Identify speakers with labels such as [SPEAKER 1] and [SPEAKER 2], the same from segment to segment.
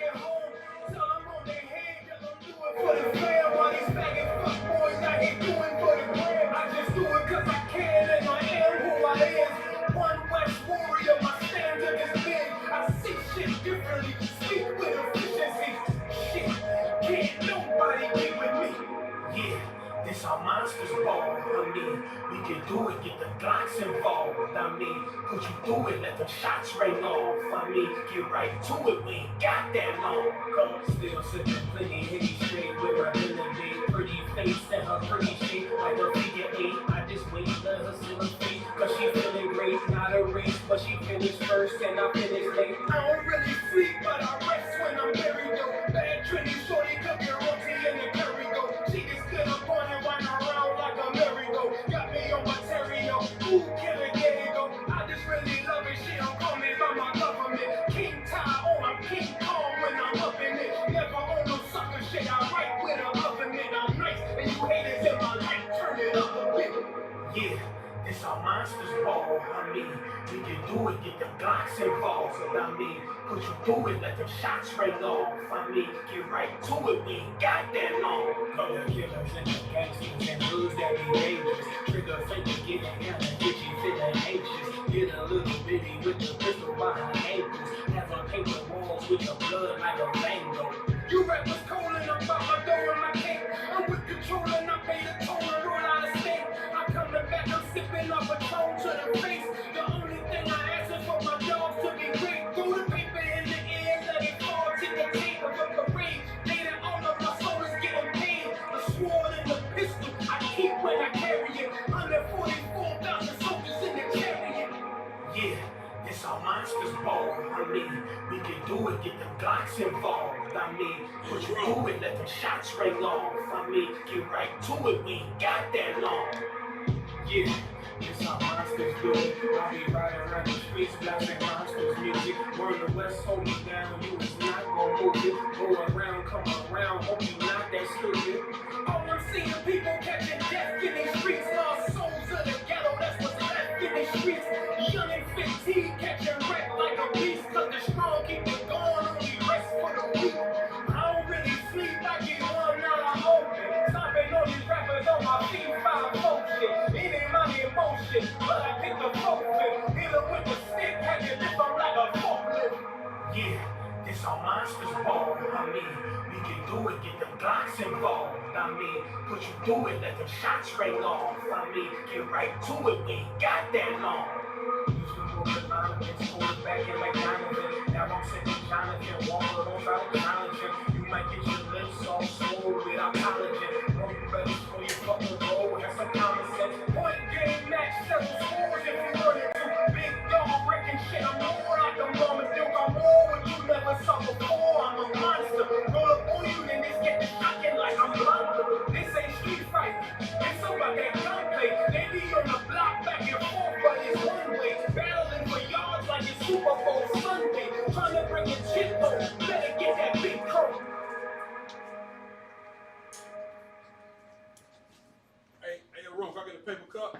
[SPEAKER 1] at home. Tell them on their head, tell them do it for the fam. While these faggot fuck boys out here doing for the gram. I just do it cause I can and I am who I is. One West warrior, my standard is big. I see shit differently, speak with efficiency. Shit, can't nobody get with me. Yeah. This our monsters ball, I mean, we can do it, get the Glocks involved, I mean, put you through it, let the shots ring off, I mean, get right to it, we ain't got that long, come still sipping plenty hitty straight with her ability, pretty face and her pretty shape, like a figure eight, I just wait, let her sit her feet, cause she feeling great, not a race, but she finished first and I finished late, I don't really sleep, but I rest when I'm buried though, bad trendy shorty, cook your roti in the curry go, she can still up on it, run around like a merry-go, got me on my terrio, ooh, killer, there you go, I just really love it, she don't call me by my government, King Ty, oh, I'm King Kong when I'm up in it, never on no sucker shit, I write with a oven, I'm nice, and you haters in my life, turn it up a bit, yeah. This our monsters ball, I mean, we can do it, get the Glocks involved, I mean, put you through it, let the shots ring off, I mean, get right to it, we ain't got that long. Color killers and the gangsters and blues that be dangerous, trigger finger getting hella itchy, feeling anxious, get a little bitty with the pistol behind ankles, have on paper walls with your blood like a mango. You rappers calling about my dough and my cake, I'm with control and I pay the toll and roll out of state, I'm coming back, I'm sipping up a tone to the face. The only thing I ask is for my dogs to be great. Throw the paper in the air, let it fall to the tape of a parade. Later all of my soul is getting paid. The sword and the pistol I keep when I carry it. 144,000 soldiers in the chariot. Yeah, this our monsters ball. I mean, we can do it, get the Glocks involved. I mean, put you through it, let the shots ring off. I mean, get right to it, we ain't got that long. Yeah, this how monsters do it. I'll be riding around the streets, blasting monsters music. Word the West, hold me down, you is not gonna move it. Go around, come around, hope you not that stupid. All I'm seeing people catching death in these streets. Lost souls of the ghetto, that's what's left in these streets. Young and 15 catching wreck like a beast. Cause the strong keep it going, only rest for the weak. I don't really sleep, I get one now I open. Stopping all these rappers on my feet, 5-4 shit. It ain't my emotion, but I pick the forklift. Hit her with the stick, had to lift them like a forklift. Yeah, this our monsters ball. I mean, we can do it, get the Glocks involved. I mean, put you through it, let the shots ring off. I mean, get right to it, we ain't got that long. Used to move the line against quarterback in McDonald's. Now I'm sitting Jonathan Walker, don't try to challenge him. You might get your lips all swole without collagen. Don't you better for your fucking goal, have some common sense. Point game match, several scores if you run it to. Big dog wrecking shit, I'm more like a Marmaduke. I'm more what you never saw before. I'm a monster. Roll up on you, then this get shocking like I'm blind. This ain't street fight, it's about that gunplay. They be on the block back and forth, but it's one way. Battling for yards like it's Super Bowl Sunday. Trying to bring a chip home, better get that big coat.
[SPEAKER 2] Hey, Ron, if I get a paper cup.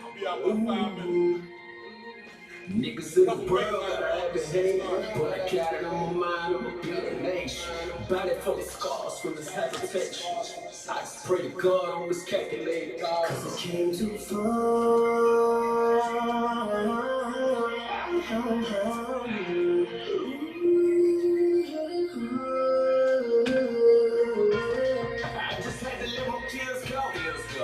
[SPEAKER 2] I'll be out by 5 minutes.
[SPEAKER 3] Niggas in the world gotta behave, but I got it on my mind, I'm a better nation. Body full of scars from this hesitation. I just pray to God on this calculator, cause I came too far. I just had to let my tears go.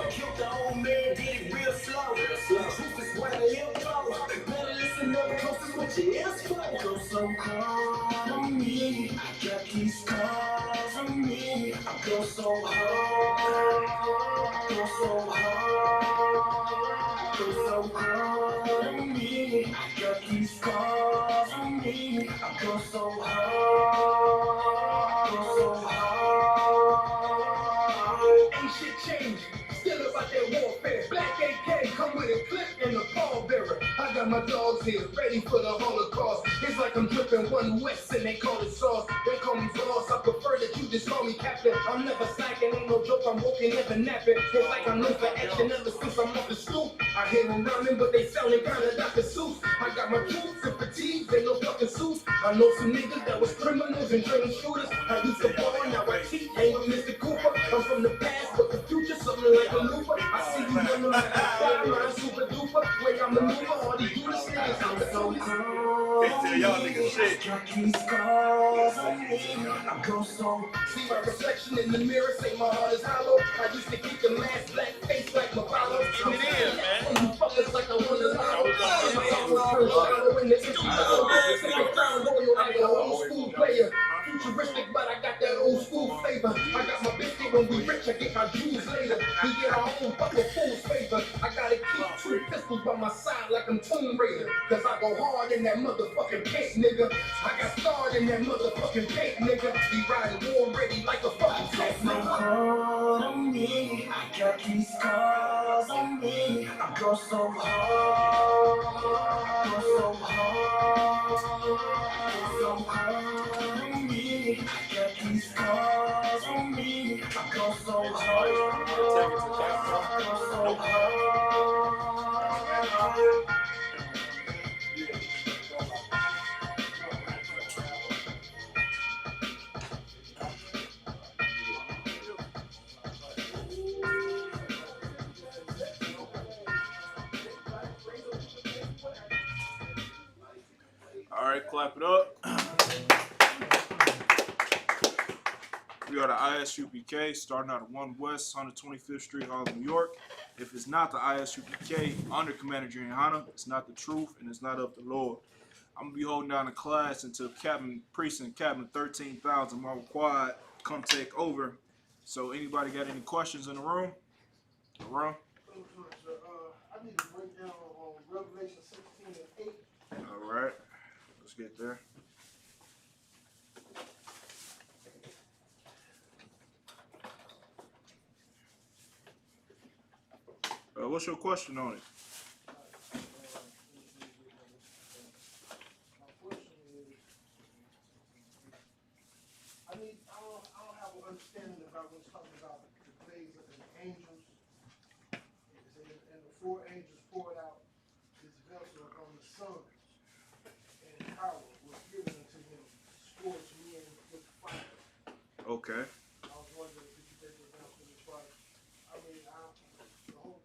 [SPEAKER 3] Killed the old man, did it real slow. Truth is what I live for. Better listen up close to what your ears for. Go so hard on me. I got these scars on me. I go so hard. Go so hard. Go so hard on me. I got these scars on me. I go so hard. Go so hard.
[SPEAKER 1] Ain't shit changed, still about that warfare. Black AK, come with a clip and a pallbearer. I got my dogs here, ready for the Holocaust. It's like I'm dripping one West and they call it sauce. They call me boss, I prefer that you just call me captain. I'm never slacking, ain't no joke, I'm walking, never napping. It's like I'm known for action ever since I'm off the stoop. I hear them rhyming, but they sounding kinda Dr. Seuss. I got my troops and fatigues, ain't no fucking suits. I know some niggas that was criminals and trained shooters. I used to ball, now I cheat, hang with Mr. Cooper. I'm from the past, but the future, something like a looper. I see you running like a sideline, super duper. Way I maneuver, all these Judas niggas, I'm so cold.
[SPEAKER 2] Can't tell y'all niggas shit.
[SPEAKER 1] I go so. See my reflection in the mirror, say my heart is hollow. I used to keep the mask black face like my follow.
[SPEAKER 2] It is, man.
[SPEAKER 1] You fuckers like I won the lotto. My song was turned shallow in the issue. I'm found loyal like an old school player. Futuristic, but I got that old school flavor. I got my biscuit when we rich, I get my jewels later. We get our own fucking fool's favor. I gotta keep 2 pistols by my side like I'm Tomb Raider. Cause I go hard in that motherfucking paint, nigga. I got starred in that motherfucking paint, nigga. Be riding war ready like a fucking tank, nigga.
[SPEAKER 3] On me, I got these scars on me. I go so hard, so hard, so hard on me. I got these scars on me. I go so hard, so hard.
[SPEAKER 2] All right, clap it up. We are the ISUPK, starting out at 1 West, 125th Street, Harlem, New York. If it's not the ISUPK, under Commander Juliana, it's not the truth and it's not of the Lord. I'm gonna be holding down the class until Captain Precinct, Captain 13,000 Marvel Quad come take over. So anybody got any questions in the room?
[SPEAKER 4] I need to break down on Revelation 16 and 8.
[SPEAKER 2] All right, let's get there. What's your question on it?
[SPEAKER 4] My question is, I don't have an understanding about when it's talking about the plagues of the angels. And the 4 angels poured out his vessel upon the sons, and power was given unto him to scorch men with fire.
[SPEAKER 2] Okay.
[SPEAKER 4] I was wondering if you could break it down for me, but I mean, the whole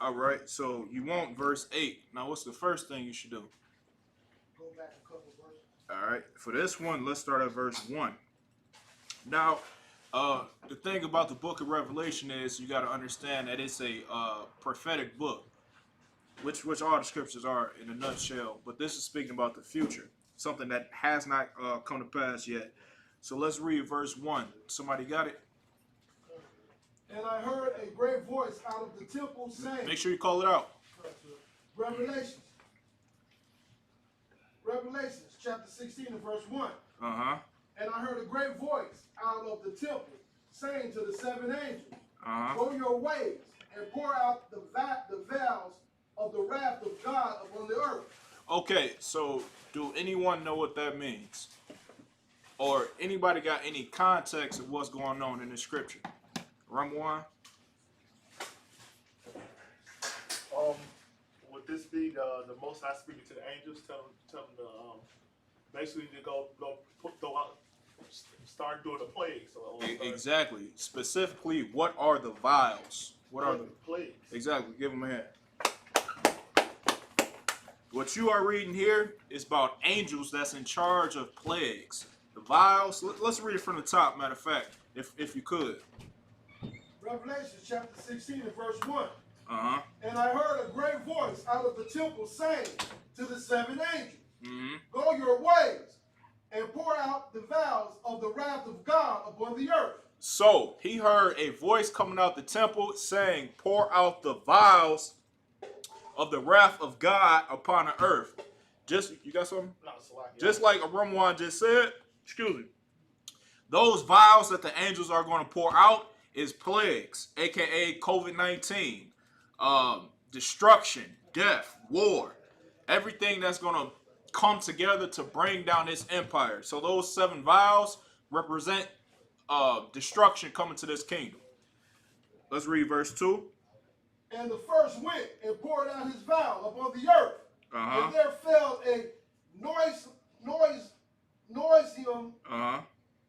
[SPEAKER 2] All right, so you want verse 8. Now, what's the first thing you should do?
[SPEAKER 4] go back a couple verses.
[SPEAKER 2] All right, for this one, let's start at verse 1. Now, the thing about the book of Revelation is you got to understand that it's a prophetic book, which all the scriptures are in a nutshell. But this is speaking about the future, something that has not come to pass yet. So let's read verse 1. Somebody got it?
[SPEAKER 4] And I heard a great voice out of the temple saying,
[SPEAKER 2] Make sure you call it out.
[SPEAKER 4] Revelations chapter 16 and verse 1.
[SPEAKER 2] Uh-huh.
[SPEAKER 4] And I heard a great voice out of the temple saying to the 7 angels,
[SPEAKER 2] Uh-huh.
[SPEAKER 4] go your ways and pour out the vials of the wrath of God upon the earth.
[SPEAKER 2] Okay, so do anyone know what that means? Or anybody got any context of what's going on in the scripture? Ramwan?
[SPEAKER 5] Would this be the Most High speaking to the angels, tell them to basically to go out, start doing the plagues?
[SPEAKER 2] Exactly. Specifically, what are the vials? What are the
[SPEAKER 5] plagues?
[SPEAKER 2] Exactly. Give them a hand. What you are reading here is about angels that's in charge of plagues. The vials. Let's read it from the top. Matter of fact, if you could.
[SPEAKER 4] Revelation chapter 16 and verse 1.
[SPEAKER 2] Uh-huh.
[SPEAKER 4] And I heard a great voice out of the temple saying to the 7 angels,
[SPEAKER 2] Mm-hmm.
[SPEAKER 4] go your ways and pour out the vials of the wrath of God upon the earth.
[SPEAKER 2] So he heard a voice coming out the temple saying, pour out the vials of the wrath of God upon the earth. You got something?
[SPEAKER 5] No,
[SPEAKER 2] Just like Ramwan just said, excuse me. Those vials that the angels are going to pour out is plagues, aka COVID-19, destruction, death, war, everything that's going to come together to bring down this empire. So those 7 vials represent destruction coming to this kingdom. Let's read verse 2.
[SPEAKER 4] And the first went and poured out his vial upon the earth.
[SPEAKER 2] Uh-huh.
[SPEAKER 4] And there fell a noisium
[SPEAKER 2] Uh-huh.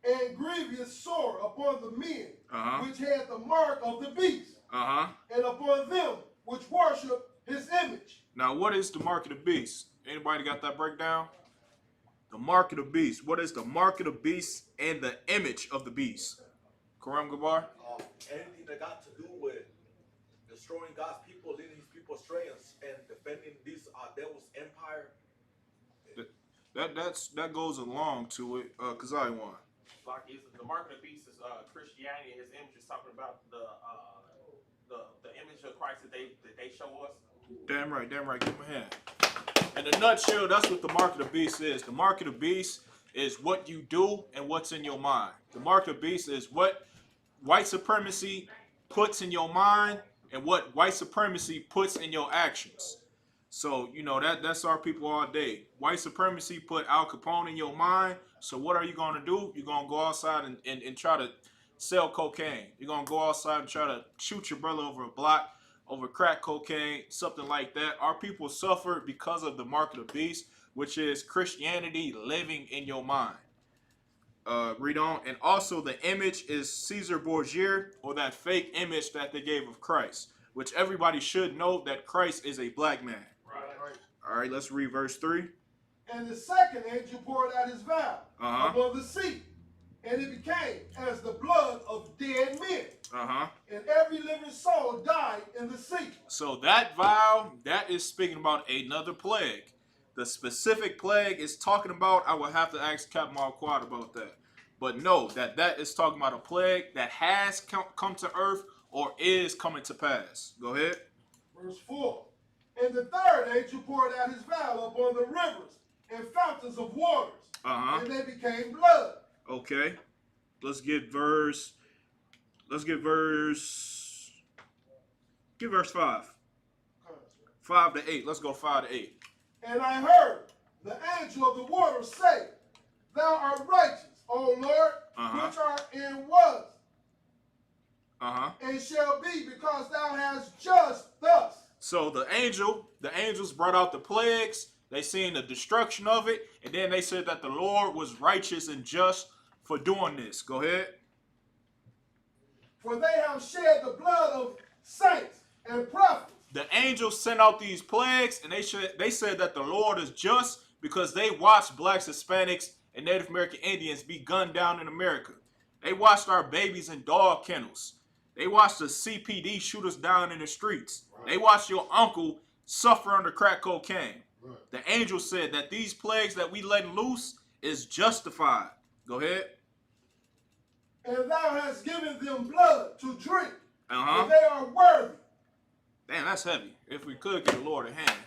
[SPEAKER 4] and grievous sore upon the men
[SPEAKER 2] Uh-huh.
[SPEAKER 4] which had the mark of the beast,
[SPEAKER 2] Uh-huh.
[SPEAKER 4] and upon them which worship his image.
[SPEAKER 2] Now, what is the mark of the beast? Anybody got that breakdown? The mark of the beast. What is the mark of the beast and the image of the beast? Karam Gabar?
[SPEAKER 6] Anything that got to do with destroying God's people, leading his people astray, and defending this devil's empire.
[SPEAKER 2] That goes along to it. Cause I won.
[SPEAKER 7] Like the mark of the beast is Christianity. His image is talking about the image of Christ that they show us.
[SPEAKER 2] Damn right. Give me a hand. In a nutshell, that's what the mark of the beast is. The mark of the beast is what you do and what's in your mind. The mark of the beast is what white supremacy puts in your mind and what white supremacy puts in your actions. So, you know, that's our people all day. White supremacy put Al Capone in your mind. So what are you going to do? You're going to go outside and try to sell cocaine. You're going to go outside and try to shoot your brother over a block, over crack cocaine, something like that. Our people suffer because of the mark of the beast, which is Christianity living in your mind. Read on. And also the image is Caesar Borgia, or that fake image that they gave of Christ, which everybody should know that Christ is a black man.
[SPEAKER 7] Right.
[SPEAKER 2] All right, let's read verse 3.
[SPEAKER 4] And the second angel poured out his vial
[SPEAKER 2] Uh-huh.
[SPEAKER 4] upon the sea, and it became as the blood of dead men.
[SPEAKER 2] Uh-huh.
[SPEAKER 4] And every living soul died in the sea.
[SPEAKER 2] So that vial, that is speaking about another plague. The specific plague is talking about, I will have to ask Captain Marquardt about that. But no, that is talking about a plague that has come to earth or is coming to pass. Go ahead.
[SPEAKER 4] Verse 4. And the third angel poured out his vial upon the rivers and fountains of waters,
[SPEAKER 2] Uh-huh.
[SPEAKER 4] and they became blood.
[SPEAKER 2] Okay. Let's get verse 5. 5 to 8. Let's go 5 to 8.
[SPEAKER 4] And I heard the angel of the waters say, Thou art righteous, O Lord, which art and was, and shall be, because thou hast just thus.
[SPEAKER 2] So the angels brought out the plagues. They seen the destruction of it, and then they said that the Lord was righteous and just for doing this. Go ahead.
[SPEAKER 4] For they have shed the blood of saints and prophets.
[SPEAKER 2] The angels sent out these plagues, and they said that the Lord is just because they watched blacks, Hispanics, and Native American Indians be gunned down in America. They watched our babies in dog kennels. They watched the CPD shoot us down in the streets. They watched your uncle suffer under crack cocaine. The angel said that these plagues that we letting loose is justified. Go ahead.
[SPEAKER 4] And thou hast given them blood to drink,
[SPEAKER 2] Uh-huh.
[SPEAKER 4] and they are worthy.
[SPEAKER 2] Damn, that's heavy. If we could get the Lord a hand.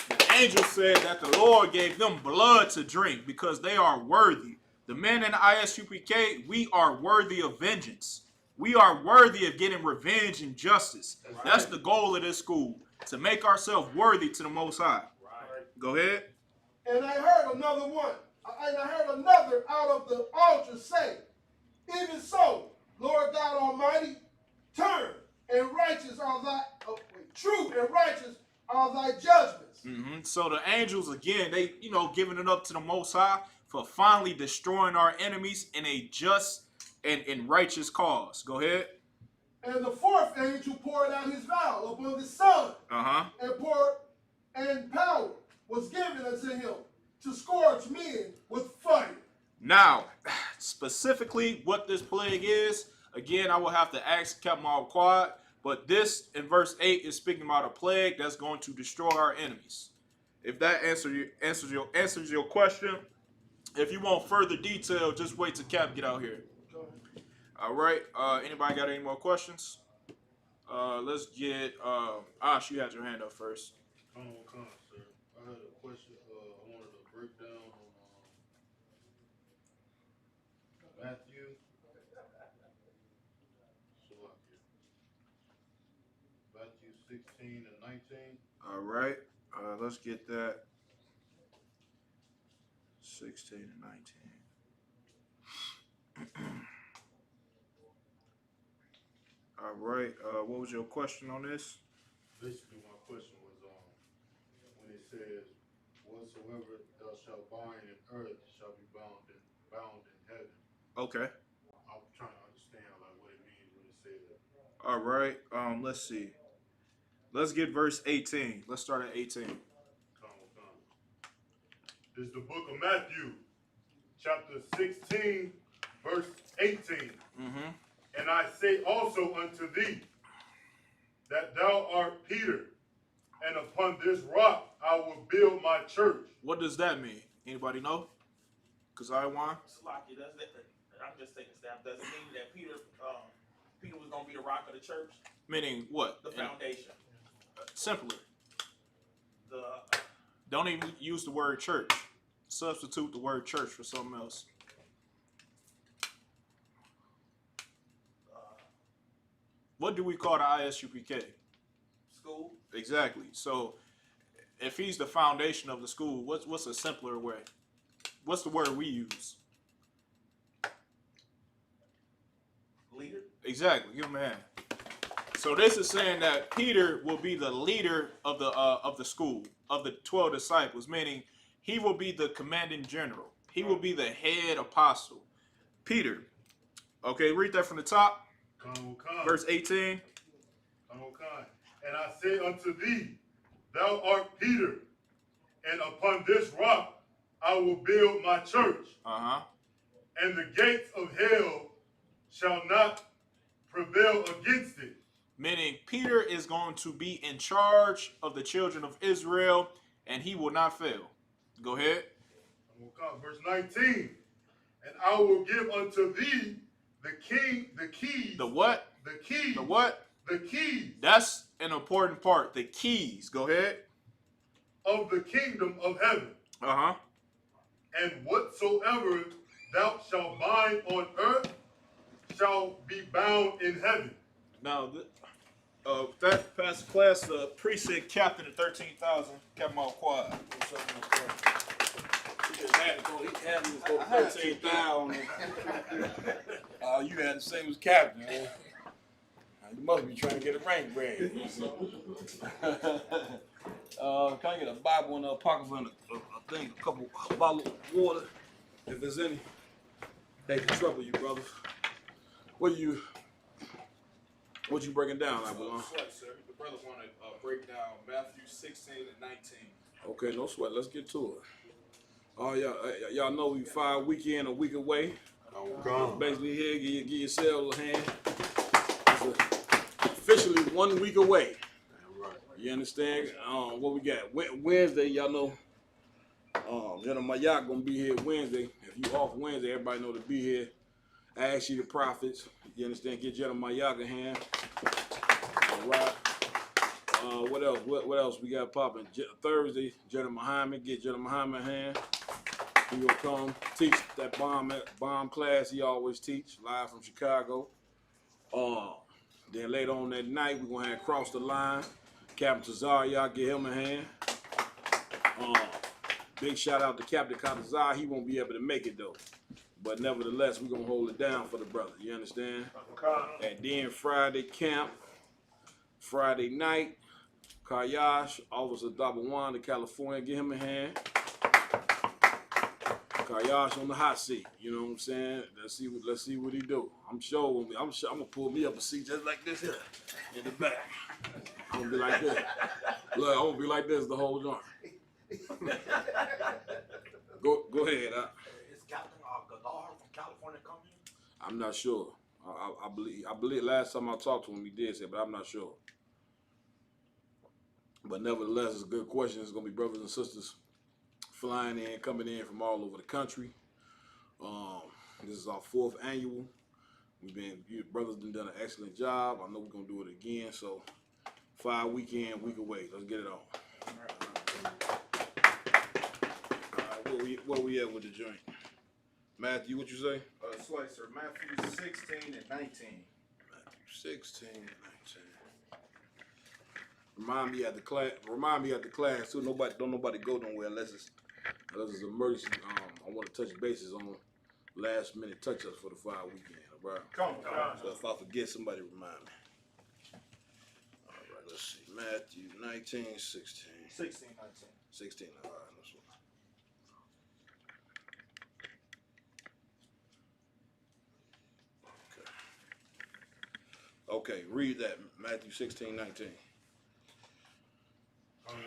[SPEAKER 2] The angel said that the Lord gave them blood to drink because they are worthy. The men in the ISUPK, we are worthy of vengeance. We are worthy of getting revenge and justice. That's the goal of this school, to make ourselves worthy to the Most High. Go ahead.
[SPEAKER 4] And I heard another one, and I heard another out of the altar say, Even so, Lord God Almighty, turn, and righteous are thy, true and righteous are thy judgments.
[SPEAKER 2] So the angels, again, they, giving it up to the Most High for finally destroying our enemies in a just and righteous cause. Go ahead.
[SPEAKER 4] And the fourth angel poured out his vial upon the sun, and power was given unto him to scourge men with fire.
[SPEAKER 2] Now, specifically what this plague is, again, I will have to ask Captain Marquardt, but this in verse 8 is speaking about a plague that's going to destroy our enemies. If that answers your question, if you want further detail, just wait till Cap get out here. All right. Anybody got any more questions? Let's get Ash, you had your hand up first.
[SPEAKER 8] Sir. I had a question. I wanted to break down on Matthew. Matthew 16 and 19.
[SPEAKER 2] All right. Let's get that. 16 and 19. All right. What was your question on this?
[SPEAKER 8] Basically, my question was when it says, "Whatsoever thou shalt bind in earth shall be bound in heaven."
[SPEAKER 2] Okay.
[SPEAKER 8] I'm trying to understand like what it means when it says that.
[SPEAKER 2] All right. Let's see. Let's get verse 18. Let's start at 18.
[SPEAKER 8] Come. This is the book of Matthew, chapter 16, verse 18.
[SPEAKER 2] Mm-hmm.
[SPEAKER 8] And I say also unto thee that thou art Peter, and upon this rock I will build my church.
[SPEAKER 2] What does that mean? Anybody know? Cause I want.
[SPEAKER 7] Slocky, I'm just taking a stab. Does it mean that Peter was gonna be the rock of the church?
[SPEAKER 2] Meaning what?
[SPEAKER 7] The foundation.
[SPEAKER 2] Simpler.
[SPEAKER 7] The
[SPEAKER 2] Don't even use the word church. Substitute the word church for something else. What do we call the ISUPK?
[SPEAKER 7] school.
[SPEAKER 2] Exactly. So if he's the foundation of the school, what's a simpler way? What's the word we use?
[SPEAKER 7] Leader.
[SPEAKER 2] Exactly. Give him a hand. So this is saying that Peter will be the leader of the school, of the 12 disciples, meaning he will be the commanding general. He will be the head apostle. Peter. Okay, read that from the top.
[SPEAKER 8] Come.
[SPEAKER 2] Verse 18.
[SPEAKER 8] Come. And I say unto thee, thou art Peter, and upon this rock I will build my church.
[SPEAKER 2] Uh-huh.
[SPEAKER 8] And the gates of hell shall not prevail against it.
[SPEAKER 2] Meaning Peter is going to be in charge of the children of Israel, and he will not fail. Go ahead.
[SPEAKER 8] Verse 19. And I will give unto thee the keys.
[SPEAKER 2] The what?
[SPEAKER 8] The keys.
[SPEAKER 2] The what?
[SPEAKER 8] The keys.
[SPEAKER 2] That's an important part. The keys. Go ahead.
[SPEAKER 8] Of the kingdom of heaven.
[SPEAKER 2] Uh-huh. And
[SPEAKER 8] whatsoever thou shalt bind on earth shall be bound in heaven.
[SPEAKER 2] Now, that past class, precinct captain of 13,000, Captain Quad.
[SPEAKER 9] He had me go 13,000. You had the same as captain. Man. You must be trying to get a rank grade. Can I get a Bible and a pocket and a thing, a couple bottle of water, if there's any? Hate to trouble you, brothers. What you breaking down, I belong?
[SPEAKER 2] No sweat, sir. The brother want to break down Matthew 16 and 19.
[SPEAKER 9] Okay, no sweat. Let's get to it. Y'all know we 5 weekend, a week away. Basically here, give yourselves a hand. It's officially 1 week away. You understand? What we got? Wednesday, y'all know. Gentleman Mayak gonna be here Wednesday. If you off Wednesday, everybody know to be here. Ask you the prophets. You understand? Get Gentleman Mayak a hand. All right. What else? What else we got popping? Thursday, Gentleman Muhammad. Get Gentleman Muhammad a hand. He gonna come teach that bomb class he always teach live from Chicago. Then later on that night, we're gonna have Cross the Line. Captain Tazar, y'all give him a hand. Big shout out to Captain Katazar. He won't be able to make it though. But nevertheless, we're gonna hold it down for the brother. You understand? And then Friday camp. Friday night, Karyash, Officer Dabawan to California, give him a hand. Karyash on the hot seat, you know what I'm saying? Let's see what he do. I'm gonna pull me up a seat just like this here in the back. I'm gonna be like this. Look, I'm gonna be like this the whole joint. Go ahead.
[SPEAKER 6] Is Captain Gadar from California coming?
[SPEAKER 9] I'm not sure. I believe last time I talked to him he did say, but I'm not sure. But nevertheless, it's a good question. It's gonna be brothers and sisters flying in, coming in from all over the country. This is our 4th annual. You brothers have done an excellent job. I know we're gonna do it again. So 5 weekend, week away. Let's get it on. All right, where we at with the joint? Matthew, what you say?
[SPEAKER 2] Slicer, Matthew 16 and 19.
[SPEAKER 9] Matthew 16 and 19. Remind me at the class too. Don't nobody go nowhere unless it's emergency. I want to touch bases on last minute touch ups for the 5 weekend, all right?
[SPEAKER 2] Come on.
[SPEAKER 9] So if I forget, somebody remind me. Matthew 19, 16.
[SPEAKER 2] 16, 19.
[SPEAKER 9] 16. All right, that's one. Okay. Okay, read that. Matthew 16, 19.
[SPEAKER 8] Book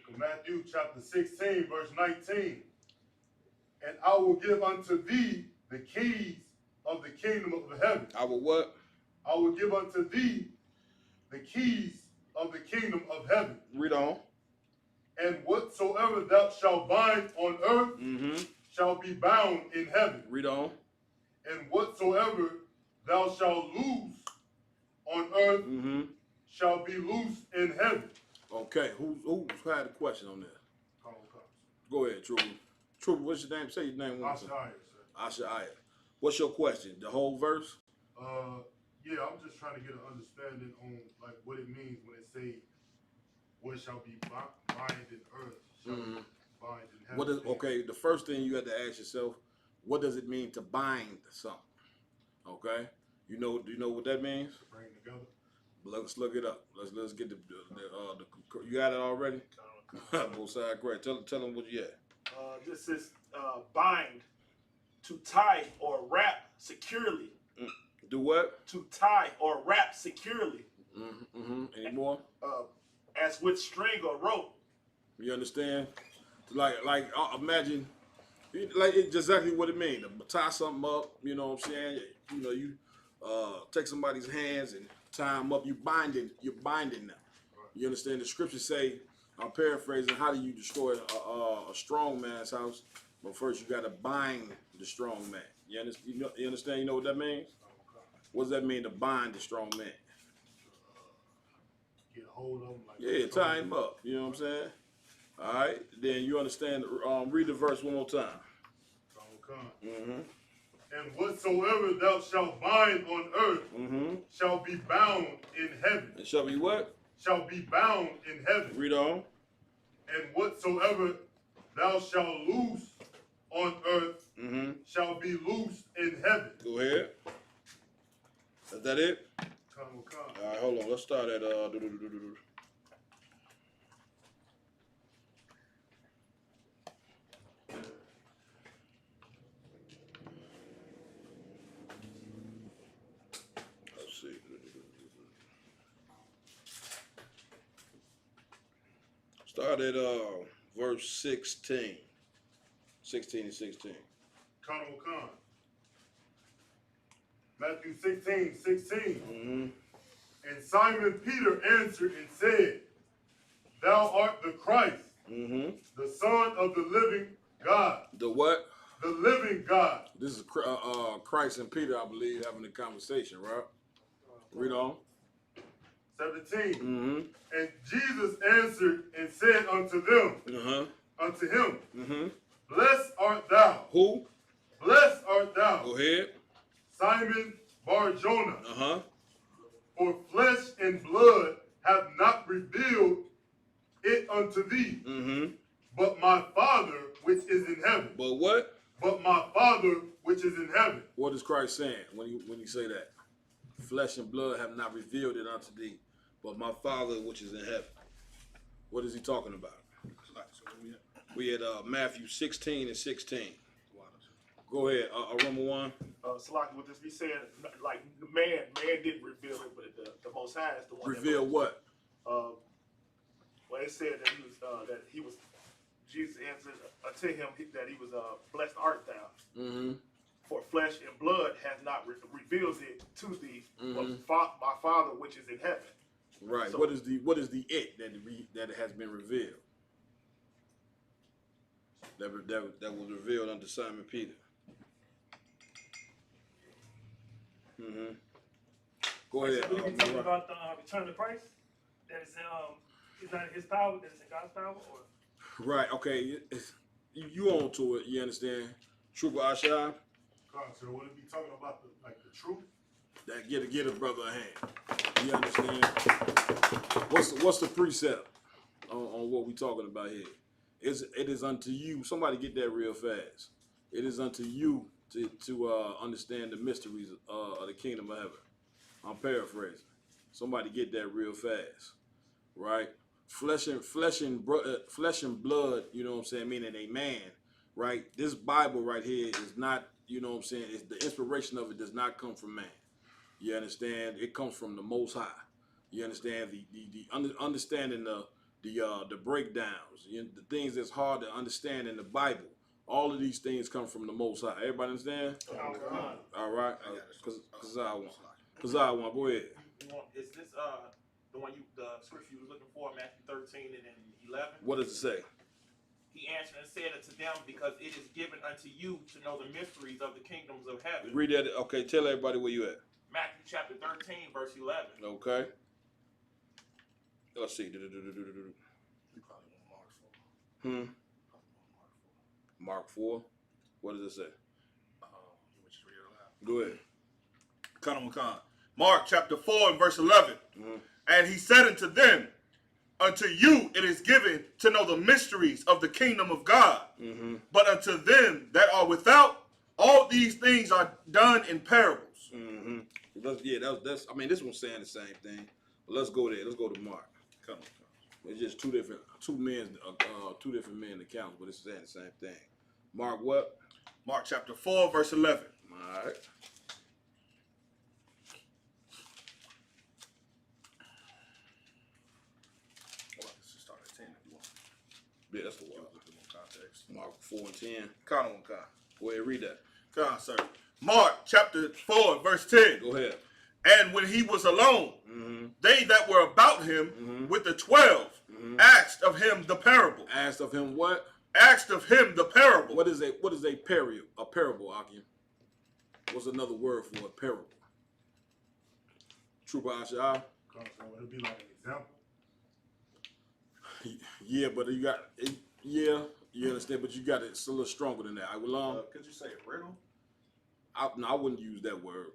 [SPEAKER 8] of Matthew chapter 16, verse 19. And I will give unto thee the keys of the kingdom of heaven.
[SPEAKER 9] I will what?
[SPEAKER 8] I will give unto thee the keys of the kingdom of heaven.
[SPEAKER 9] Read on.
[SPEAKER 8] And whatsoever thou shalt bind on earth shall be bound in heaven.
[SPEAKER 9] Read on.
[SPEAKER 8] And whatsoever thou shalt loose on earth shall be loose in heaven.
[SPEAKER 9] Okay, who had a question on that? Go ahead, Trooper. Trooper, what's your name? Say your name one time. Ashaya. What's your question? The whole verse?
[SPEAKER 8] Yeah, I'm just trying to get an understanding on like what it means when it say what shall be bind in earth shall be bind in heaven.
[SPEAKER 9] What is okay? The first thing you have to ask yourself, what does it mean to bind something? Okay, do you know what that means?
[SPEAKER 8] Bring together.
[SPEAKER 9] Let's look it up. Let's get the you got it already? Both sides, great. Tell them what you had.
[SPEAKER 5] This is bind, to tie or wrap securely.
[SPEAKER 9] Do what?
[SPEAKER 5] To tie or wrap securely.
[SPEAKER 9] Any more?
[SPEAKER 5] As with string or rope.
[SPEAKER 9] You understand? Like imagine, like it's exactly what it means. To tie something up. You know what I'm saying? You know, you take somebody's hands and tie them up. You're binding them. You understand? The scriptures say, I'm paraphrasing, how do you destroy a strong man's house? But first you got to bind the strong man. You understand? You know what that means? What does that mean to bind the strong man?
[SPEAKER 8] Get hold of him.
[SPEAKER 9] Yeah, tie him up. You know what I'm saying? All right. Then you understand. Read the verse one more time.
[SPEAKER 8] And whatsoever thou shalt bind on earth shall be bound in heaven.
[SPEAKER 9] It shall be what?
[SPEAKER 8] Shall be bound in heaven.
[SPEAKER 9] Read on.
[SPEAKER 8] And whatsoever thou shalt loose on earth shall be loose in heaven.
[SPEAKER 9] Go ahead. Is that it? All right, hold on. Let's start at let's see. Start at verse 16. 16 and 16.
[SPEAKER 8] Matthew 16, 16. And Simon Peter answered and said, Thou art the Christ, the Son of the living God.
[SPEAKER 9] The what?
[SPEAKER 8] The living God.
[SPEAKER 9] This is Christ and Peter, I believe, having a conversation, right? Read on.
[SPEAKER 8] 17. And Jesus answered and said unto them, unto him, Blessed art thou.
[SPEAKER 9] Who?
[SPEAKER 8] Blessed art thou.
[SPEAKER 9] Go ahead.
[SPEAKER 8] Simon Bar-Jonah. For flesh and blood have not revealed it unto thee, but my Father which is in heaven.
[SPEAKER 9] But what?
[SPEAKER 8] But my Father which is in heaven.
[SPEAKER 9] What is Christ saying when he say that? Flesh and blood have not revealed it unto thee, but my Father which is in heaven. What is he talking about? We had Matthew 16 and 16. Go ahead, number one.
[SPEAKER 5] Salaki, would this be saying, like, man didn't reveal it, but the Most High is the one.
[SPEAKER 9] Reveal what?
[SPEAKER 5] Well, it said that he was, Jesus answered unto him that he was blessed art thou. For flesh and blood has not revealed it to thee, but my Father which is in heaven.
[SPEAKER 9] Right. So, what is the it that has been revealed? That was revealed unto Simon Peter. Go ahead.
[SPEAKER 10] So we can talk about the return of Christ. That is not his power. That is in God's power. Or
[SPEAKER 9] right. Okay. You on to it. You understand? Trooper Ashai.
[SPEAKER 8] So would it be talking about the truth?
[SPEAKER 9] That get a brother a hand. You understand? What's the precept on what we talking about here? It is unto you. Somebody get that real fast. It is unto you to understand the mysteries of the kingdom of heaven. I'm paraphrasing. Somebody get that real fast, right? Flesh and blood, you know what I'm saying, meaning a man, right? This Bible right here is not, you know what I'm saying, it's the inspiration of it does not come from man. You understand? It comes from the Most High. You understand understanding the breakdowns, the things that's hard to understand in the Bible. All of these things come from the Most High. Everybody understand? All right. Cause I want. Go ahead.
[SPEAKER 7] Is this the scripture you was looking for, Matthew 13 and then 11?
[SPEAKER 9] What does it say?
[SPEAKER 7] He answered and said unto them, because it is given unto you to know the mysteries of the kingdoms of heaven.
[SPEAKER 9] Read that. Okay, tell everybody where you at.
[SPEAKER 7] Matthew chapter 13, verse 11.
[SPEAKER 9] Okay. Let's see. Mark 4. What does it say? Go ahead.
[SPEAKER 5] Mark chapter 4 and verse 11. And he said unto them, unto you it is given to know the mysteries of the kingdom of God. But unto them that are without, all these things are done in parables.
[SPEAKER 9] That's. I mean, this one's saying the same thing. But let's go there. Let's go to Mark. It's just two different men accounts, but it's saying the same thing. Mark what?
[SPEAKER 5] Mark chapter 4 verse 11.
[SPEAKER 9] All right. Yeah, that's the one. Mark 4 and 10. Go ahead, read that.
[SPEAKER 5] Come on, sir. Mark chapter 4 verse 10.
[SPEAKER 9] Go ahead.
[SPEAKER 5] And when he was alone, they that were about him with the 12 asked of him the parable.
[SPEAKER 9] Asked of him what?
[SPEAKER 5] Asked of him the parable.
[SPEAKER 9] What is a parable? A parable, Akim. What's another word for a parable? Trooper Ashar.
[SPEAKER 8] It'll be like an example.
[SPEAKER 9] Yeah, but you got it. Yeah, you understand, but you got it. It's a little stronger than that. I will.
[SPEAKER 6] Could you say a riddle?
[SPEAKER 9] I wouldn't use that word.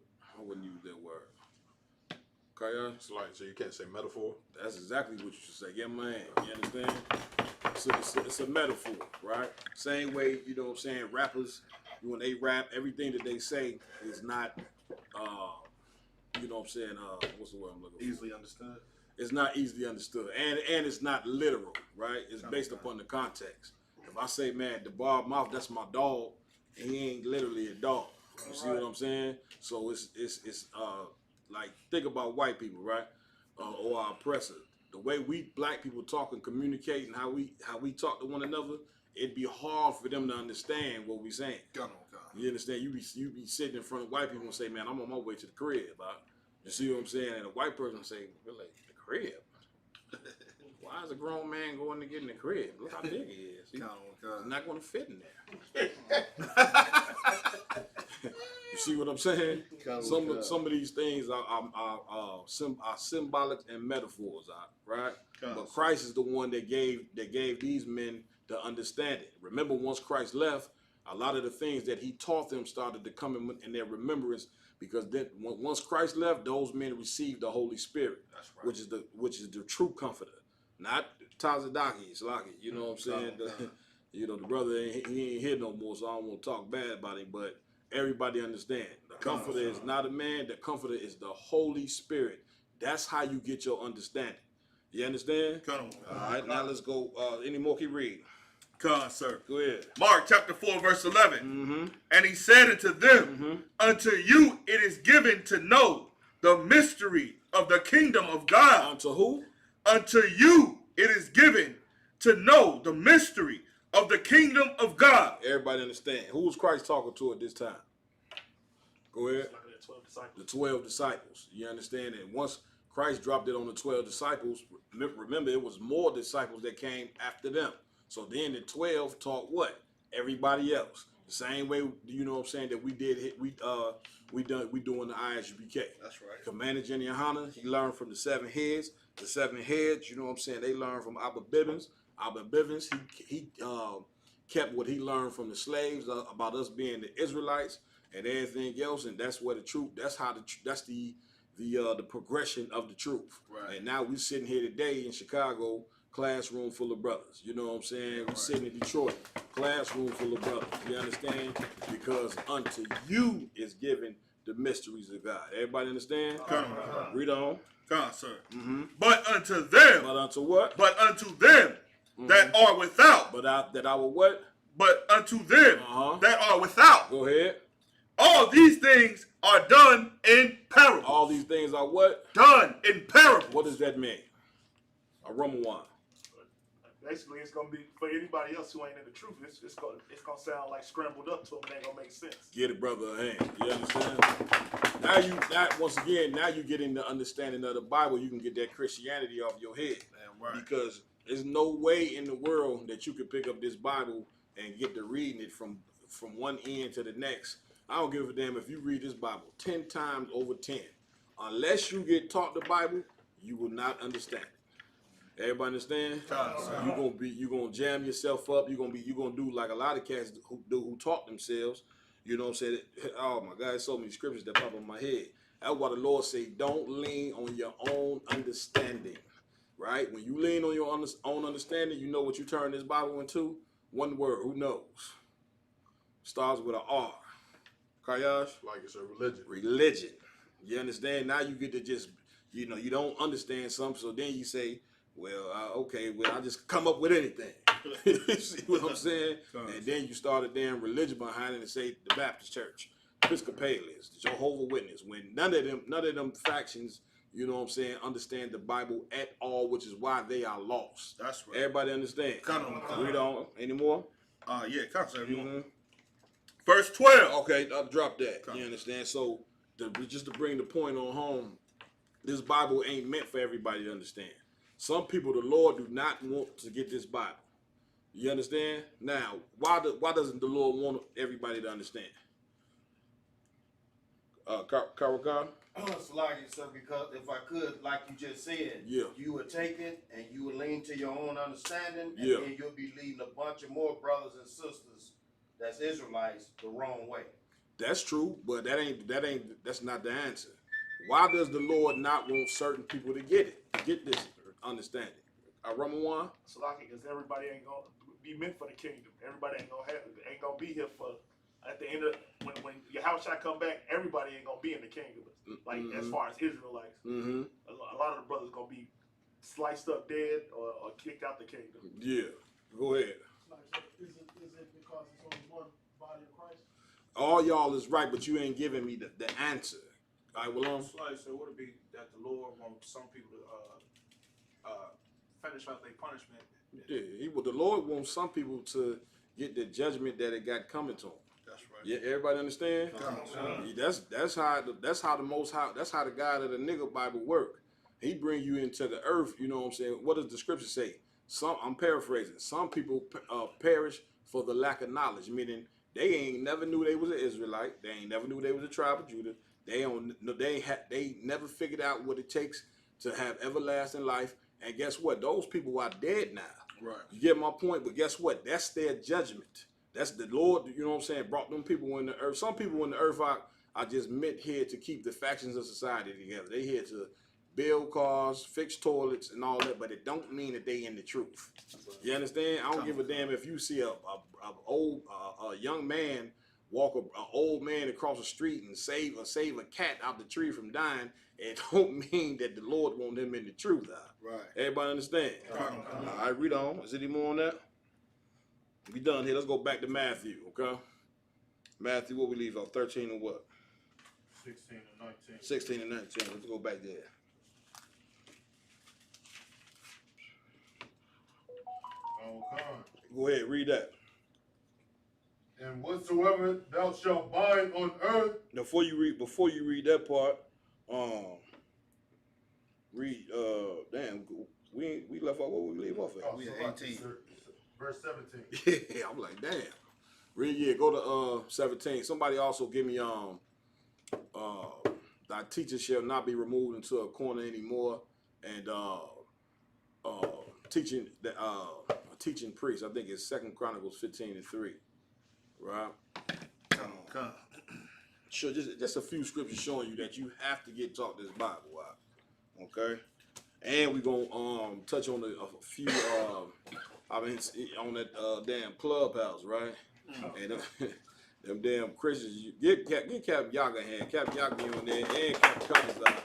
[SPEAKER 9] Okay,
[SPEAKER 11] So you can't say metaphor?
[SPEAKER 9] that's exactly what you should say. Yeah, man. You understand? It's a metaphor, right? Same way, you know what I'm saying, rappers, when they rap, everything that they say is not, you know what I'm saying, what's the word I'm looking for?
[SPEAKER 11] Easily understood?
[SPEAKER 9] It's not easily understood. And it's not literal, right? It's based upon the context. If I say, man, the bar mouth, that's my dog, and he ain't literally a dog. You see what I'm saying? So it's like, think about white people, right? Or our oppressors. The way we black people talk and communicate and how we talk to one another, it'd be hard for them to understand what we saying. You understand? You be sitting in front of white people and say, man, I'm on my way to the crib. You see what I'm saying? And a white person say, really, the crib? Why is a grown man going to get in the crib? Look how big he is. He's not going to fit in there. You see what I'm saying? Some of these things are symbolic and metaphors, right? But Christ is the one that gave these men the understanding. Remember, once Christ left, a lot of the things that he taught them started to come in their remembrance, because then once Christ left, those men received the Holy Spirit, which is the true comforter, not Tazadaki, Slaki. You know what I'm saying? The brother he ain't here no more, so I don't want to talk bad about him, but everybody understand. The comforter is not a man. The comforter is the Holy Spirit. That's how you get your understanding. You understand? All right, now let's go. Any more? Keep reading.
[SPEAKER 5] Come on, sir.
[SPEAKER 9] Go ahead.
[SPEAKER 5] Mark chapter 4 verse 11. And he said unto them, unto you it is given to know the mystery of the kingdom of God.
[SPEAKER 9] Unto who?
[SPEAKER 5] Unto you it is given to know the mystery of the kingdom of God.
[SPEAKER 9] Everybody understand. Who was Christ talking to at this time? Go ahead. The 12 disciples. You understand? And once Christ dropped it on the 12 disciples, remember it was more disciples that came after them. So then the 12 taught what? Everybody else. The same way, you know what I'm saying, that we doing the ISUPK.
[SPEAKER 11] That's right.
[SPEAKER 9] Commander Jenny Hanna, he learned from the 7 heads. The 7 heads, you know what I'm saying, they learned from Abba Bivens. Abba Bivens, he kept what he learned from the slaves about us being the Israelites and everything else, and that's where the truth. That's the progression of the truth.
[SPEAKER 11] Right.
[SPEAKER 9] And now we sitting here today in Chicago, classroom full of brothers. You know what I'm saying? We sitting in Detroit, classroom full of brothers. You understand? Because unto you is given the mysteries of God. Everybody understand? Read on.
[SPEAKER 8] God, sir.
[SPEAKER 9] Mm-hmm.
[SPEAKER 8] But unto them.
[SPEAKER 9] But unto what?
[SPEAKER 8] But unto them that are without.
[SPEAKER 9] That I will what?
[SPEAKER 8] But unto them that are without.
[SPEAKER 9] Go ahead.
[SPEAKER 8] All these things are done in parables.
[SPEAKER 9] All these things are what?
[SPEAKER 8] Done in parables.
[SPEAKER 9] What does that mean? A Roman one.
[SPEAKER 5] Basically, it's gonna be for anybody else who ain't in the truth. It's gonna sound like scrambled up to them. It ain't gonna make sense.
[SPEAKER 9] Get it, brother. Hey, you understand? Once again, now you get into understanding of the Bible. You can get that Christianity off your head.
[SPEAKER 8] Damn right.
[SPEAKER 9] Because there's no way in the world that you could pick up this Bible and get to reading it from one end to the next. I don't give a damn if you read this Bible 10 times over 10. Unless you get taught the Bible, you will not understand it. Everybody understand? You gonna jam yourself up. You gonna do like a lot of cats who taught themselves. You know what I'm saying? Oh my God, there's so many scriptures that pop in my head. That's why the Lord say, don't lean on your own understanding. Right? When you lean on your own understanding, you know what you turn this Bible into? One word. Who knows? Starts with an R. Kayash?
[SPEAKER 8] Like it's a religion.
[SPEAKER 9] Religion. You understand? Now you get to just, you don't understand something, so then you say, well, okay, well, I just come up with anything. See what I'm saying? And then you start a damn religion behind it and say the Baptist Church, Episcopalians, the Jehovah's Witness, when none of them factions, you know what I'm saying, understand the Bible at all, which is why they are lost.
[SPEAKER 8] That's right.
[SPEAKER 9] Everybody understand? Read on. Any more?
[SPEAKER 8] Yeah, concept. Verse 12.
[SPEAKER 9] Okay, I'll drop that. You understand? So, just to bring the point on home, this Bible ain't meant for everybody to understand. Some people, the Lord do not want to get this Bible. You understand? Now, why doesn't the Lord want everybody to understand? Karakar?
[SPEAKER 11] Salagi, sir, because if I could, like you just said, you would take it and you would lean to your own understanding, and then you'll be leading a bunch of more brothers and sisters that's Israelites the wrong way.
[SPEAKER 9] That's true, but that's not the answer. Why does the Lord not want certain people to get this understanding? Ramawan?
[SPEAKER 5] Salaki, because everybody ain't gonna be meant for the kingdom. Everybody ain't gonna be here for. At the end of when your house shall come back, everybody ain't gonna be in the kingdom. Like as far as Israelites, a lot of the brothers gonna be sliced up dead or kicked out the kingdom.
[SPEAKER 9] Yeah, go ahead.
[SPEAKER 4] Is it because it's only one body of Christ?
[SPEAKER 9] All y'all is right, but you ain't giving me the answer. All right, well,
[SPEAKER 6] So would it be that the Lord wants some people to finish out their punishment?
[SPEAKER 9] Yeah, the Lord wants some people to get the judgment that it got coming to them.
[SPEAKER 8] That's right.
[SPEAKER 9] Yeah, everybody understand? That's how the God of the nigga Bible work. He bring you into the earth. You know what I'm saying? What does the scripture say? I'm paraphrasing. Some people perish for the lack of knowledge, meaning they ain't never knew they was an Israelite. They ain't never knew they was a tribe of Judah. They never figured out what it takes to have everlasting life. And guess what? Those people are dead now.
[SPEAKER 8] Right.
[SPEAKER 9] You get my point? But guess what? That's their judgment. That's the Lord, you know what I'm saying, brought them people in the earth. Some people in the earth are just meant here to keep the factions of society together. They here to build cars, fix toilets, and all that, but it don't mean that they in the truth. You understand? I don't give a damn if you see a young man walk an old man across the street and save a cat out the tree from dying. It don't mean that the Lord want them in the truth.
[SPEAKER 8] Right.
[SPEAKER 9] Everybody understand? All right, read on. Is there any more on that? We done here. Let's go back to Matthew, okay? Matthew, what we leave off? 13 and what?
[SPEAKER 8] 16 and 19.
[SPEAKER 9] 16 and 19. Let's go back there. Go ahead, read that.
[SPEAKER 8] And whatsoever thou shalt bind on earth.
[SPEAKER 9] Before you read that part, read we left off what we leave off at.
[SPEAKER 8] We at 18. Verse 17.
[SPEAKER 9] Yeah, I'm like, damn. Go to 17. Somebody also give me thy teacher shall not be removed into a corner anymore, and teaching priest. I think it's 2 Chronicles 15:3. Right?
[SPEAKER 8] Come.
[SPEAKER 9] Sure, just a few scriptures showing you that you have to get taught this Bible out. Okay? And we're gonna touch on a few on that damn clubhouse, right? And them damn Christians, get Captain Yaga in here. Captain Yaga on there and Captain Cummins out.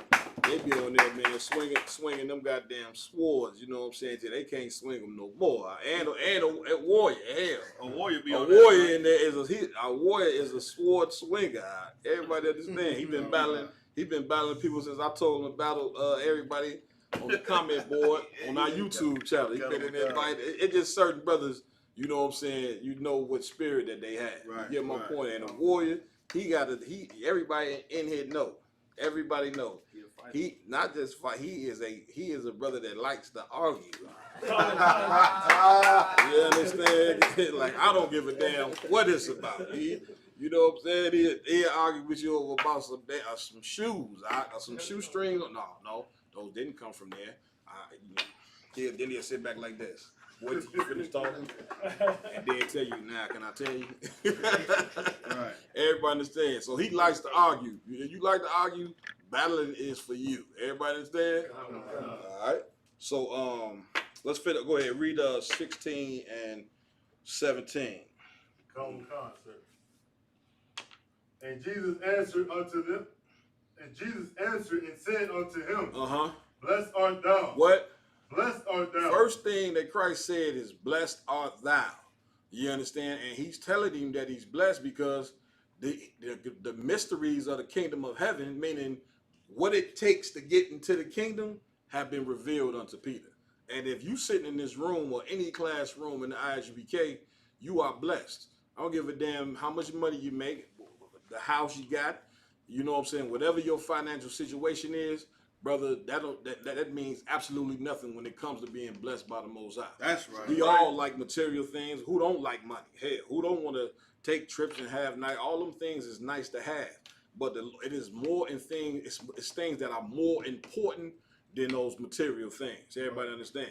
[SPEAKER 9] They be on there, man, swinging them goddamn swords. You know what I'm saying? Till they can't swing them no more. And a warrior, hell,
[SPEAKER 5] A warrior be
[SPEAKER 9] a
[SPEAKER 5] on
[SPEAKER 9] warrior
[SPEAKER 5] that,
[SPEAKER 9] in there is a warrior is a sword swinger. Everybody understand? He been battling. He been battling people since I told him to battle everybody on the comment board on our YouTube channel. He been in there fighting. It just certain brothers. You know what I'm saying? You know what spirit that they have.
[SPEAKER 5] Right,
[SPEAKER 9] You get my
[SPEAKER 5] right.
[SPEAKER 9] point. And a warrior, everybody in here know. Everybody know. He not just fight. He is a brother that likes to argue. You understand? Like I don't give a damn what it's about. You know what I'm saying? He'll argue with you over about some shoes, some shoestrings. No, those didn't come from there. Then he'll sit back like this. Wait till you finish talking, and then tell you, now can I tell you?
[SPEAKER 5] Right.
[SPEAKER 9] Everybody understands. So he likes to argue. If you like to argue, battling is for you. Everybody understand? All right. So let's go ahead, read 16 and 17.
[SPEAKER 8] Come, sir. And Jesus answered unto them, and Jesus answered and said unto him, Blessed art thou.
[SPEAKER 9] What?
[SPEAKER 8] Blessed art thou.
[SPEAKER 9] First thing that Christ said is, blessed art thou. You understand? And he's telling him that he's blessed because the mysteries of the kingdom of heaven, meaning what it takes to get into the kingdom, have been revealed unto Peter. And if you sitting in this room or any classroom in the ISUPK, you are blessed. I don't give a damn how much money you make, the house you got, you know what I'm saying? Whatever your financial situation is, brother, that means absolutely nothing when it comes to being blessed by the Most High.
[SPEAKER 5] That's right.
[SPEAKER 9] We all like material things. Who don't like money? Hell, who don't want to take trips and have night? All them things is nice to have, but it is more in things. It's things that are more important than those material things. Everybody understand?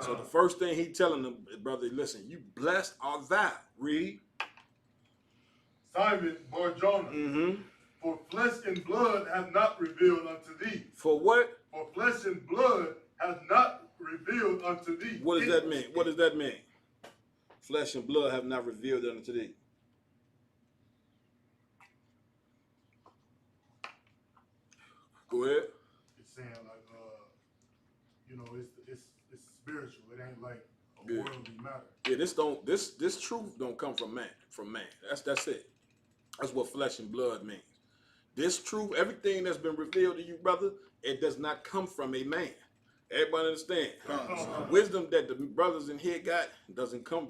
[SPEAKER 9] So the first thing he telling them, brother, listen, you blessed are thou. Read.
[SPEAKER 8] Simon Bar-Jonah. For flesh and blood have not revealed unto thee.
[SPEAKER 9] For what?
[SPEAKER 8] For flesh and blood have not revealed unto thee.
[SPEAKER 9] What does that mean? What does that mean? Flesh and blood have not revealed unto thee. Go ahead.
[SPEAKER 8] It's saying like, it's spiritual. It ain't like a worldly matter.
[SPEAKER 9] Yeah, this truth don't come from man. That's it. That's what flesh and blood means. This truth, everything that's been revealed to you, brother, it does not come from a man. Everybody understand? The wisdom that the brothers in here got don't come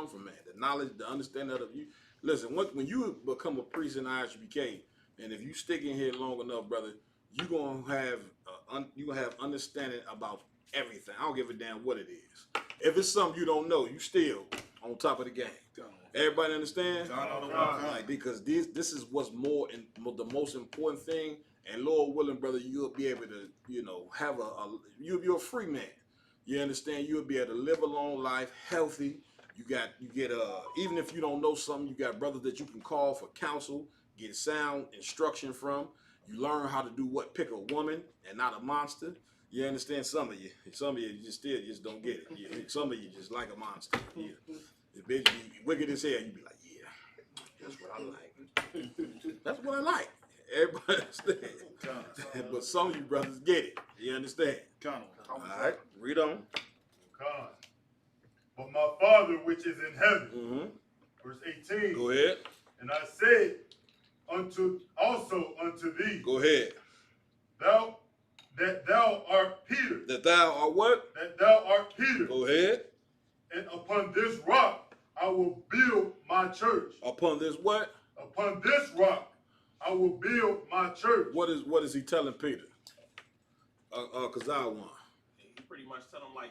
[SPEAKER 9] from man. The knowledge, the understanding of you. Listen, when you become a priest in ISUPK, and if you stick in here long enough, brother, you gonna have understanding about everything. I don't give a damn what it is. If it's something you don't know, you still on top of the game. Everybody understand? Like, because this is what's the most important thing. And Lord willing, brother, you'll be able to, have you'll be a free man. You understand? You'll be able to live a long life, healthy. You get even if you don't know something, you got brothers that you can call for counsel, get sound instruction from. You learn how to do what? Pick a woman and not a monster. You understand? Some of you just don't get it. Some of you just like a monster. Yeah. The bitch be wicked as hell. You be like, yeah, that's what I like. That's what I like. Everybody understand. But some of you brothers get it. You understand? All right, read on.
[SPEAKER 8] But my Father which is in heaven, verse 18.
[SPEAKER 9] Go ahead.
[SPEAKER 8] And I said unto thee.
[SPEAKER 9] Go ahead.
[SPEAKER 8] That thou art Peter.
[SPEAKER 9] That thou art what?
[SPEAKER 8] That thou art Peter.
[SPEAKER 9] Go ahead.
[SPEAKER 8] And upon this rock I will build my church.
[SPEAKER 9] Upon this what?
[SPEAKER 8] Upon this rock I will build my church.
[SPEAKER 9] What is he telling Peter? Cause I won.
[SPEAKER 7] He pretty much tell him like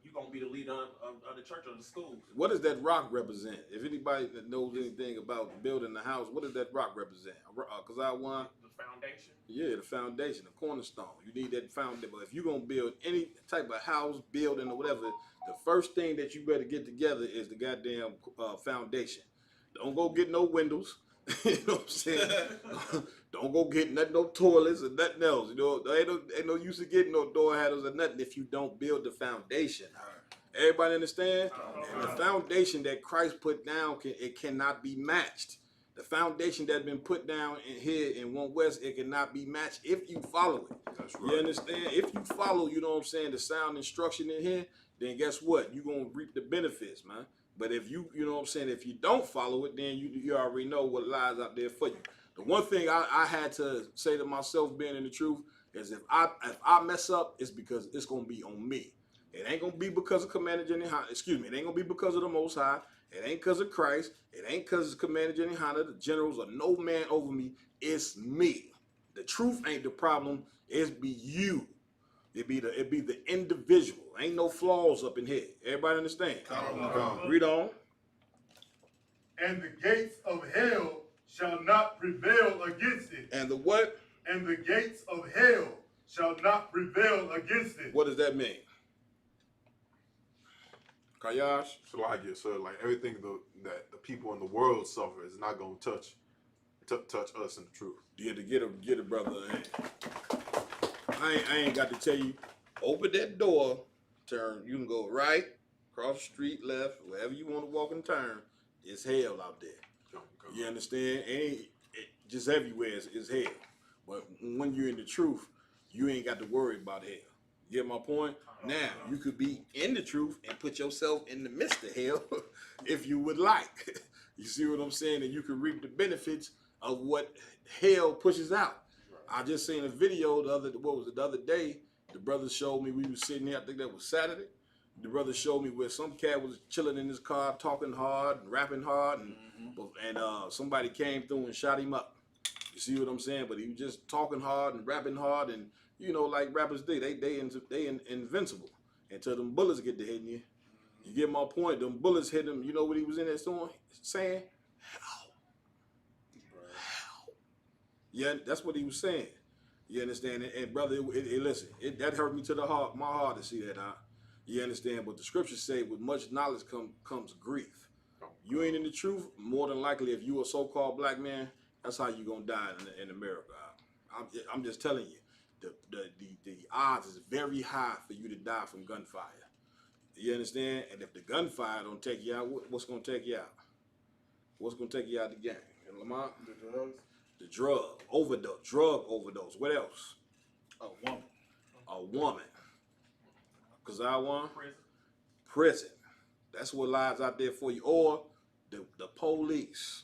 [SPEAKER 7] you're gonna be the leader of the church or the schools.
[SPEAKER 9] What does that rock represent? If anybody that knows anything about building the house, what does that rock represent? Cause I won.
[SPEAKER 7] The foundation.
[SPEAKER 9] Yeah, the foundation, the cornerstone. You need that foundation. But if you're gonna build any type of house, building or whatever, the first thing that you better get together is the goddamn foundation. Don't go get no windows. You know what I'm saying? Don't go get no toilets or nothing else. You know, ain't no use of getting no door handles or nothing if you don't build the foundation. Everybody understand? And the foundation that Christ put down, it cannot be matched. The foundation that's been put down in here in One West, it cannot be matched if you follow it.
[SPEAKER 12] That's right.
[SPEAKER 9] You understand? If you follow, you know what I'm saying, the sound instruction in here, then guess what? You're going to reap the benefits, man. But if you know what I'm saying, if you don't follow it, then you already know what lies out there for you. The one thing I had to say to myself, being in the truth, is if I mess up, it's because it's going to be on me. It ain't going to be because of Commander Jenny Hunter. Excuse me. It ain't going to be because of the Most High. It ain't because of Christ. It ain't because of Commander Jenny Hunter, the generals, or no man over me. It's me. The truth ain't the problem. It's be you. It be the individual. Ain't no flaws up in here. Everybody understand? Read on.
[SPEAKER 8] And the gates of hell shall not prevail against it.
[SPEAKER 9] And the what?
[SPEAKER 8] And the gates of hell shall not prevail against it.
[SPEAKER 9] What does that mean? Kayash?
[SPEAKER 12] So I get, sir, like everything that the people in the world suffer is not going to touch us in the truth.
[SPEAKER 9] You had to get it, brother. I ain't got to tell you. Open that door, turn. You can go right, cross the street, left, wherever you want to walk and turn. It's hell out there. You understand? Just everywhere is hell. But when you're in the truth, you ain't got to worry about hell. You get my point? Now, you could be in the truth and put yourself in the midst of hell if you would like. You see what I'm saying? And you can reap the benefits of what hell pushes out. I just seen a video the other day. The brother showed me, we was sitting here, I think that was Saturday. The brother showed me where some cat was chilling in his car, talking hard and rapping hard, and somebody came through and shot him up. You see what I'm saying? But he was just talking hard and rapping hard, and you know, like rappers do, they invincible until them bullets get to hitting you. You get my point? Them bullets hit him. You know what he was in there saying? Help. Yeah, that's what he was saying. You understand? And brother, listen, that hurt me to the heart, my heart to see that. You understand? But the scriptures say, with much knowledge comes grief. You ain't in the truth. More than likely, if you a so-called black man, that's how you gonna die in America. I'm just telling you. The odds is very high for you to die from gunfire. You understand? And if the gunfire don't take you out, what's going to take you out? What's going to take you out the game? You know, Lamont?
[SPEAKER 5] The drugs.
[SPEAKER 9] The drug overdose. What else? A woman. Because I want prison. That's what lies out there for you. Or the police.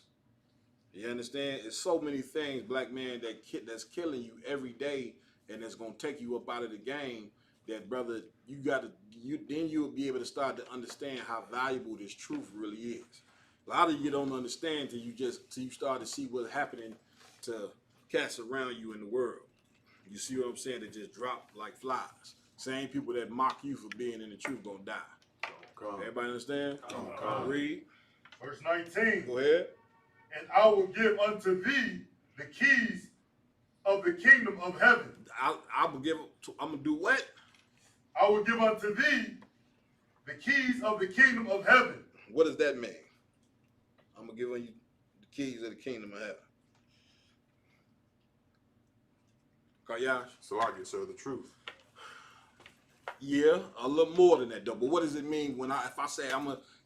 [SPEAKER 9] You understand? There's so many things, black man, that's killing you every day. And it's gonna take you up out of the game. That brother, then you'll be able to start to understand how valuable this truth really is. A lot of you don't understand till you start to see what's happening to cats around you in the world. You see what I'm saying? That just drop like flies. Same people that mock you for being in the truth gonna die. Everybody understand? Read.
[SPEAKER 8] Verse 19.
[SPEAKER 9] Go ahead.
[SPEAKER 8] And I will give unto thee the keys of the kingdom of heaven.
[SPEAKER 9] I'm gonna do what?
[SPEAKER 8] I will give unto thee the keys of the kingdom of heaven.
[SPEAKER 9] What does that mean? I'm gonna give you the keys of the kingdom of heaven. Kayash?
[SPEAKER 12] So I get, sir, the truth.
[SPEAKER 9] Yeah, a little more than that though. But what does it mean when if I say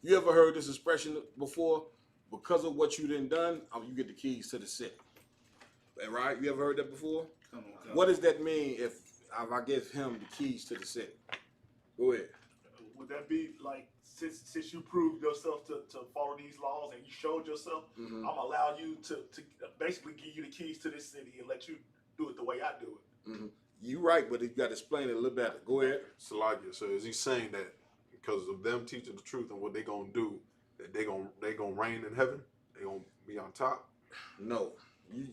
[SPEAKER 9] you ever heard this expression before? Because of what you done, you get the keys to the city. Right? You ever heard that before? Come on. What does that mean if I give him the keys to the city? Go ahead.
[SPEAKER 5] Would that be like, since you proved yourself to follow these laws and you showed yourself, I'm allowing you to basically give you the keys to this city and let you do it the way I do it.
[SPEAKER 9] You right, but you got to explain it a little better. Go ahead.
[SPEAKER 12] Salagia, so is he saying that because of them teaching the truth and what they gonna do, that they gonna reign in heaven? They gonna be on top?
[SPEAKER 9] No.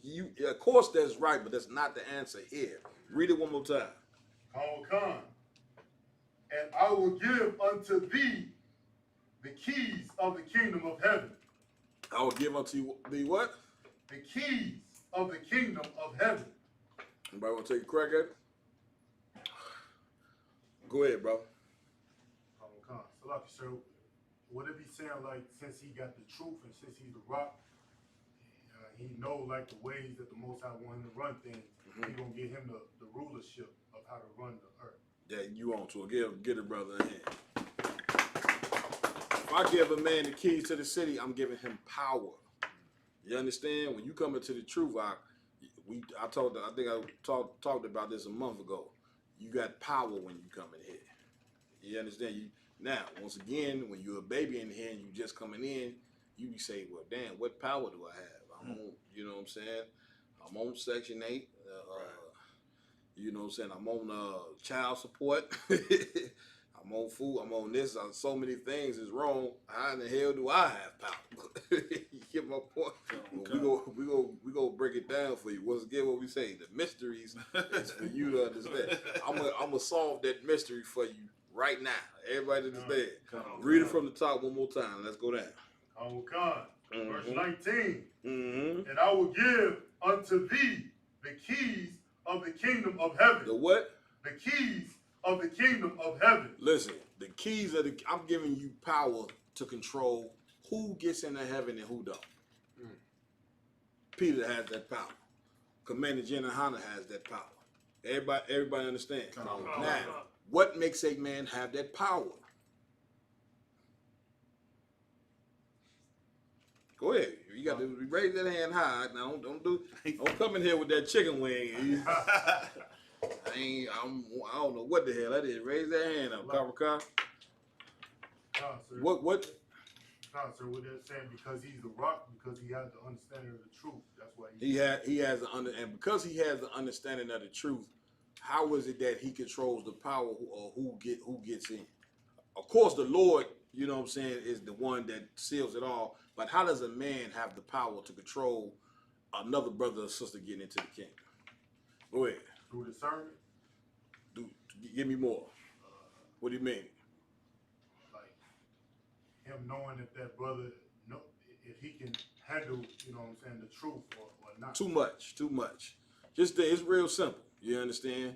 [SPEAKER 9] You of course that's right, but that's not the answer here. Read it one more time.
[SPEAKER 8] Come. And I will give unto thee the keys of the kingdom of heaven.
[SPEAKER 9] I will give unto thee what?
[SPEAKER 8] The keys of the kingdom of heaven.
[SPEAKER 9] Anybody want to take a crack at it? Go ahead, bro.
[SPEAKER 8] Come. So, like, sir, would it be saying like, since he got the truth and since he's the rock, he know like the ways that the Most High want him to run things, he gonna give him the rulership of how to run the earth.
[SPEAKER 9] Yeah, you want to get it, brother. In hand. If I give a man the keys to the city, I'm giving him power. You understand? When you come into the truth, I think I talked about this a month ago. You got power when you come in here. You understand? Now, once again, when you're a baby in here and you just coming in, you be saying, well, damn, what power do I have? I'm on, you know what I'm saying? I'm on Section 8. You know what I'm saying? I'm on child support. I'm on food. I'm on this. So many things is wrong. How in the hell do I have power? You get my point? Well, we go break it down for you. Once again, what we say, the mysteries is for you to understand. I'm gonna solve that mystery for you right now. Everybody understand. Read it from the top one more time. Let's go down.
[SPEAKER 8] Verse 19. And I will give unto thee the keys of the kingdom of heaven.
[SPEAKER 9] The what?
[SPEAKER 8] The keys of the kingdom of heaven.
[SPEAKER 9] Listen, the keys of I'm giving you power to control who gets into heaven and who don't. Peter has that power. Commander General Hunter has that power. Everybody understand. Now, what makes a man have that power? Go ahead. You got to raise that hand high. Now, don't come in here with that chicken wing. I don't know what the hell that is. Raise that hand up, Copper. What?
[SPEAKER 8] No, sir, what they're saying, because he's the rock, because he has the understanding of the truth. That's why
[SPEAKER 9] and because he has the understanding of the truth, how is it that he controls the power or who gets in? Of course, the Lord, you know what I'm saying, is the one that seals it all. But how does a man have the power to control another brother or sister getting into the kingdom? Go ahead.
[SPEAKER 8] Through discernment?
[SPEAKER 9] Give me more. What do you mean?
[SPEAKER 8] Like him knowing if that brother, if he can handle, you know what I'm saying, the truth or not.
[SPEAKER 9] Too much. It's real simple. You understand?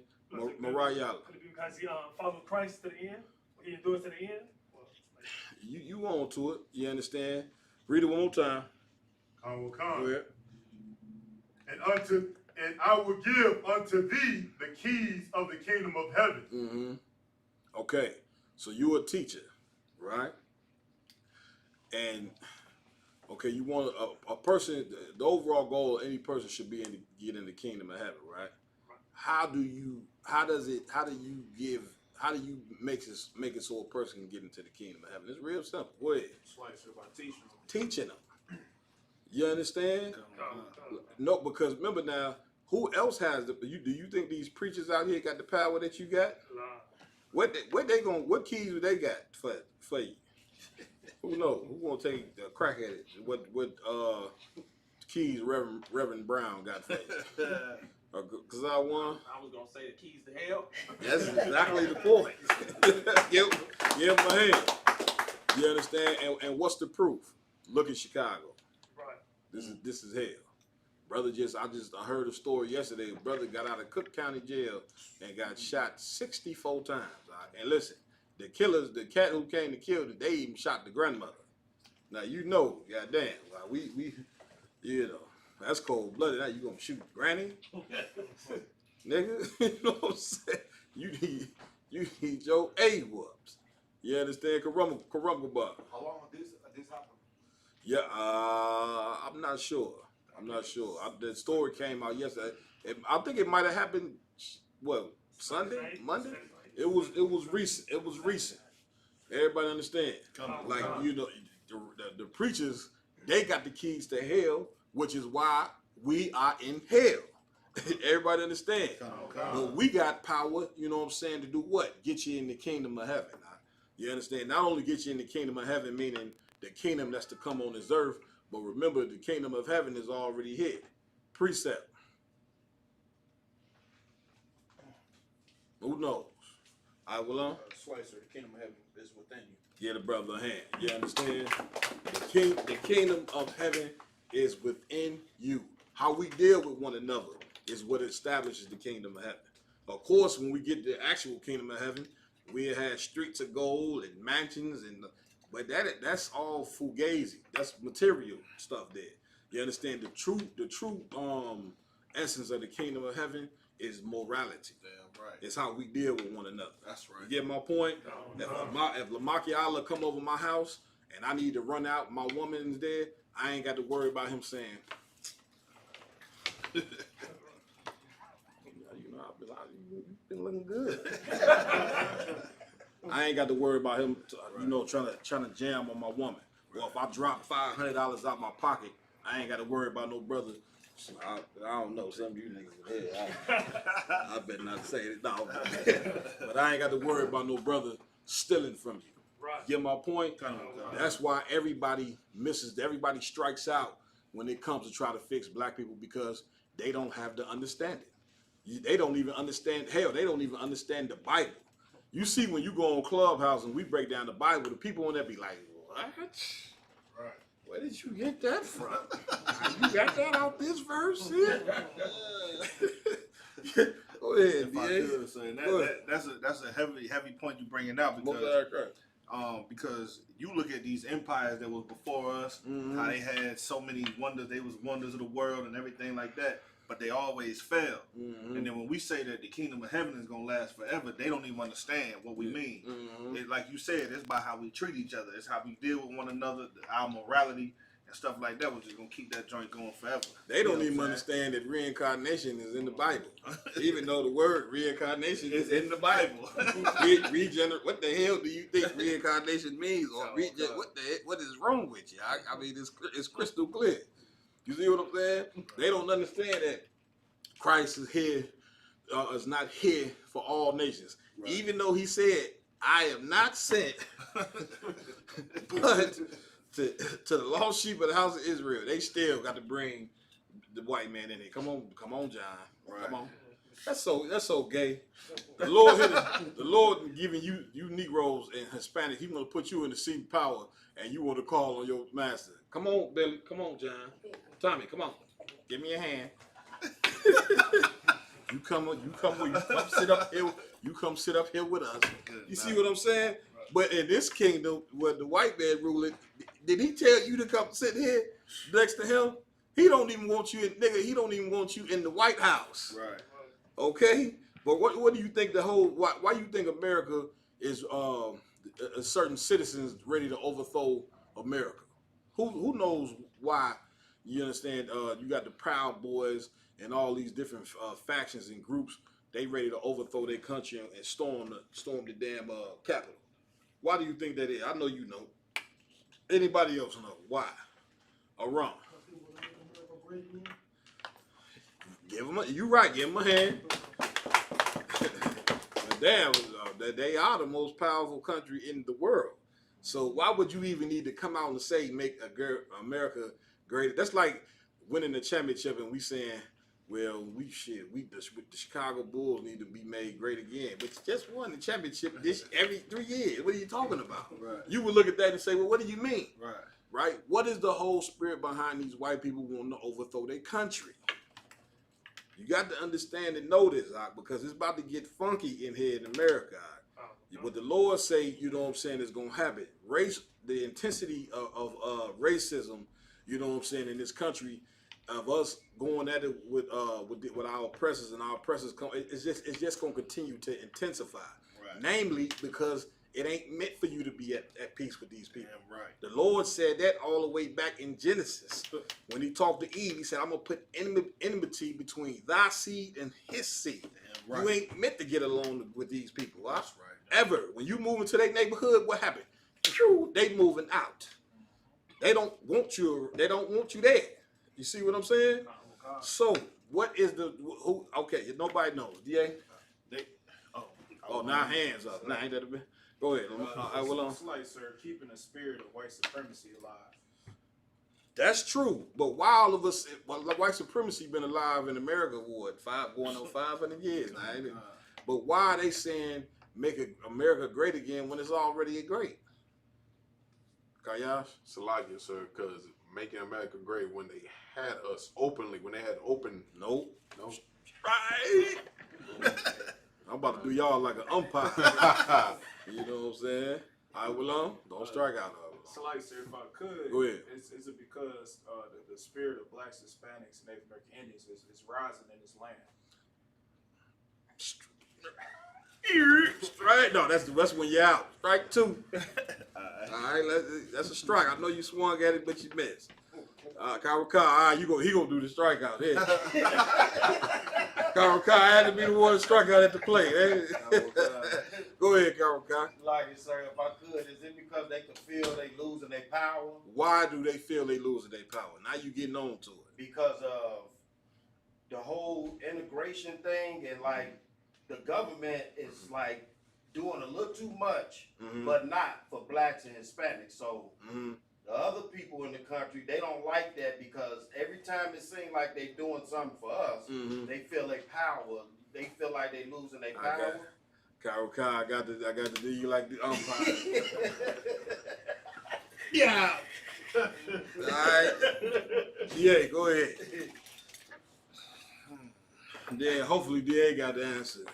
[SPEAKER 9] Mariah.
[SPEAKER 10] Could it be because he followed Christ to the end? He endured to the end?
[SPEAKER 9] You on to it. You understand? Read it one more time.
[SPEAKER 8] Go ahead. And I will give unto thee the keys of the kingdom of heaven.
[SPEAKER 9] Mm-hmm. Okay, so you're a teacher, right? And okay, you want a person. The overall goal of any person should be get in the kingdom of heaven, right? How do you make it so a person can get into the kingdom of heaven? It's real simple. Go ahead.
[SPEAKER 2] That's why it's about
[SPEAKER 9] Teaching them. You understand? No, because remember now, who else has do you think these preachers out here got the power that you got? What keys do they got for you? Who knows? Who gonna take a crack at it? What keys Reverend Brown got for you? Cause I was
[SPEAKER 7] gonna say the keys to hell.
[SPEAKER 9] That's exactly the point. give him a hand. You understand? And what's the proof? Look at Chicago. Right. This is hell. Brother I heard a story yesterday. Brother got out of Cook County Jail and got shot 64 times. And listen, the cat who came to kill him, they even shot the grandmother. Now goddamn, we that's cold blooded. Now you gonna shoot granny, nigga? You know what I'm saying? You need your A-whoops. You understand? Karumba bar.
[SPEAKER 6] How long this happened?
[SPEAKER 9] Yeah, I'm not sure. The story came out yesterday. I think it might have happened. What, Sunday, Monday? It was recent. Everybody understand? Like the preachers, they got the keys to hell, which is why we are in hell. Everybody understand? But we got power, you know what I'm saying, to do what? Get you in the kingdom of heaven. You understand? Not only get you in the kingdom of heaven, meaning the kingdom that's to come on this earth, but remember the kingdom of heaven is already here. Precept. Who knows? I will on.
[SPEAKER 6] Slicer, the kingdom of heaven is within you.
[SPEAKER 9] Get a brother a hand. You understand? The kingdom of heaven is within you. How we deal with one another is what establishes the kingdom of heaven. Of course, when we get the actual kingdom of heaven, we have streets of gold and mansions, but that's all fugazi. That's material stuff there. You understand? The true essence of the kingdom of heaven is morality.
[SPEAKER 6] Damn right.
[SPEAKER 9] It's how we deal with one another.
[SPEAKER 6] That's right.
[SPEAKER 9] You get my point? If Lamaki Allah come over my house and I need to run out, my woman's there, I ain't got to worry about him saying, you know, you've been looking good. I ain't got to worry about him, you know, trying to jam on my woman. Well, if I drop $500 out my pocket, I ain't got to worry about no brother. I don't know, some of you niggas here, I better not say it. No, but I ain't got to worry about no brother stealing from you.
[SPEAKER 10] Right.
[SPEAKER 9] Get my point? That's why everybody strikes out when it comes to try to fix black people, because they don't have the understanding. They don't even understand, hell, they don't even understand the Bible. You see, when you go on Clubhouse and we break down the Bible, the people on there be like, what?
[SPEAKER 8] Right.
[SPEAKER 9] Where did you get that from? You got that out this verse here? Go ahead,
[SPEAKER 13] if I could say that's a heavy point you bringing out, because you look at these empires that was before us, how they had so many wonders, they was wonders of the world and everything like that, but they always failed. And then when we say that the kingdom of heaven is gonna last forever, they don't even understand what we mean. It, like you said, it's about how we treat each other. It's how we deal with one another, our morality and stuff like that, which is gonna keep that joint going forever.
[SPEAKER 9] They don't even understand that reincarnation is in the Bible, even though the word reincarnation is in the Bible. Regenerate. What the hell do you think reincarnation means? Or what is wrong with you? I mean, it's crystal clear. You see what I'm saying? They don't understand that Christ is here, is not here for all nations. Right. Even though he said, I am not sent, but to the lost sheep of the house of Israel, they still got to bring the white man in there. Come on, John. Right. Come on. That's so gay. The Lord giving you Negroes and Hispanics, he want to put you in the seat of power, and you want to call on your master. Come on, Billy. Come on, John. Tommy, come on. Give me a hand. You come sit up here. You come sit up here with us. You see what I'm saying? But in this kingdom, where the white man ruling, did he tell you to come sit here next to him? He don't even want you in, nigga. He don't even want you in the White House. Right. Okay. But what do you think why you think America is certain citizens ready to overthrow America? Who knows why? You understand? You got the Proud Boys and all these different factions and groups. They ready to overthrow their country and storm the damn Capitol. Why do you think that is? I know you know. Anybody else know why? Or wrong? Give them you right. Give them a hand. Damn, they are the most powerful country in the world. So why would you even need to come out and say make America great? That's like winning the championship and we saying, well, the Chicago Bulls need to be made great again. But you just won the championship every 3 years. What are you talking about? Right. You would look at that and say, well, what do you mean? Right. Right? What is the whole spirit behind these white people wanting to overthrow their country? You got to understand and know this, because it's about to get funky in here in America. What the Lord say, you know what I'm saying, is going to happen. The intensity of racism, you know what I'm saying, in this country, of us going at it with our oppressors and our oppressors, it's just going to continue to intensify. Right. Namely, because it ain't meant for you to be at peace with these people. Damn right. The Lord said that all the way back in Genesis. When he talked to Eve, he said, I'm going to put enmity between thy seed and his seed. Damn right. You ain't meant to get along with these people. Huh? That's right. Ever. When you move into their neighborhood, what happened? They moving out. They don't want you there. You see what I'm saying? Oh, so, what is okay, nobody knows. DA? Now hands up. Now ain't that a bit? Go ahead.
[SPEAKER 2] It's like, sir, keeping the spirit of white supremacy alive.
[SPEAKER 9] That's true. But why all of us, white supremacy been alive in America, going on 500 years now, ain't it? But why are they saying make America great again when it's already great? Kayash?
[SPEAKER 12] Salakia, sir, because making America great when they had us openly, when they had open.
[SPEAKER 9] Nope. Right. I'm about to do y'all like an umpire. You know what I'm saying? I will don't strike out.
[SPEAKER 2] So like, sir, if I could,
[SPEAKER 9] go ahead.
[SPEAKER 2] Is it because the spirit of blacks, Hispanics, Native American Indians is rising in this land?
[SPEAKER 9] Strike. No, that's when you're out. Strike two. All right, that's a strike. I know you swung at it, but you missed. Kyra Kai, he gonna do the strikeout there. Kyra Kai had to be the one to strike out at the plate. Go ahead, Kyra Kai.
[SPEAKER 11] Like it, sir, if I could, is it because they can feel they losing their power?
[SPEAKER 9] Why do they feel they losing their power? Now you getting on to it.
[SPEAKER 11] Because of the whole integration thing, and like the government is like doing a little too much, but not for blacks and Hispanics. So the other people in the country, they don't like that because every time it seems like they doing something for us, they feel their power. They feel like they losing their power.
[SPEAKER 9] Kyra Kai, I got to do you like the umpire.
[SPEAKER 5] Yeah.
[SPEAKER 9] All right. Yeah, go ahead. Yeah, hopefully DA got the answer.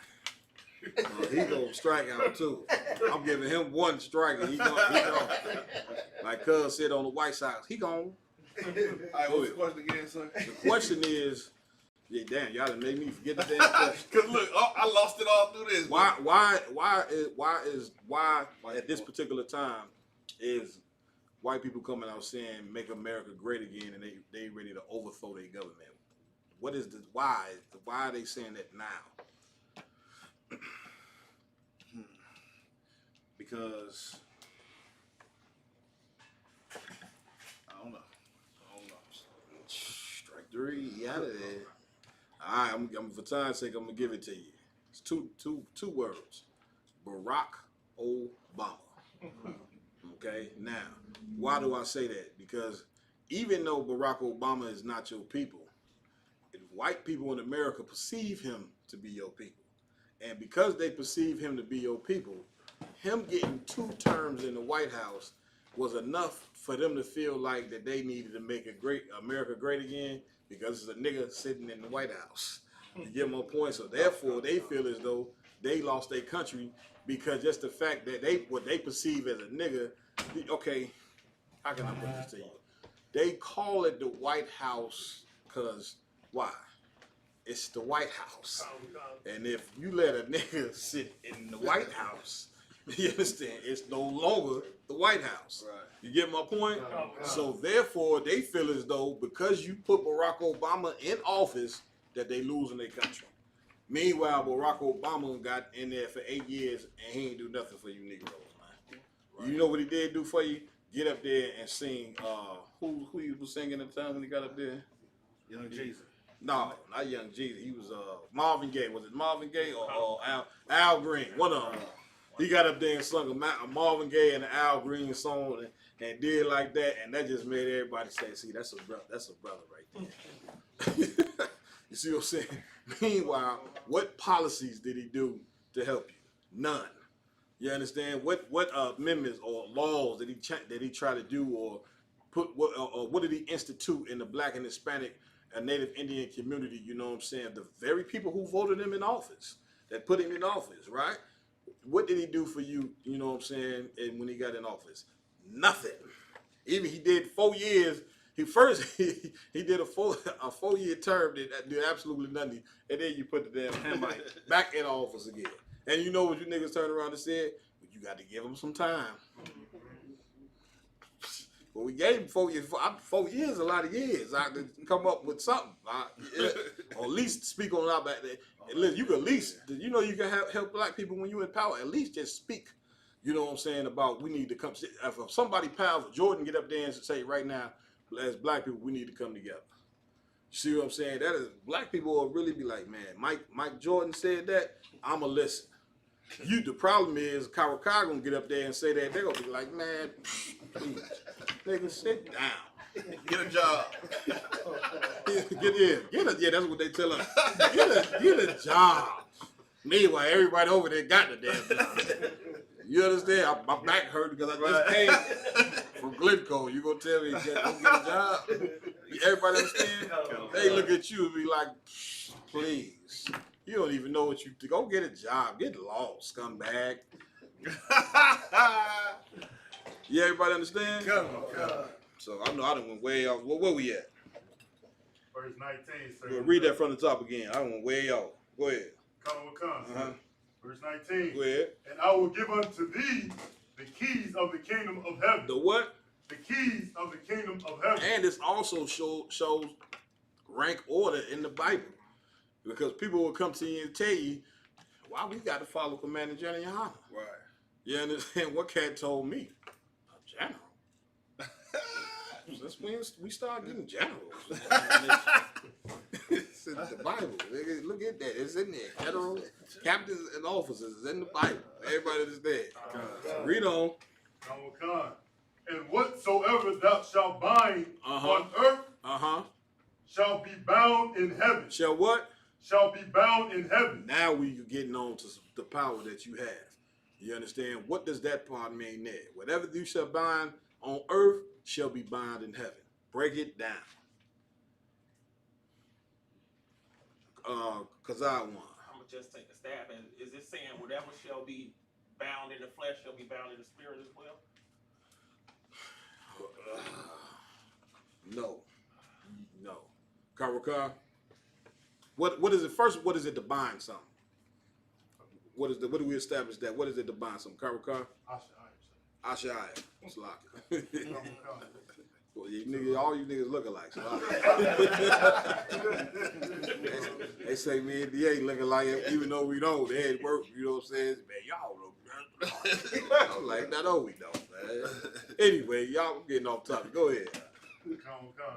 [SPEAKER 9] He gonna strike out too. I'm giving him one strike and he gone. Like Cuz said on the White Sox, he gone.
[SPEAKER 13] All right, what's the question again, son?
[SPEAKER 9] The question is, yeah, damn, y'all done made me forget the damn question.
[SPEAKER 13] Cause look, I lost it all through this.
[SPEAKER 9] Why at this particular time is white people coming out saying make America great again and they ready to overthrow their government? What is the why? Why are they saying that now?
[SPEAKER 13] Because I don't know.
[SPEAKER 9] Strike three, he out of there. All right, I'm for time's sake, I'm gonna give it to you. It's two words. Barack Obama. Okay, now why do I say that? Because even though Barack Obama is not your people, white people in America perceive him to be your people. And because they perceive him to be your people, him getting 2 terms in the White House was enough for them to feel like that they needed to make America great again because it's a nigga sitting in the White House. You get my point? So therefore, they feel as though they lost their country because just the fact that what they perceive as a nigga, okay, how can I put this to you? They call it the White House because why? It's the White House. And if you let a nigga sit in the White House, you understand, it's no longer the White House. Right. You get my point? So therefore, they feel as though because you put Barack Obama in office, that they losing their country. Meanwhile, Barack Obama got in there for 8 years and he ain't do nothing for you Negroes, man. Right. You know what he did do for you? Get up there and sing. Who he was singing at the time when he got up there?
[SPEAKER 13] Young Jesus.
[SPEAKER 9] No, not Young Jesus. He was Marvin Gaye. Was it Marvin Gaye or Al Green? One of them. He got up there and sung a Marvin Gaye and an Al Green song and did like that, and that just made everybody say, "See, that's a brother right there." You see what I'm saying? Meanwhile, what policies did he do to help you? None. You understand? What amendments or laws did he try to do or put? What did he institute in the Black and Hispanic? A Native Indian community, you know what I'm saying? The very people who voted him in office, that put him in office, right? What did he do for you, you know what I'm saying, and when he got in office? Nothing. Even he did 4 years. He did a 4-year term, did absolutely nothing. And then you put the damn Hamite back in office again. And you know what you niggas turned around and said? Well, you got to give him some time. But we gave him 4 years. 4 years is a lot of years. I to come up with something, or at least speak on our back there. You can at least, you know, you can help black people when you're in power. At least just speak. You know what I'm saying about we need to come. If somebody powerful, Jordan get up there and say right now, as black people, we need to come together. You see what I'm saying? That is, black people will really be like, man, Mike Jordan said that. I'ma listen. The problem is, Kyra Kai gonna get up there and say that. They're gonna be like, man, please, nigga, sit down.
[SPEAKER 13] Get a job.
[SPEAKER 9] Yeah, that's what they tell us. Get a job. Meanwhile, everybody over there got the damn job. You understand? My back hurt because I just came from Glencoe. You gonna tell me go get a job? Everybody understand? They look at you and be like, please. You don't even know what you do. Go get a job. Get lost, scumbag. Yeah, everybody understand?
[SPEAKER 13] Come on.
[SPEAKER 9] So I know I done went way off. Where we at?
[SPEAKER 8] Verse 19 says.
[SPEAKER 9] We'll read that from the top again. I went way off. Go ahead.
[SPEAKER 8] Come. Verse 19.
[SPEAKER 9] Go ahead.
[SPEAKER 8] And I will give unto thee the keys of the kingdom of heaven.
[SPEAKER 9] The what?
[SPEAKER 8] the keys of the kingdom of heaven.
[SPEAKER 9] And this also shows rank order in the Bible. Because people will come to you and tell you, why we got to follow Commander General Yohana.
[SPEAKER 13] Right.
[SPEAKER 9] You understand? What cat told me? A general. That's when we start getting generals. It's in the Bible. Look at that. It's in there. Generals, captains, and officers is in the Bible. Everybody is there. Read on.
[SPEAKER 8] And whatsoever thou shalt bind on earth shall be bound in heaven.
[SPEAKER 9] Shall what?
[SPEAKER 8] Shall be bound in heaven.
[SPEAKER 9] Now we getting on to the power that you have. You understand? What does that part mean there? Whatever you shall bind on earth shall be bound in heaven. Break it down. Cause I want.
[SPEAKER 7] I'm gonna just take a stab at it. Is it saying whatever shall be bound in the flesh shall be bound in the spirit as well? No. Karakar. What is it? First, what is it to bind something? What do we establish that? What is it to bind something? Karakar? Ashai. Slock. Well, all you niggas look alike. They say me and DA looking like it, even though we don't. They had work, you know what I'm saying? Man, y'all look. I'm like, not know we don't, man. Anyway, y'all getting off topic. Go ahead.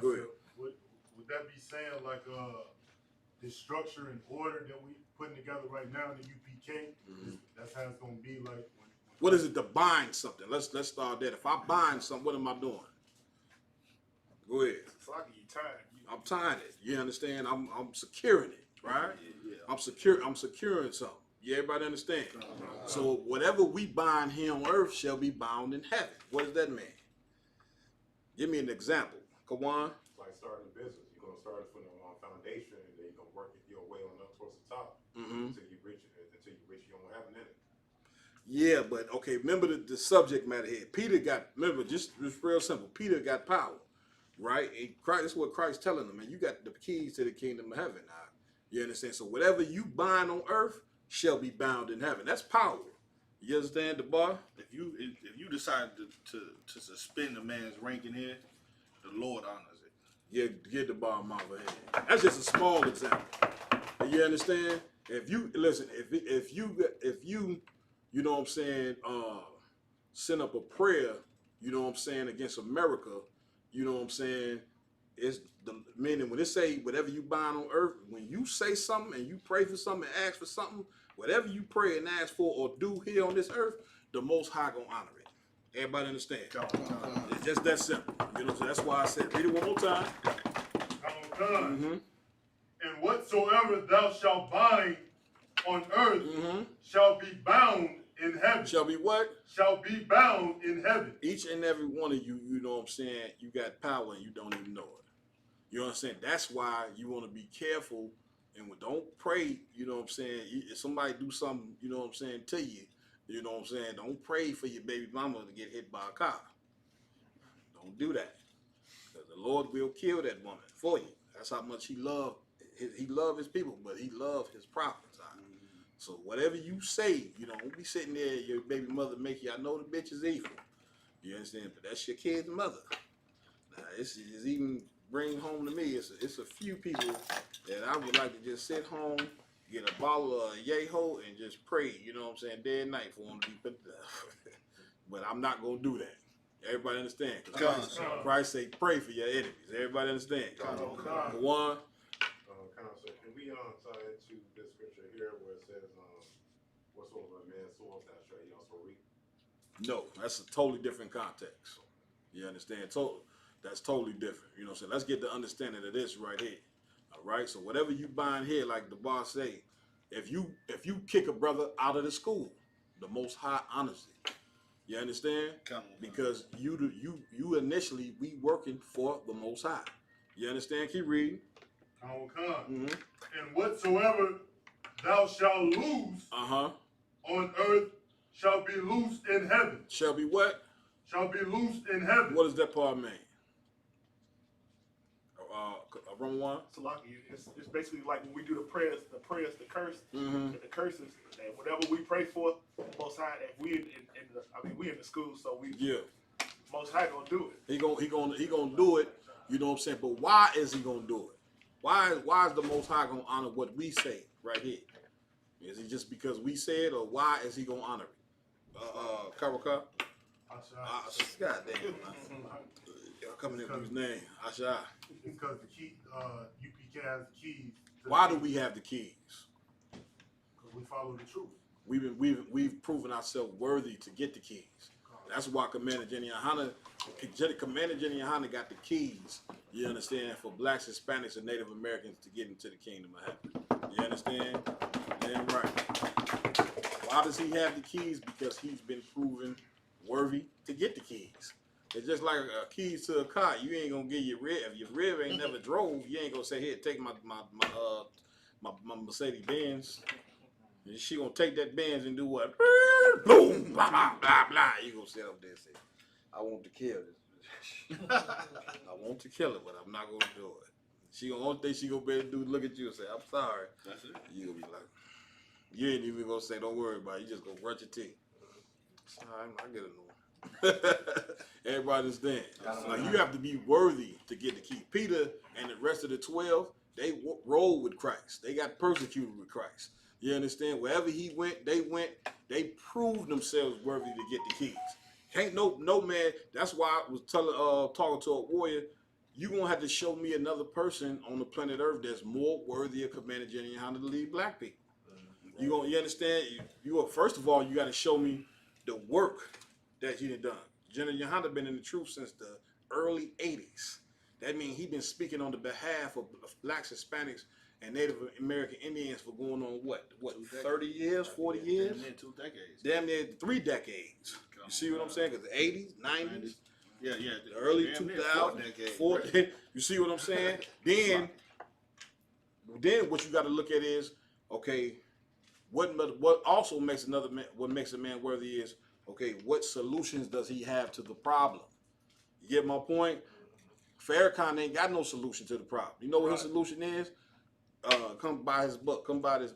[SPEAKER 7] Go ahead.
[SPEAKER 8] Would that be saying like the structure and order that we putting together right now in the UPK? That's how it's gonna be like.
[SPEAKER 9] What is it to bind something? Let's start there. If I bind something, what am I doing? Go ahead. I'm tying it. You understand? I'm securing it, right? Yeah. I'm securing something. Yeah, everybody understand? So whatever we bind here on earth shall be bound in heaven. What does that mean? Give me an example. Kawan.
[SPEAKER 12] Like starting a business. You're gonna start it from the foundation, and then you're gonna work your way on up towards the top until you reach your own heaven in it.
[SPEAKER 9] Yeah, but okay, remember the subject matter here. Peter got, remember, just real simple. Peter got power, right? And Christ, that's what Christ's telling him, man. You got the keys to the kingdom of heaven now. You understand? So whatever you bind on earth shall be bound in heaven. That's power. You understand the bar?
[SPEAKER 13] If you decide to suspend a man's rank in here, the Lord honors it.
[SPEAKER 9] Yeah, get the bar off of here. That's just a small example. You understand? If you listen, if you you know what I'm saying, send up a prayer, you know what I'm saying, against America, you know what I'm saying, it's the meaning when it say whatever you bind on earth, when you say something and you pray for something and ask for something, whatever you pray and ask for or do here on this earth, the Most High gonna honor it. Everybody understand? It's just that simple. You know, so that's why I said, read it one more time.
[SPEAKER 8] And whatsoever thou shalt bind on earth shall be bound in heaven.
[SPEAKER 9] Shall be what?
[SPEAKER 8] Shall be bound in heaven.
[SPEAKER 9] Each and every one of you, you know what I'm saying, you got power and you don't even know it. You understand? That's why you want to be careful and don't pray, you know what I'm saying, if somebody do something, you know what I'm saying, to you, you know what I'm saying, don't pray for your baby mama to get hit by a car. Don't do that. Because the Lord will kill that woman for you. That's how much he loved his people, but he loved his prophets. So whatever you say, you know, don't be sitting there, your baby mother make you, I know the bitch is evil. You understand? But that's your kid's mother. Now, it's even bring home to me, it's a few people that I would like to just sit home, get a bottle of Yeho and just pray, you know what I'm saying, day and night for them to be put down. But I'm not going to do that. Everybody understand? Christ say pray for your enemies. Everybody understand? One.
[SPEAKER 12] Can we tie into this scripture here where it says, whatsoever a man sows, that shall he also reap?
[SPEAKER 9] No, that's a totally different context. You understand? That's totally different. You know what I'm saying? Let's get the understanding of this right here. All right? So whatever you bind here, like the boss say, if you kick a brother out of the school, the Most High honors it. You understand? Because you initially be working for the Most High. You understand? Keep reading.
[SPEAKER 8] And whatsoever thou shalt loose on earth shall be loosed in heaven.
[SPEAKER 9] Shall be what?
[SPEAKER 8] Shall be loosed in heaven.
[SPEAKER 9] What does that part mean? Wrong one?
[SPEAKER 5] It's basically like when we do the prayers, the curse, the curses, and whatever we pray for, Most High, if we we in the school, so we Most High gonna do it.
[SPEAKER 7] He gonna do it. You know what I'm saying? But why is he gonna do it? Why is the Most High gonna honor what we say right here? Is it just because we say it, or why is he gonna honor it? Karaka? God damn. Coming in with his name. Asha.
[SPEAKER 8] Because the key, UPK has the keys.
[SPEAKER 7] Why do we have the keys?
[SPEAKER 8] Because we follow the truth.
[SPEAKER 7] We've proven ourselves worthy to get the keys. That's why Commander Jenny Ahana got the keys, you understand, for blacks, Hispanics, and Native Americans to get into the kingdom of heaven. You understand? Damn right. Why does he have the keys? Because he's been proven worthy to get the keys. It's just like keys to a car. You ain't gonna get your rib. If your rib ain't never drove, you ain't gonna say, "Here, take my Mercedes Benz." She gonna take that Benz and do what? Boom, blah blah blah blah. You gonna sit up there and say, "I want to kill this. I want to kill it, but I'm not gonna do it." She gonna only thing she gonna be able to do is look at you and say, "I'm sorry."
[SPEAKER 13] That's it.
[SPEAKER 7] You gonna be like, you ain't even gonna say, "Don't worry about it." You just gonna brush your teeth. I get it. Everybody understand. Like, you have to be worthy to get the key. Peter and the rest of the 12, they rolled with Christ. They got persecuted with Christ. You understand? Wherever he went, they proved themselves worthy to get the keys. Can't no man. That's why I was talking to a warrior. You gonna have to show me another person on the planet Earth that's more worthy of Commander Jenny Ahana to lead black people. You understand? You first of all, you got to show me the work that he done. Jenny Ahana been in the truth since the early 80s. That means he been speaking on the behalf of blacks, Hispanics, and Native American Indians for going on what 30 years, 40 years?
[SPEAKER 13] Damn near 2 decades.
[SPEAKER 7] Damn near 3 decades. You see what I'm saying? Because the 80s, 90s,
[SPEAKER 13] yeah,
[SPEAKER 7] the early 2000s, 40. You see what I'm saying? Then what you got to look at is, okay, what also makes what makes a man worthy is, okay, what solutions does he have to the problem? You get my point? Farrakhan ain't got no solution to the problem. You know what his solution is? Come buy his book. Come buy this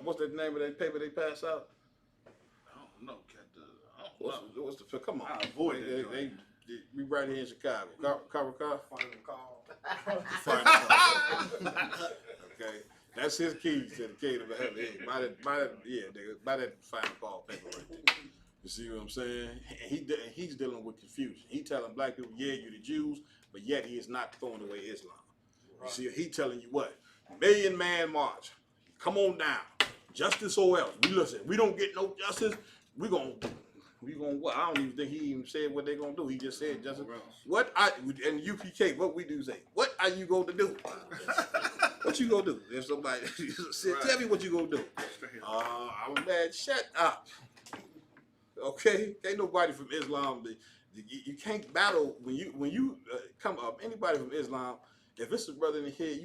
[SPEAKER 7] what's the name of that paper they pass out?
[SPEAKER 13] I don't know, Cat.
[SPEAKER 7] What's the come on?
[SPEAKER 13] I avoid it.
[SPEAKER 7] We right here in Chicago. Final call. Okay. That's his keys to the kingdom of heaven. Hey, buy that final call paper right there. You see what I'm saying? He's dealing with confusion. He telling black people, yeah, you're the Jews, but yet he is not throwing away Islam. You see, he telling you what? Million Man March. Come on down. Justice or else. We listen. We don't get no justice. We gonna what? I don't even think he even said what they gonna do. He just said justice. And UPK, what we do say? What are you going to do? What you gonna do? If somebody said, tell me what you gonna do. I'm mad. Shut up. Okay, ain't nobody from Islam. You can't battle when you come up. Anybody from Islam, if it's a brother in the head,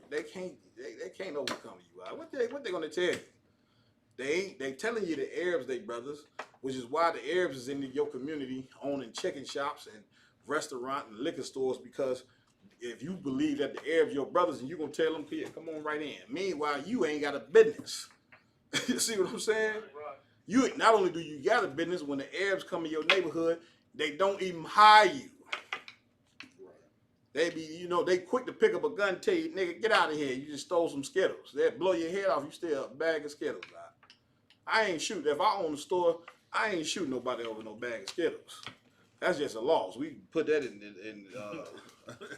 [SPEAKER 7] they can't overcome you. What they gonna tell you? They telling you the Arabs they brothers, which is why the Arabs is in your community owning chicken shops and restaurant and liquor stores, because if you believe that the Arabs your brothers and you gonna tell them, yeah, come on right in. Meanwhile, you ain't got a business. You see what I'm saying? You not only do you got a business, when the Arabs come in your neighborhood, they don't even hire you. They be, they quick to pick up a gun and tell you, nigga, get out of here. You just stole some Skittles. They'll blow your head off. You steal a bag of Skittles. I ain't shooting. If I own a store, I ain't shooting nobody over no bag of Skittles. That's just a loss. We put that in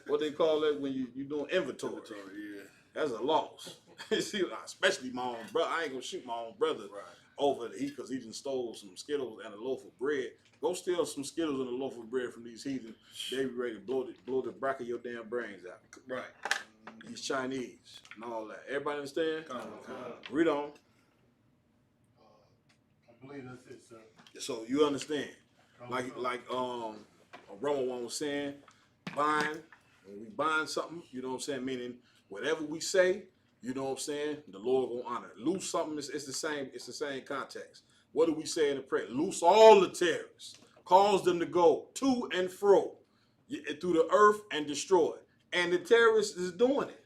[SPEAKER 7] what they call it when you doing inventory. Yeah. That's a loss. See, especially my own brother. I ain't gonna shoot my own brother over because he just stole some Skittles and a loaf of bread. Go steal some Skittles and a loaf of bread from these heathens. They be ready to blow the back of your damn brains out. Right. These Chinese and all that. Everybody understand? Read on.
[SPEAKER 8] I believe that's it, sir.
[SPEAKER 7] So you understand? Like Roman one was saying, when we bind something, you know what I'm saying? Meaning whatever we say, you know what I'm saying? The Lord gonna honor it. Loose something, it's the same context. What do we say in the prayer? Loose all the terrorists. Cause them to go to and fro through the earth and destroy it. And the terrorists is doing it.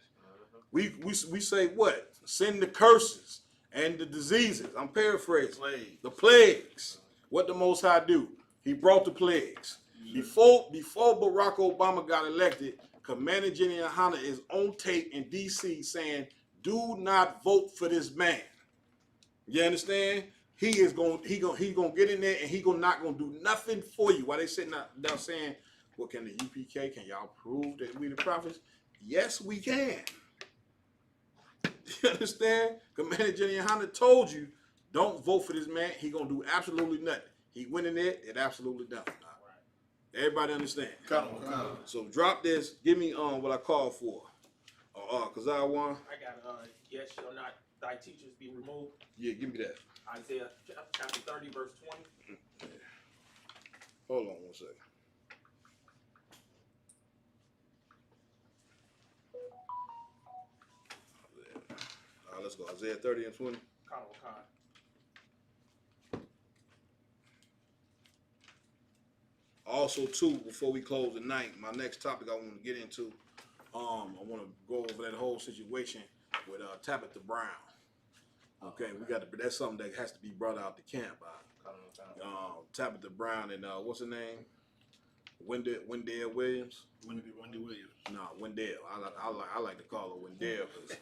[SPEAKER 7] We say what? Send the curses and the diseases. I'm paraphrasing. The plagues. What the Most High do? He brought the plagues. Before Barack Obama got elected, Commander General Hunter is on tape in D.C. saying, "Do not vote for this man." You understand? He gonna get in there and he not gonna do nothing for you. While they sitting down saying, "Well, can the UPK, can y'all prove that we the prophets?" Yes, we can. You understand? Commander General Hunter told you, don't vote for this man. He gonna do absolutely nothing. He went in there, did absolutely nothing. Everybody understand? So drop this. Give me what I called for. Cause I won.
[SPEAKER 14] I got yes, shall not thy teachers be removed.
[SPEAKER 7] Yeah, give me that.
[SPEAKER 14] Isaiah chapter 30, verse 20.
[SPEAKER 7] Hold on one second. All right, let's go. Isaiah 30 and 20. Also, too, before we close the night, my next topic I want to get into, I want to go over that whole situation with Tabitha Brown. Okay, that's something that has to be brought out the camp. Tabitha Brown and what's her name? Wendell Williams.
[SPEAKER 13] Wendy Williams.
[SPEAKER 7] No, Wendell. I like to call her Wendell because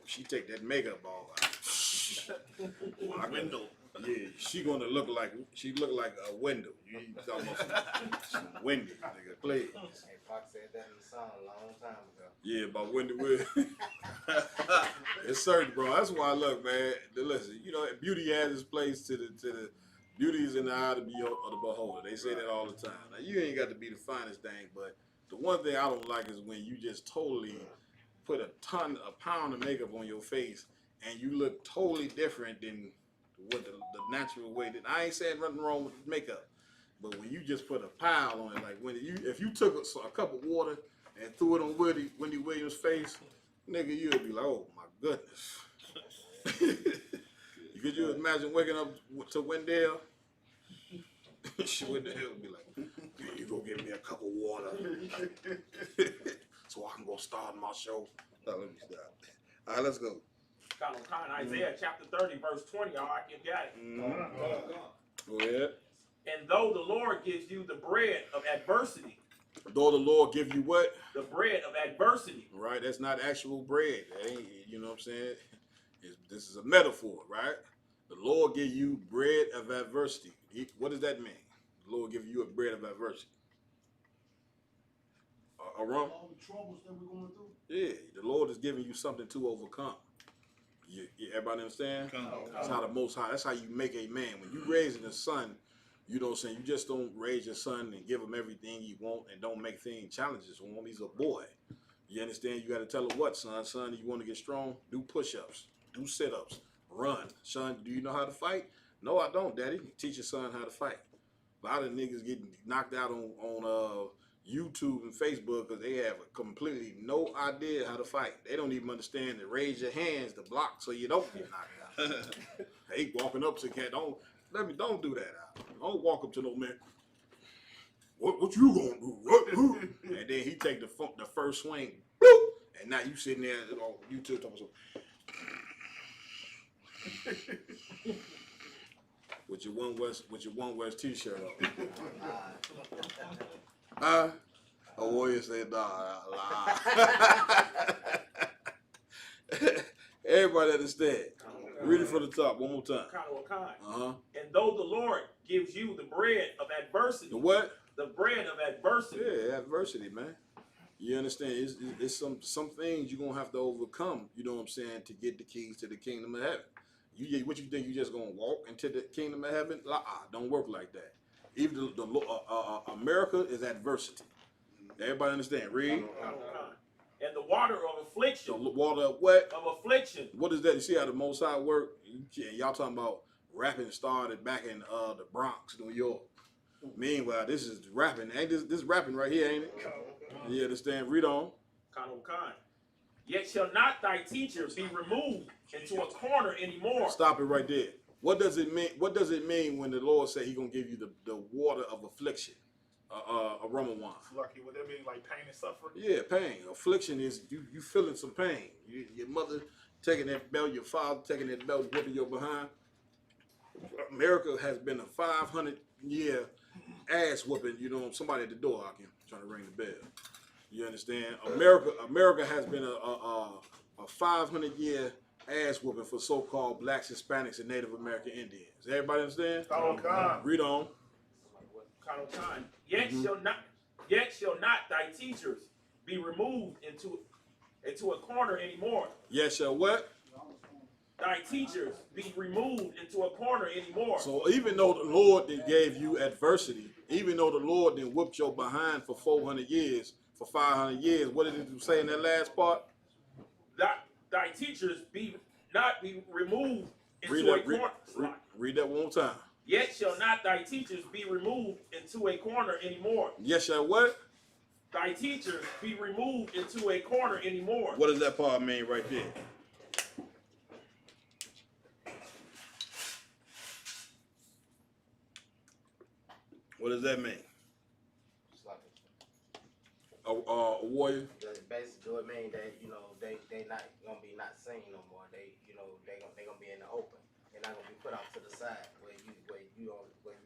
[SPEAKER 7] she take that makeup all out.
[SPEAKER 13] Wendell.
[SPEAKER 7] Yeah, she gonna look like a Wendell. You talking about some Wendy, nigga, please.
[SPEAKER 11] Hey, Fox said that in the song a long time ago.
[SPEAKER 7] Yeah, about Wendy Williams. It's certain, bro. That's why I look, man. Listen, beauty has its place to the beauty is in the eye of the beholder. They say that all the time. Now you ain't got to be the finest thing, but the one thing I don't like is when you just totally put a pound of makeup on your face and you look totally different than what the natural way that I ain't saying nothing wrong with makeup, but when you just put a pile on it, like if you took a cup of water and threw it on Wendy Williams' face, nigga, you'd be like, oh my goodness. Could you imagine waking up to Wendell? Wendell would be like, you go get me a cup of water so I can go start my show. Let me stop. All right, let's go.
[SPEAKER 14] Isaiah chapter 30, verse 20. All right, you got it.
[SPEAKER 7] Go ahead.
[SPEAKER 14] And though the Lord gives you the bread of adversity.
[SPEAKER 7] Though the Lord give you what?
[SPEAKER 14] The bread of adversity.
[SPEAKER 7] Right, that's not actual bread. That ain't, you know what I'm saying? This is a metaphor, right? The Lord give you bread of adversity. What does that mean? The Lord give you a bread of adversity.
[SPEAKER 4] All the troubles that we're going through.
[SPEAKER 7] Yeah, the Lord is giving you something to overcome. Everybody understand? That's how the Most High. That's how you make a man. When you raising a son, you know what I'm saying. You just don't raise your son and give him everything he want and don't make things challenges for him. He's a boy. You understand? You got to tell him what, son. Son, you want to get strong? Do push-ups. Do sit-ups. Run. Son, do you know how to fight? No, I don't, Daddy. Teach your son how to fight. A lot of niggas getting knocked out on YouTube and Facebook because they have completely no idea how to fight. They don't even understand to raise your hands to block so you don't get knocked out. They walking up to cat. Don't do that. Don't walk up to no man. What you gonna do? And then he take the first swing, bloop, and now you sitting there on YouTube talking so. With your One West t-shirt on. A warrior said, nah. Everybody understand. Read it from the top one more time.
[SPEAKER 14] And though the Lord gives you the bread of adversity.
[SPEAKER 7] The what?
[SPEAKER 14] The bread of adversity.
[SPEAKER 7] Yeah, adversity, man. You understand? It's some things you're gonna have to overcome. You know what I'm saying? To get the keys to the kingdom of heaven. What you think you just gonna walk into the kingdom of heaven? Don't work like that. Even America is adversity. Everybody understand? Read.
[SPEAKER 14] And the water of affliction.
[SPEAKER 7] The water of what?
[SPEAKER 14] Of affliction.
[SPEAKER 7] What is that? You see how the Most High work? Y'all talking about rapping started back in the Bronx, New York. Meanwhile, this is rapping. Ain't this rapping right here, ain't it? You understand? Read on.
[SPEAKER 14] Yet shall not thy teacher be removed into a corner anymore.
[SPEAKER 7] Stop it right there. What does it mean? What does it mean when the Lord said He gonna give you the water of affliction, a rum and wine?
[SPEAKER 5] Lucky, would that mean like pain and suffering?
[SPEAKER 7] Yeah, pain. Affliction is you feeling some pain. Your mother taking that belt, your father taking that belt, whipping your behind. America has been a 500-year ass whooping. You know, somebody at the door, Hakim, trying to ring the bell. You understand? America has been a 500-year ass whooping for so-called blacks, Hispanics, and Native American Indians. Everybody understand? Read on.
[SPEAKER 14] Yet shall not thy teachers be removed into a corner anymore.
[SPEAKER 7] Yet shall what?
[SPEAKER 14] Thy teachers be removed into a corner anymore.
[SPEAKER 7] So even though the Lord then gave you adversity, even though the Lord then whooped your behind for 400 years, for 500 years, what did it say in that last part?
[SPEAKER 14] Thy teachers be removed into a corner.
[SPEAKER 7] Read that one more time.
[SPEAKER 14] Yet shall not thy teachers be removed into a corner anymore.
[SPEAKER 7] Yet shall what?
[SPEAKER 14] Thy teachers be removed into a corner anymore.
[SPEAKER 7] What does that part mean right there? What does that mean? A warrior?
[SPEAKER 11] Basically, it mean that they not gonna be not seen no more. They gonna be in the open. They're not gonna be put off to the side where you're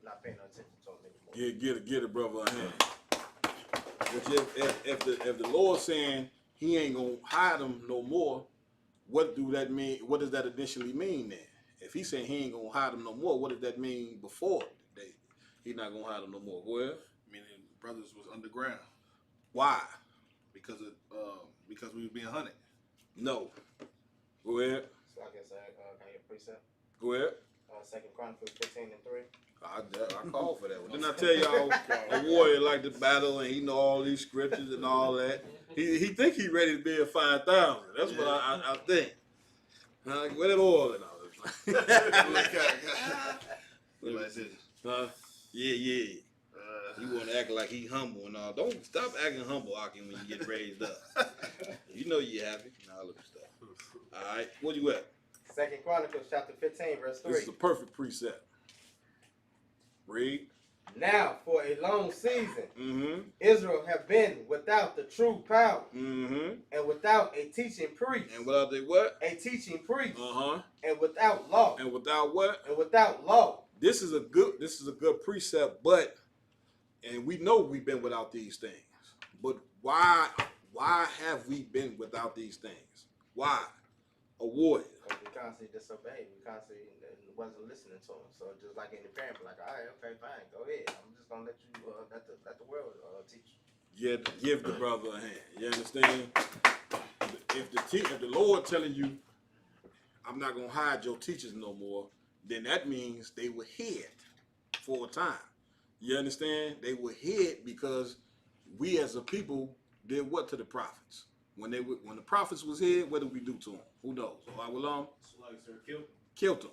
[SPEAKER 11] not paying no attention to them anymore.
[SPEAKER 7] Get it, brother. Which if the Lord saying He ain't gonna hide them no more, what do that mean? What does that initially mean then? If He's saying He ain't gonna hide them no more, what does that mean before He's not gonna hide them no more? Go ahead.
[SPEAKER 13] Meaning brothers was underground.
[SPEAKER 7] Why?
[SPEAKER 13] Because we were being hunted.
[SPEAKER 7] No. Go ahead.
[SPEAKER 11] So I guess I got your precept.
[SPEAKER 7] Go ahead.
[SPEAKER 11] 2 Chronicles 15:3.
[SPEAKER 7] I called for that one. Didn't I tell y'all a warrior like to battle and he know all these scriptures and all that? He think he ready to be a 5,000. That's what I think. Where that oil and all that? Yeah. You want to act like he humble and all. Don't stop acting humble, Aki, when you get raised up. You know you happy and all of that stuff. All right, what you at?
[SPEAKER 11] 2 Chronicles chapter 15, verse 3.
[SPEAKER 7] This is a perfect precept. Read.
[SPEAKER 11] Now, for a long season, Israel have been without the true power, and without a teaching priest.
[SPEAKER 7] And without the what?
[SPEAKER 11] A teaching priest.
[SPEAKER 7] And
[SPEAKER 11] without law.
[SPEAKER 7] And without what?
[SPEAKER 11] And without law.
[SPEAKER 7] This is a good precept, but and we know we've been without these things. But why have we been without these things? Why? A warrior.
[SPEAKER 11] Because we constantly disobeyed. We constantly wasn't listening to him. So just like any parent, like, all right, okay, fine, go ahead. I'm just gonna let you let the world teach you.
[SPEAKER 7] Yeah, give the brother a hand. You understand? If the Lord telling you, I'm not gonna hide your teachers no more, then that means they were hid for a time. You understand? They were hid because we as a people did what to the prophets? When the prophets was hid, what did we do to them? Who knows? Killed them.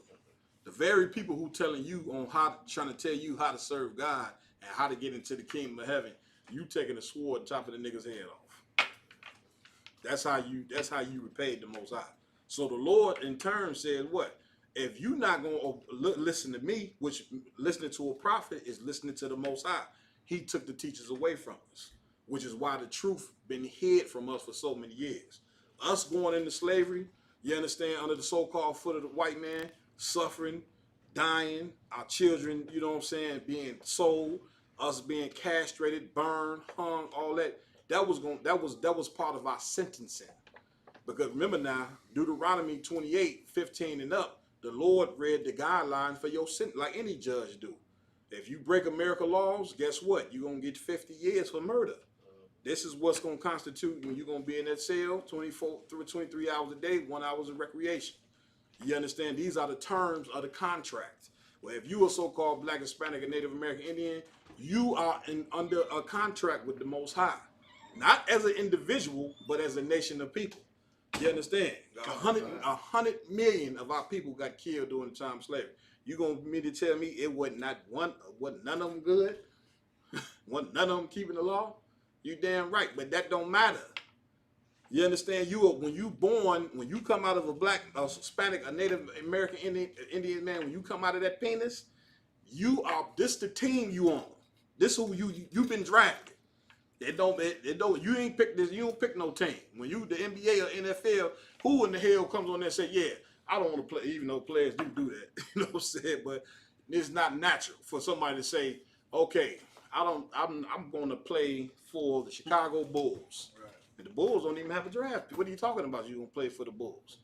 [SPEAKER 7] The very people who telling you trying to tell you how to serve God and how to get into the kingdom of heaven, you taking a sword and chopping the nigga's head off. That's how you repaid the Most High. So the Lord in turn said what? If you not going to listen to me, which listening to a prophet is listening to the Most High, He took the teachers away from us, which is why the truth been hid from us for so many years. Us going into slavery, you understand, under the so-called foot of the white man, suffering, dying, our children, you know what I'm saying, being sold, us being castrated, burned, hung, all that. That was part of our sentencing. Because remember now, Deuteronomy 28:15 and up, the Lord read the guidelines for your sin, like any judge do. If you break American laws, guess what? You're going to get 50 years for murder. This is what's going to constitute when you're going to be in that cell 23 hours a day, 1 hour of recreation. You understand? These are the terms of the contract. Well, if you are so-called black, Hispanic, and Native American Indian, you are under a contract with the Most High. Not as an individual, but as a nation of people. You understand? 100 million of our people got killed during the time of slavery. You gonna mean to tell me it wasn't none of them good? Wasn't none of them keeping the law? You damn right, but that don't matter. You understand? When you come out of a black, a Hispanic, a Native American Indian man, when you come out of that penis, this the team you on. This who you've been drafted. You ain't pick this. You don't pick no team. When you the NBA or NFL, who in the hell comes on there and say, yeah, I don't want to play, even though players do that. You know what I'm saying? But it's not natural for somebody to say, okay, I'm going to play for the Chicago Bulls. Right. And the Bulls don't even have a draft. What are you talking about? You gonna play for the Bulls?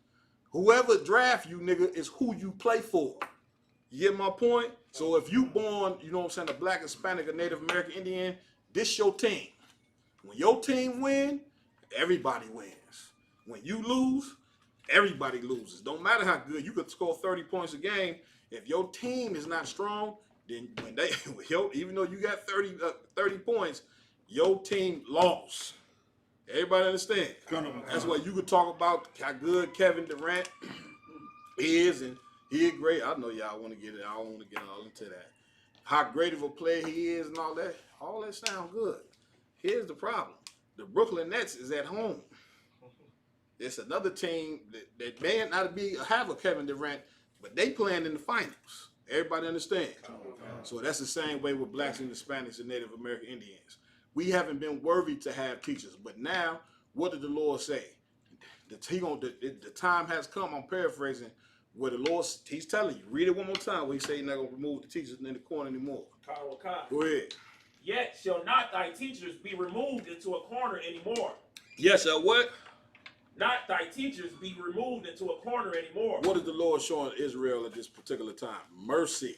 [SPEAKER 7] Whoever draft you, nigga, is who you play for. You get my point? So if you born, you know what I'm saying, a black, Hispanic, or Native American Indian, this your team. When your team win, everybody wins. When you lose, everybody loses. Don't matter how good. You could score 30 points a game. If your team is not strong, then when they, even though you got 30 points, your team lost. Everybody understand? That's why you could talk about how good Kevin Durant is, and he is great. I know y'all want to get it. I don't want to get all into that. How great of a player he is and all that. All that sounds good. Here's the problem. The Brooklyn Nets is at home. It's another team that may not have a Kevin Durant, but they playing in the finals. Everybody understand? So that's the same way with blacks and Hispanics and Native American Indians. We haven't been worthy to have teachers, but now, what did the Lord say? The time has come, I'm paraphrasing, where the Lord, he's telling you, read it one more time, where he say he's not going to remove the teachers in the corner anymore. Go ahead.
[SPEAKER 14] Yet shall not thy teachers be removed into a corner anymore.
[SPEAKER 7] Yes, shall what?
[SPEAKER 14] Not thy teachers be removed into a corner anymore.
[SPEAKER 7] What is the Lord showing Israel at this particular time? Mercy.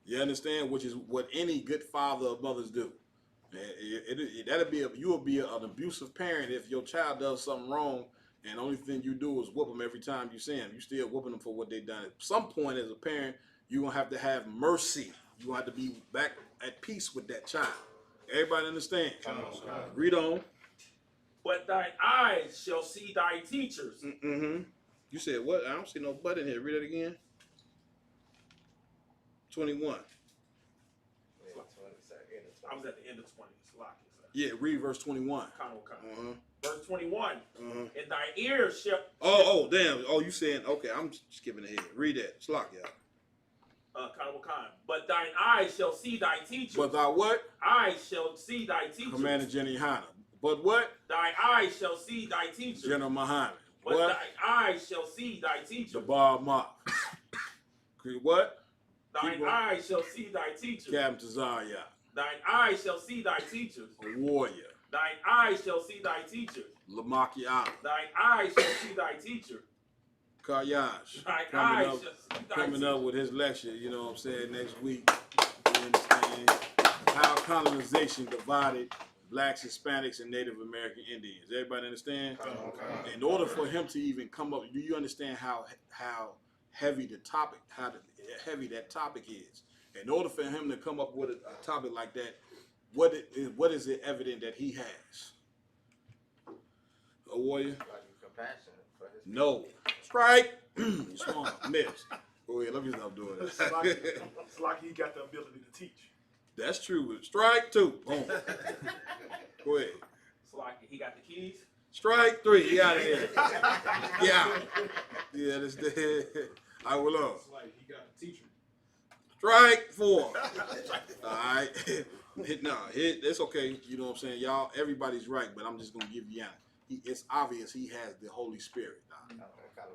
[SPEAKER 7] You understand? Which is what any good father or mothers do. You will be an abusive parent if your child does something wrong and the only thing you do is whoop them every time you see them. You still whooping them for what they done. At some point as a parent, you're going to have mercy. You're going to have to be back at peace with that child. Everybody understand? Read on.
[SPEAKER 14] But thine eyes shall see thy teachers.
[SPEAKER 7] Mm-hmm. You said what? I don't see no but in here. Read it again. 21.
[SPEAKER 14] I was at the end of 20.
[SPEAKER 7] Yeah, read verse 21.
[SPEAKER 14] Verse 21. And thy ears shall...
[SPEAKER 7] Oh, damn. Oh, you saying... Okay, I'm skipping ahead. Read that. Slock, y'all.
[SPEAKER 14] But thine eyes shall see thy teachers.
[SPEAKER 7] But thy what?
[SPEAKER 14] Eyes shall see thy teachers.
[SPEAKER 7] Commander Jenny Hanna. But what?
[SPEAKER 14] Thy eyes shall see thy teachers.
[SPEAKER 7] General Muhammad.
[SPEAKER 14] But
[SPEAKER 7] what?
[SPEAKER 14] Thine eyes shall see thy teachers.
[SPEAKER 7] The Bar Mop. What?
[SPEAKER 14] Thine eyes shall see thy teachers.
[SPEAKER 7] Captain Tazaria.
[SPEAKER 14] Thine eyes shall see thy teachers.
[SPEAKER 7] A warrior.
[SPEAKER 14] Thine eyes shall see thy teachers.
[SPEAKER 7] Lamaki Allah.
[SPEAKER 14] Thine eyes shall see thy teacher.
[SPEAKER 7] Karyash.
[SPEAKER 14] Thine eyes shall see thy
[SPEAKER 7] coming up with his lecture, you know what I'm saying, next week. You understand how colonization divided blacks, Hispanics, and Native American Indians. Everybody understand? In order for him to even come up, do you understand how heavy the topic, heavy that topic is? In order for him to come up with a topic like that, what is it evident that he has? A warrior? No. Strike. You smart. Miss. Go ahead. Let me stop doing this.
[SPEAKER 5] It's like he got the ability to teach.
[SPEAKER 7] That's true. Strike 2. Boom. Go ahead.
[SPEAKER 14] It's like he got the keys.
[SPEAKER 7] Strike 3. He out of here. Yeah. Yeah, that's dead. I will on.
[SPEAKER 6] It's like he got the teacher.
[SPEAKER 7] Strike 4. All right. It's okay. You know what I'm saying? Y'all, everybody's right, but I'm just going to give you out. It's obvious he has the Holy Spirit.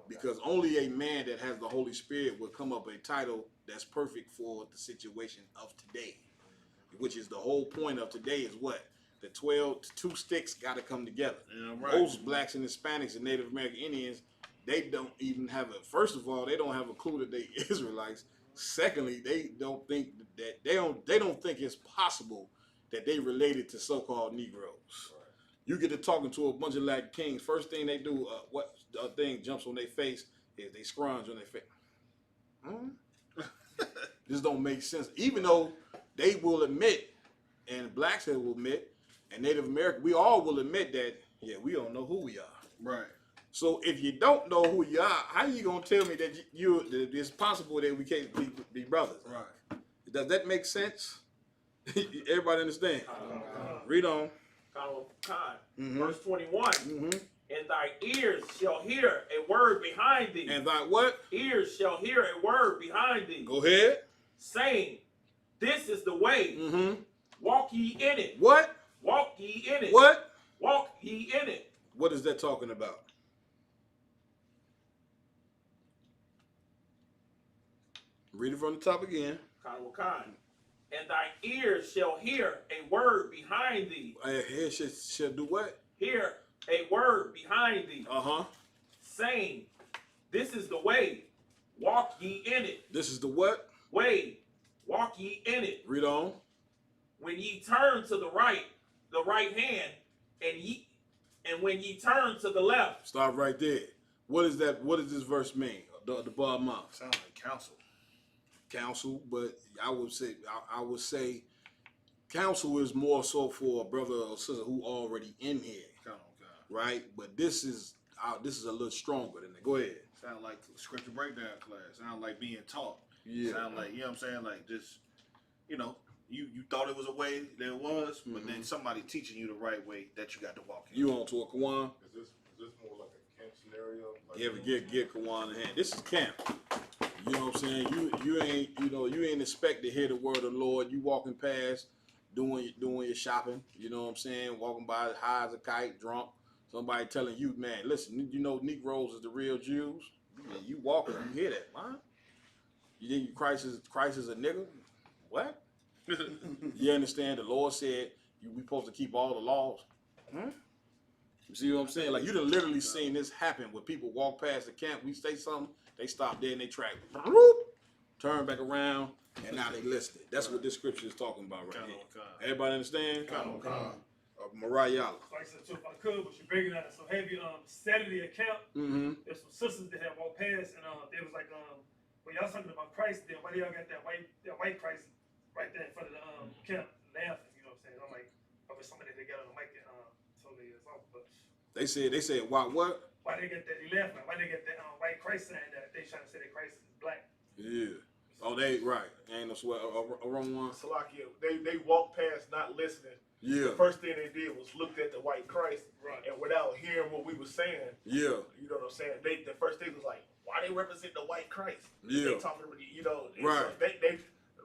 [SPEAKER 7] Because only a man that has the Holy Spirit will come up with a title that's perfect for the situation of today. Which is the whole point of today is what? The 2 sticks got to come together. Yeah, right. Most blacks and Hispanics and Native American Indians, they don't even have first of all, they don't have a clue that they Israelites. Secondly, they don't think that they don't think it's possible that they related to so-called Negroes. Right. You get to talking to a bunch of Latin kings. First thing they do, what thing jumps on their face is they scrunch on their face. This don't make sense. Even though they will admit, and blacks here will admit, and Native American, we all will admit that, yeah, we don't know who we are. Right. So if you don't know who you are, how you gonna tell me that that it's possible that we can't be brothers? Right. Does that make sense? Everybody understand? Read on.
[SPEAKER 14] Verse 21. And thy ears shall hear a word behind thee.
[SPEAKER 7] And thy what?
[SPEAKER 14] Ears shall hear a word behind thee.
[SPEAKER 7] Go ahead.
[SPEAKER 14] Saying, this is the way. Walk ye in it.
[SPEAKER 7] What?
[SPEAKER 14] Walk ye in it.
[SPEAKER 7] What?
[SPEAKER 14] Walk ye in it.
[SPEAKER 7] What is that talking about? Read it from the top again.
[SPEAKER 14] and thy ears shall hear a word behind thee.
[SPEAKER 9] Here shall do what?
[SPEAKER 14] Hear a word behind thee. Saying, this is the way, walk ye in it.
[SPEAKER 9] This is the what?
[SPEAKER 14] Way, walk ye in it.
[SPEAKER 9] Read on.
[SPEAKER 14] When ye turn to the right hand, and when ye turn to the left.
[SPEAKER 9] Stop right there. What is that? What does this verse mean? The bottom mouth.
[SPEAKER 13] Sounds like counsel.
[SPEAKER 9] Counsel, but I would say counsel is more so for a brother or sister who already in here. Right? But this is a little stronger than that. Go ahead.
[SPEAKER 13] Sound like scripture breakdown class. Sound like being taught.
[SPEAKER 9] Yeah.
[SPEAKER 13] Sound like, you know what I'm saying? Like just, you know, you thought it was a way that it was, but then somebody teaching you the right way that you got to walk in.
[SPEAKER 9] You on to a Kawan?
[SPEAKER 12] Is this more like a camp scenario? Like
[SPEAKER 9] Get Kawan in hand. This is camp. You know what I'm saying? You ain't expect to hear the word of the Lord. You walking past, doing your shopping. You know what I'm saying? Walking by high as a kite, drunk. Somebody telling you, man, listen, you know Negroes is the real Jews. And you walking, you hear that, man? You think Christ is a nigga? What? You understand? The Lord said we supposed to keep all the laws. You see what I'm saying? Like you done literally seen this happen where people walk past the camp, we say something, they stop dead in their track, turn back around, and now they listed. That's what this scripture is talking about right here. Everybody understand? Mariah.
[SPEAKER 10] Like I said, too, if I could, but you're breaking out so heavy. Saturday at camp, there's some sisters that had walked past, and they was like, when y'all talking about Christ, then why do y'all got that white Christ right there in front of the camp laughing? You know what I'm saying? I'm like, I wish somebody they got on the mic and told me it's off, but
[SPEAKER 9] They said why what?
[SPEAKER 10] Why they get that? They laughing. Why they get that white Christ saying that? They trying to say that Christ is black.
[SPEAKER 9] Yeah. Oh, they right. Ain't no sweat. A wrong one.
[SPEAKER 5] Salakia, they walked past not listening.
[SPEAKER 9] Yeah.
[SPEAKER 5] The first thing they did was looked at the white Christ, and without hearing what we were saying,
[SPEAKER 9] yeah,
[SPEAKER 5] you know what I'm saying. The first thing was like, why they represent the white Christ?
[SPEAKER 9] Yeah.
[SPEAKER 5] They talking, you know,
[SPEAKER 9] right.
[SPEAKER 5] So they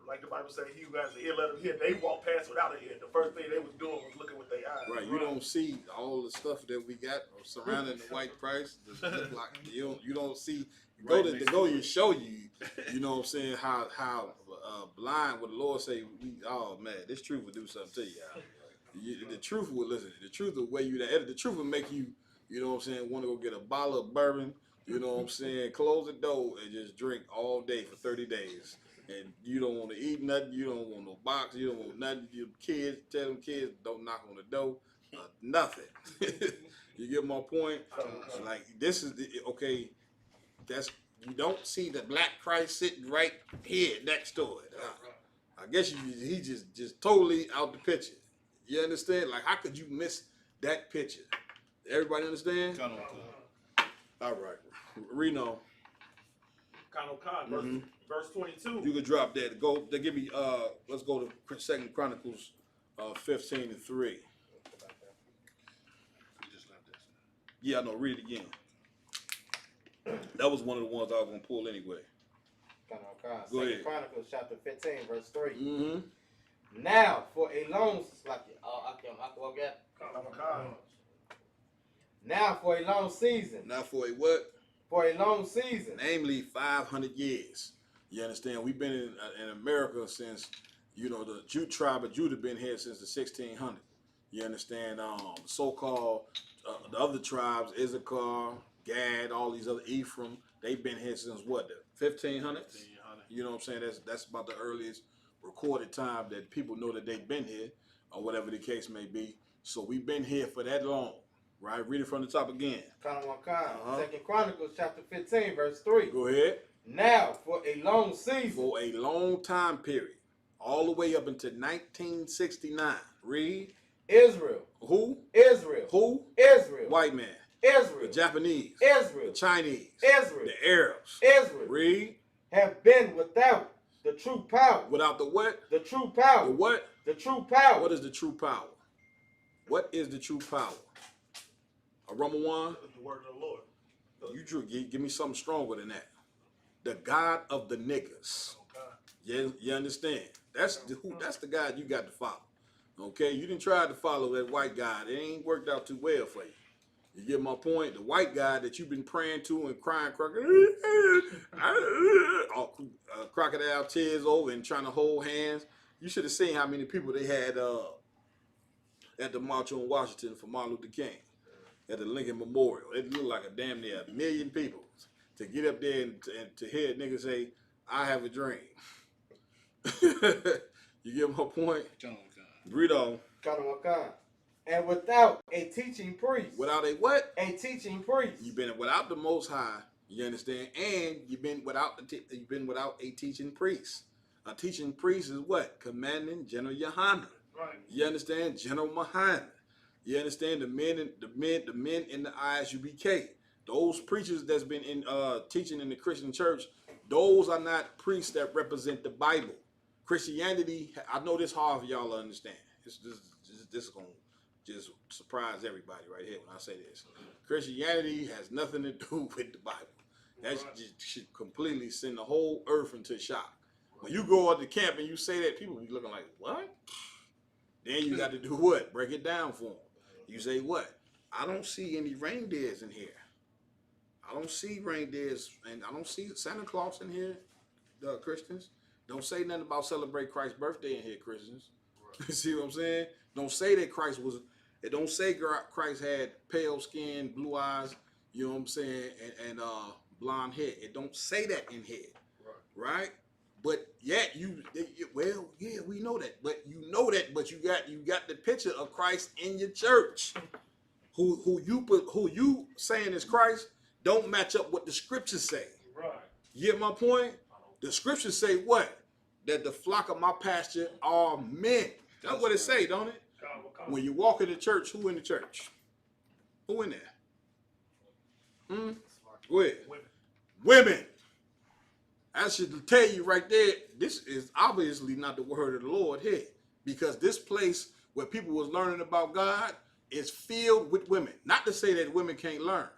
[SPEAKER 5] like the Bible says, he who has an ear, let him hear. They walked past without an ear. The first thing they was doing was looking with their eyes.
[SPEAKER 9] Right. You don't see all the stuff that we got surrounding the white Christ. Like you don't see. Go to show you. You know what I'm saying? How blind what the Lord say. Oh man, this truth will do something to you. The truth will listen. The truth will weigh you down. The truth will make you. You know what I'm saying? Want to go get a bottle of bourbon. You know what I'm saying? Close the door and just drink all day for 30 days. And you don't want to eat nothing. You don't want no box. You don't want nothing. Your kids, tell them kids don't knock on the door. Nothing. You get my point? Like this is okay. That's you don't see the black Christ sitting right here next to it. I guess he just totally out the picture. You understand? Like how could you miss that picture? Everybody understand? All right, Reno.
[SPEAKER 14] Verse 22.
[SPEAKER 9] You could drop that. Go. They give me. Let's go to 2 Chronicles, 15:3. Yeah, no. Read it again. That was one of the ones I was gonna pull anyway. Go ahead.
[SPEAKER 15] 2 Chronicles chapter 15, verse 3. Now for a long Now for a long season.
[SPEAKER 9] Now for a what?
[SPEAKER 15] For a long season.
[SPEAKER 9] Namely 500 years. You understand? We've been in America since, the Jude tribe of Judah been here since the 1600s. You understand? So-called the other tribes, Issachar, Gad, all these other Ephraim, they've been here since what, the 1500s? You know what I'm saying? That's about the earliest recorded time that people know that they've been here, or whatever the case may be. So we've been here for that long, right? Read it from the top again.
[SPEAKER 15] 2 Chronicles chapter 15, verse 3.
[SPEAKER 9] Go ahead.
[SPEAKER 15] Now for a long season.
[SPEAKER 9] For a long time period, all the way up until 1969. Read.
[SPEAKER 15] Israel.
[SPEAKER 9] Who?
[SPEAKER 15] Israel.
[SPEAKER 9] Who?
[SPEAKER 15] Israel.
[SPEAKER 9] White man.
[SPEAKER 15] Israel.
[SPEAKER 9] The Japanese.
[SPEAKER 15] Israel.
[SPEAKER 9] The Chinese.
[SPEAKER 15] Israel.
[SPEAKER 9] The Arabs.
[SPEAKER 15] Israel.
[SPEAKER 9] Read.
[SPEAKER 15] Have been without the true power.
[SPEAKER 9] Without the what?
[SPEAKER 15] The true power.
[SPEAKER 9] The what?
[SPEAKER 15] The true power.
[SPEAKER 9] What is the true power? What is the true power? A Ramawan?
[SPEAKER 5] The word of the Lord.
[SPEAKER 9] You give me something stronger than that. The God of the niggas. You understand? That's the God you got to follow. Okay? You didn't try to follow that white guy. It ain't worked out too well for you. You get my point? The white guy that you've been praying to and crying crocodile tears over and trying to hold hands. You should have seen how many people they had at the March on Washington for Martin Luther King at the Lincoln Memorial. It looked like a damn near 1 million people to get up there and to hear a nigga say, "I have a dream." You get my point? Read on.
[SPEAKER 15] And without a teaching priest.
[SPEAKER 9] Without a what?
[SPEAKER 15] A teaching priest.
[SPEAKER 9] You've been without the Most High. You understand? And you've been without a teaching priest. A teaching priest is what? Commanding General Yohanan.
[SPEAKER 10] Right.
[SPEAKER 9] You understand? General Muhammad. You understand? The men in the ISUPK. Those preachers that's been in teaching in the Christian church, those are not priests that represent the Bible. Christianity, I know this hard for y'all to understand. This is gonna just surprise everybody right here when I say this. Christianity has nothing to do with the Bible. That should completely send the whole earth into shock. When you go out to camp and you say that, people be looking like, what? Then you got to do what? Break it down for them. You say what? I don't see any reindeers in here. I don't see reindeers, and I don't see Santa Claus in here, Christians. Don't say nothing about celebrate Christ's birthday in here, Christians. Right. See what I'm saying? Don't say that Christ was, it don't say Christ had pale skin, blue eyes, you know what I'm saying, and blonde hair. It don't say that in here, right? But yet well, yeah, we know that. But you know that, but you got the picture of Christ in your church. Who you saying is Christ don't match up what the scriptures say.
[SPEAKER 10] Right.
[SPEAKER 9] You get my point? The scriptures say what? That the flock of my pasture are men. That's what it say, don't it? When you walk in the church, who in the church? Who in there? Go ahead. Women. I should tell you right there, this is obviously not the word of the Lord here. Because this place where people was learning about God is filled with women. Not to say that women can't learn.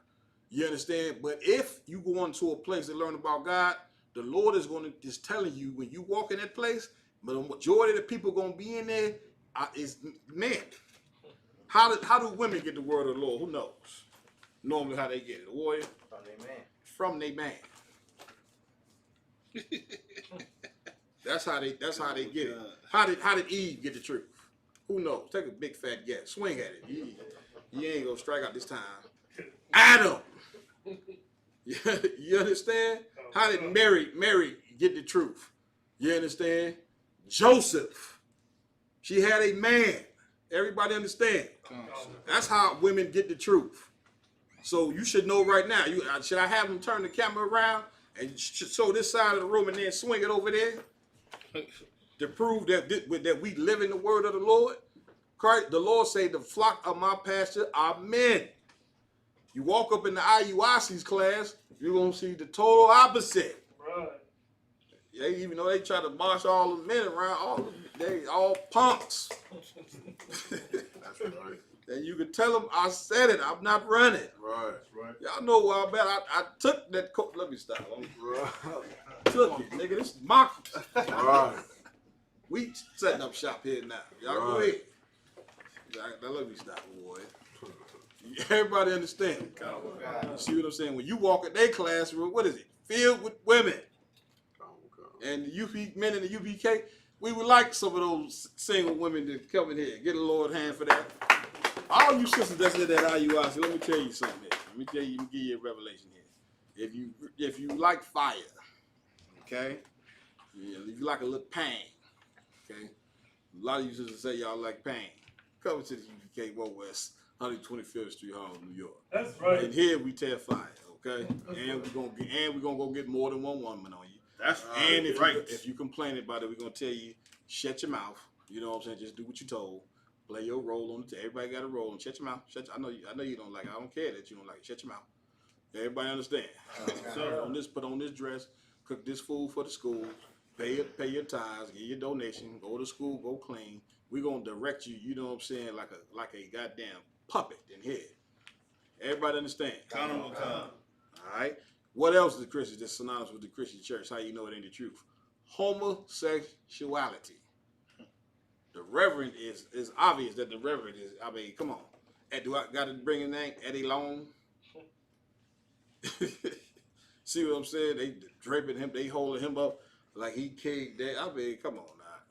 [SPEAKER 9] You understand? But if you go into a place to learn about God, the Lord is going to just telling you when you walk in that place, but the majority of the people going to be in there is men. How do women get the word of the Lord? Who knows? Normally how they get it. A warrior?
[SPEAKER 15] From their man.
[SPEAKER 9] From their man. That's how they get it. How did Eve get the truth? Who knows? Take a big fat guess. Swing at it. You ain't gonna strike out this time. Adam. You understand? How did Mary get the truth? You understand? Joseph. She had a man. Everybody understand? That's how women get the truth. So you should know right now. Should I have them turn the camera around and show this side of the room and then swing it over there to prove that we live in the word of the Lord? Christ, the Lord say the flock of my pasture are men. You walk up in the IUIC's class, you're gonna see the total opposite.
[SPEAKER 10] Right.
[SPEAKER 9] Yeah, even though they try to march all the men around, they all punks.
[SPEAKER 12] That's right.
[SPEAKER 9] And you can tell them I said it. I'm not running.
[SPEAKER 12] Right.
[SPEAKER 9] Y'all know where I'm at. I took that coat. Let me stop. Took it, nigga. This is my.
[SPEAKER 12] Right.
[SPEAKER 9] We setting up shop here now. Y'all go ahead. Now let me stop, boy. Everybody understand? You see what I'm saying? When you walk in their classroom, what is it? Filled with women. And the UP men in the UPK, we would like some of those single women to come in here. Get a Lord hand for that. All you sisters that's in that IUIC, let me tell you something here. Let me give you a revelation here. If you like fire, okay? Yeah, if you like a little pain, okay? A lot of you sisters say y'all like pain. Come to the UPK World West, 125th Street, Harlem, New York.
[SPEAKER 10] That's right.
[SPEAKER 9] And here we tear fire, okay? And we're gonna go get more than one woman on you.
[SPEAKER 13] That's
[SPEAKER 9] and if you complain about it, we're gonna tell you, shut your mouth. You know what I'm saying? Just do what you're told. Play your role on it. Everybody got a role. And shut your mouth. I know you don't like it. I don't care that you don't like it. Shut your mouth. Everybody understand? Put on this dress. Cook this food for the school. Pay your tithes. Get your donation. Go to school. Go clean. We're gonna direct you. You know what I'm saying? Like a goddamn puppet in here. Everybody understand?
[SPEAKER 13] Count on time.
[SPEAKER 9] All right. What else is the Christian that's synonymous with the Christian church? How you know it ain't the truth? Homosexuality. The reverend is obvious that the reverend is, I mean, come on. Do I got to bring a name? Eddie Long? See what I'm saying? They draping him, they holding him up like he caged that. I mean, come on now.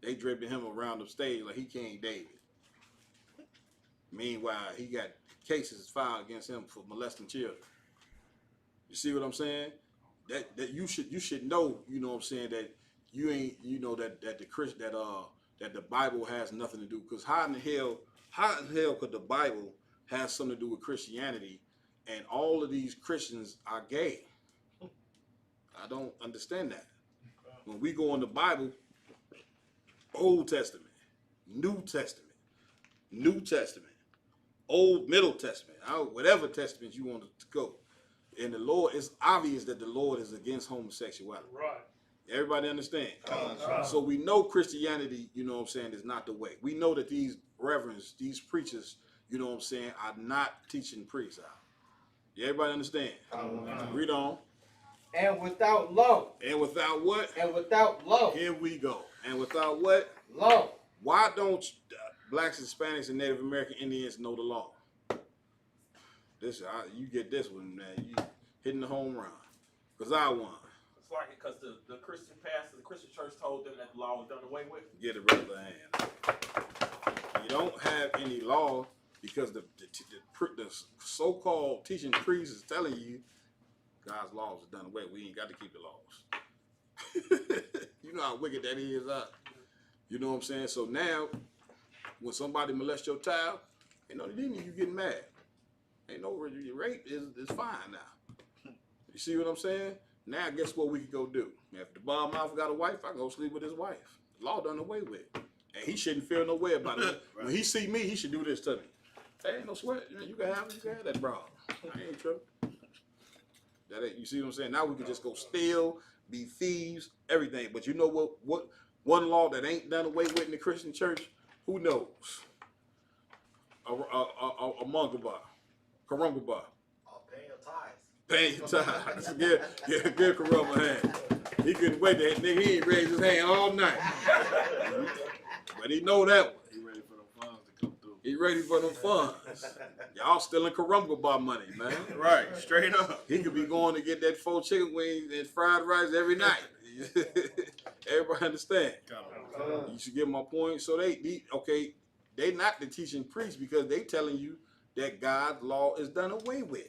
[SPEAKER 7] They draping him around the stage like he King David. Meanwhile, he got cases filed against him for molesting children. You see what I'm saying? That you should know, you know what I'm saying, that you ain't, you know, that the Bible has nothing to do, because how in hell could the Bible have something to do with Christianity and all of these Christians are gay? I don't understand that. When we go in the Bible, Old Testament, New Testament, Old Middle Testament, whatever testament you want to go. And the Lord, it's obvious that the Lord is against homosexuality.
[SPEAKER 10] Right.
[SPEAKER 7] Everybody understand? So we know Christianity, you know what I'm saying, is not the way. We know that these reverends, these preachers, you know what I'm saying, are not teaching priests out. Everybody understand? Read on.
[SPEAKER 15] And without law.
[SPEAKER 7] And without what?
[SPEAKER 15] And without law.
[SPEAKER 7] Here we go. And without what?
[SPEAKER 15] Law.
[SPEAKER 7] Why don't blacks, Hispanics, and Native American Indians know the law? You get this one, man. You hitting the home run. Because I won.
[SPEAKER 14] It's like it because the Christian pastor, the Christian church told them that the law was done away with.
[SPEAKER 7] Get it right hand. You don't have any law because the so-called teaching priest is telling you God's laws are done away. We ain't got to keep the laws. You know how wicked that is, you know what I'm saying? So now, when somebody molests your child, ain't no need you getting mad. Ain't no rape is fine now. You see what I'm saying? Now, guess what we can go do? If the bald mouth got a wife, I go sleep with his wife. The law done away with. And he shouldn't feel no way about it. Right. When he see me, he should do this to me. Hey, ain't no sweat. You can have that bra. I ain't tripping. You see what I'm saying? Now we can just go steal, be thieves, everything. But you know what one law that ain't done away with in the Christian church? Who knows? A mongaba. Karungaba. Paying your tithes. Give Karumba a hand. He couldn't wait that nigga. He ain't raised his hand all night. But he know that one.
[SPEAKER 13] He ready for the funds to come through.
[SPEAKER 7] He ready for them funds. Y'all stealing Karumba money, man.
[SPEAKER 13] Right, straight up.
[SPEAKER 7] He could be going to get that 4 chicken wings and fried rice every night. Everybody understand? You should get my point. So they not the teaching priests because they telling you that God's law is done away with.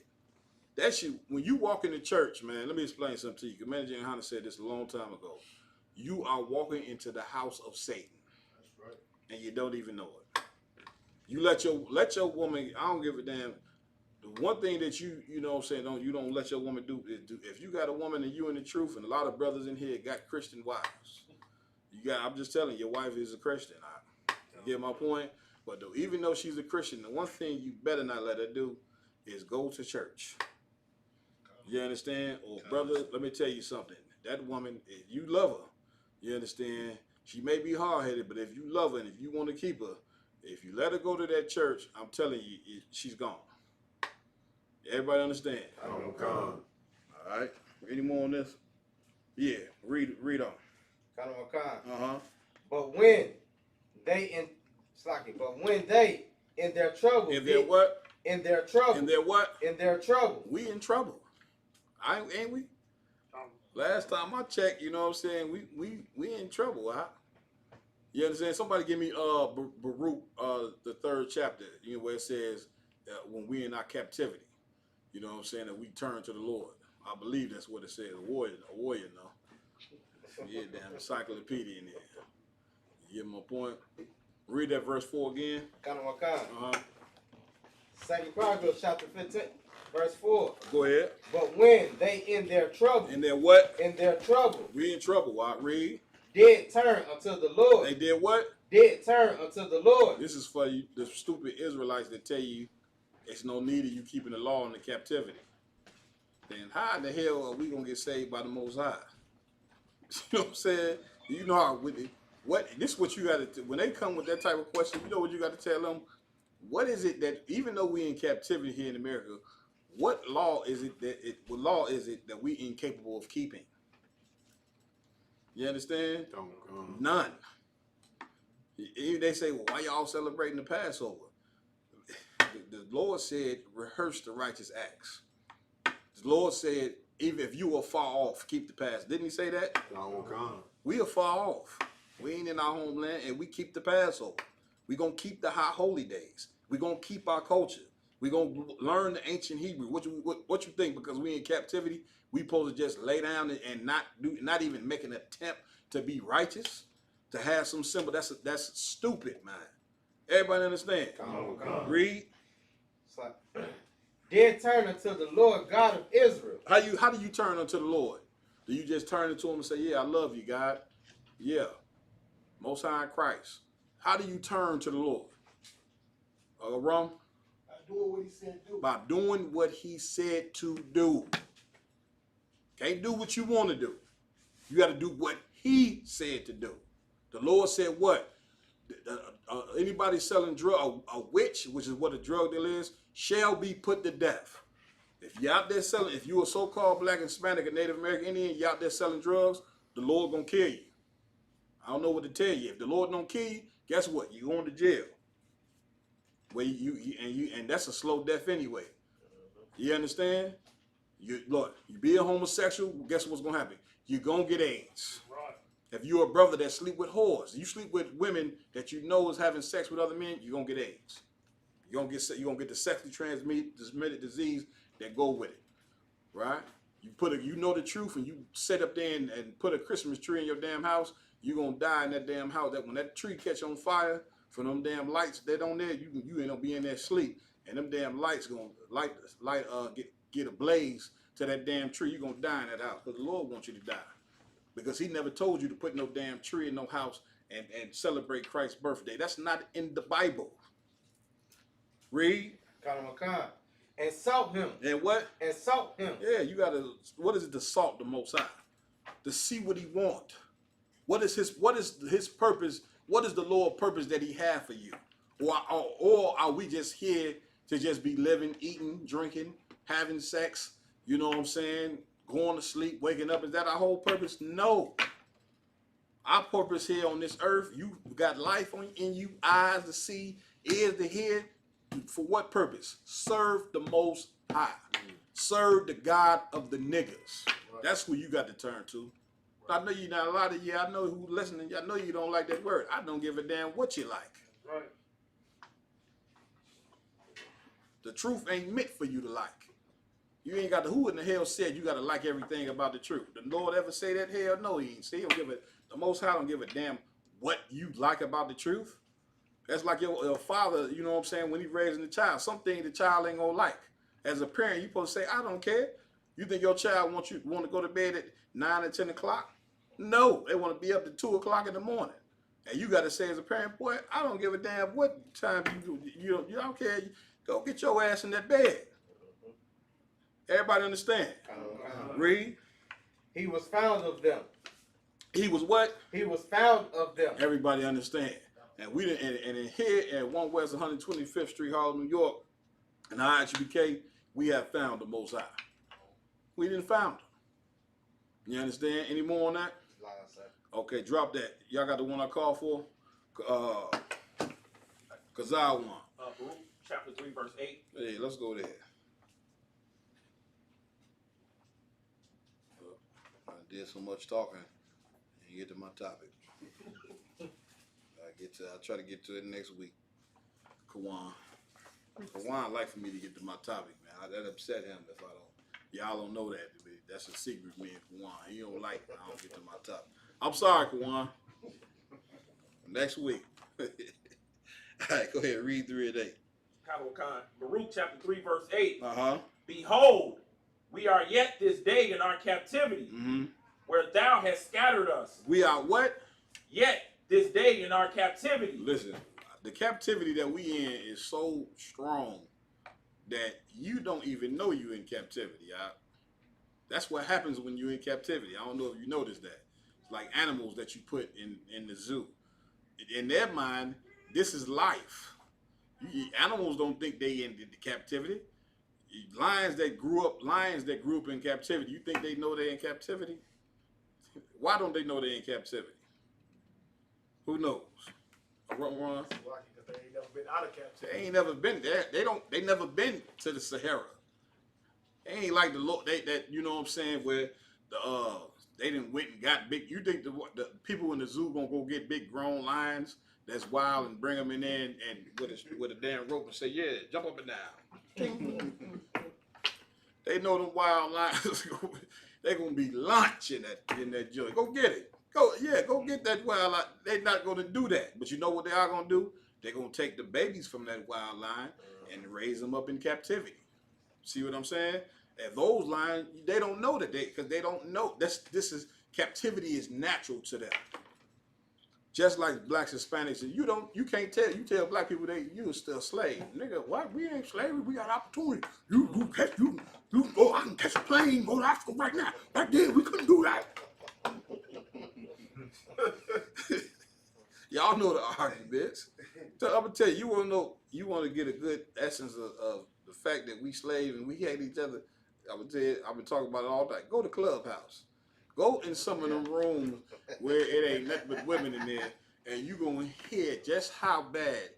[SPEAKER 7] That you, when you walk in the church, man, let me explain something to you. Commander Jane Hunter said this a long time ago. You are walking into the house of Satan.
[SPEAKER 8] That's right.
[SPEAKER 7] And you don't even know it. You let your woman, I don't give a damn. The one thing that you know what I'm saying, you don't let your woman do is if you got a woman and you in the truth, and a lot of brothers in here got Christian wives. I'm just telling you, your wife is a Christian. You get my point? But even though she's a Christian, the one thing you better not let her do is go to church. You understand? Or brother, let me tell you something. That woman, if you love her, you understand, she may be hard-headed, but if you love her and if you want to keep her, if you let her go to that church, I'm telling you, she's gone. Everybody understand?
[SPEAKER 8] All
[SPEAKER 7] right. Any more on this? Yeah. Read on.
[SPEAKER 15] Uh-huh. But when they in their trouble.
[SPEAKER 7] In their what?
[SPEAKER 15] In their trouble.
[SPEAKER 7] In their what?
[SPEAKER 15] In their trouble.
[SPEAKER 7] We in trouble. Ain't we? Last time I checked, you know what I'm saying, we in trouble, huh? You understand? Somebody give me Baruch the 3rd chapter, you know, where it says when we in our captivity, you know what I'm saying, that we turn to the Lord. I believe that's what it says. A warrior, no. Yeah, damn encyclopedia in there. You get my point? Read that verse 4 again. Uh-huh.
[SPEAKER 15] 2 Chronicles chapter 15, verse 4.
[SPEAKER 7] Go ahead.
[SPEAKER 15] But when they in their trouble.
[SPEAKER 7] In their what?
[SPEAKER 15] In their trouble.
[SPEAKER 7] We in trouble. Why? Read.
[SPEAKER 15] Did turn unto the Lord.
[SPEAKER 7] They did what?
[SPEAKER 15] Did turn unto the Lord.
[SPEAKER 7] This is for you, the stupid Israelites that tell you it's no need of you keeping the law in the captivity. Then how in the hell are we going to get saved by the Most High? You know what I'm saying? You know how, this is what you got to, when they come with that type of question, you know what you got to tell them? What is it that, even though we in captivity here in America, what law is it that we incapable of keeping? You understand? None. They say, well, why y'all celebrating the Passover? The Lord said, rehearse the righteous acts. The Lord said, even if you are far off, keep the past. Didn't he say that? We are far off. We ain't in our homeland, and we keep the Passover. We gonna keep the high holy days. We gonna keep our culture. We gonna learn the ancient Hebrew. What you think? Because we in captivity, we supposed to just lay down and not even make an attempt to be righteous, to have some symbol. That's stupid, man. Everybody understand? Read.
[SPEAKER 15] Then turn unto the Lord God of Israel.
[SPEAKER 7] How do you turn unto the Lord? Do you just turn into him and say, yeah, I love you, God? Yeah. Most High in Christ. How do you turn to the Lord? Wrong?
[SPEAKER 4] By doing what he said do.
[SPEAKER 7] By doing what he said to do. Can't do what you want to do. You got to do what he said to do. The Lord said what? Anybody selling drug, a witch, which is what a drug dealer is, shall be put to death. If you're out there selling, if you're a so-called black, Hispanic, or Native American Indian, you're out there selling drugs, the Lord gonna kill you. I don't know what to tell you. If the Lord don't kill you, guess what? You going to jail. Where and that's a slow death anyway. You understand? Look, you be a homosexual, guess what's gonna happen? You're gonna get AIDS.
[SPEAKER 10] Right.
[SPEAKER 7] If you're a brother that sleep with whores, you sleep with women that you know is having sex with other men, you're gonna get AIDS. You're gonna get the sexually transmitted disease that go with it. Right? You know the truth, and you sit up there and put a Christmas tree in your damn house, you're gonna die in that damn house. That when that tree catch on fire from them damn lights that on there, you end up being there asleep, and them damn lights gonna get ablaze to that damn tree. You're gonna die in that house because the Lord wants you to die, because He never told you to put no damn tree in no house and celebrate Christ's birthday. That's not in the Bible. Read.
[SPEAKER 15] And salt him.
[SPEAKER 7] And what?
[SPEAKER 15] And salt him.
[SPEAKER 7] Yeah, you gotta. What is it to salt the Most High? To see what He want. What is his purpose? What is the Lord's purpose that He have for you? Or are we just here to just be living, eating, drinking, having sex? You know what I'm saying? Going to sleep, waking up. Is that our whole purpose? No. Our purpose here on this earth, you got life in you, eyes to see, ears to hear. For what purpose? Serve the Most High. Serve the God of the niggas. Right. That's who you got to turn to. Right. I know you not a lot of you. I know who listening. I know you don't like that word. I don't give a damn what you like.
[SPEAKER 10] Right.
[SPEAKER 7] The truth ain't meant for you to like. You ain't got to. Who in the hell said you got to like everything about the truth? The Lord ever say that? Hell no, He ain't say. He'll give it. The Most High don't give a damn what you like about the truth. That's like your father, you know what I'm saying, when he's raising the child. Some things the child ain't gonna like. As a parent, you supposed to say, I don't care. You think your child want to go to bed at 9 or 10 o'clock? No, they want to be up to 2 o'clock in the morning. And you got to say as a parent, boy, I don't give a damn what time you don't care. Go get your ass in that bed. Everybody understand? Read.
[SPEAKER 15] He was found of them.
[SPEAKER 7] He was what?
[SPEAKER 15] He was found of them.
[SPEAKER 7] Everybody understand. And we didn't, and in here at 1 West 125th Street, Harlem, New York, in ISUPK, we have found the Most High. We didn't found him. You understand? Any more on that? Okay, drop that. Y'all got the one I called for? Kazal one.
[SPEAKER 14] Baruch, chapter 3, verse 8.
[SPEAKER 7] Hey, let's go there. I did so much talking, and get to my topic. I'll try to get to it next week. Kawan like for me to get to my topic, man. That upset him if I don't. Y'all don't know that. That's a secret, me and Kawan. He don't like when I don't get to my topic. I'm sorry, Kawan. Next week. All right, go ahead. Read 3 a day.
[SPEAKER 14] Baruch chapter 3, verse 8.
[SPEAKER 7] Uh-huh.
[SPEAKER 14] Behold, we are yet this day in our captivity, where thou hast scattered us.
[SPEAKER 7] We are what?
[SPEAKER 14] Yet this day in our captivity.
[SPEAKER 7] Listen, the captivity that we in is so strong that you don't even know you in captivity. That's what happens when you're in captivity. I don't know if you noticed that. It's like animals that you put in the zoo. In their mind, this is life. Animals don't think they in the captivity. Lions that grew up in captivity, you think they know they're in captivity? Why don't they know they're in captivity? Who knows? Ron?
[SPEAKER 5] They ain't never been out of captivity.
[SPEAKER 7] They ain't never been there. They never been to the Sahara. They ain't like the Lord. You know what I'm saying? Where they didn't went and got big. You think the people in the zoo gonna go get big grown lions that's wild and bring them in there and with a damn rope and say, yeah, jump up and down. They know them wild lions. They gonna be lunch in that joint. Go get it. Go get that wild lion. They're not gonna do that. But you know what they are gonna do? They're gonna take the babies from that wild lion and raise them up in captivity. See what I'm saying? And those lions, they don't know that because they don't know. Captivity is natural to them. Just like blacks, Hispanics, and you can't tell. You tell black people you're still slave. Nigga, what? We ain't slavery. We got opportunity. You go. I can catch a plane, go to Africa right now. Back then, we couldn't do that. Y'all know the arguments. So I'm gonna tell you, you want to get a good essence of the fact that we slave and we hate each other. I'm gonna tell you, I've been talking about it all night. Go to Clubhouse. Go in some of them rooms where it ain't nothing but women in there, and you gonna hear just how bad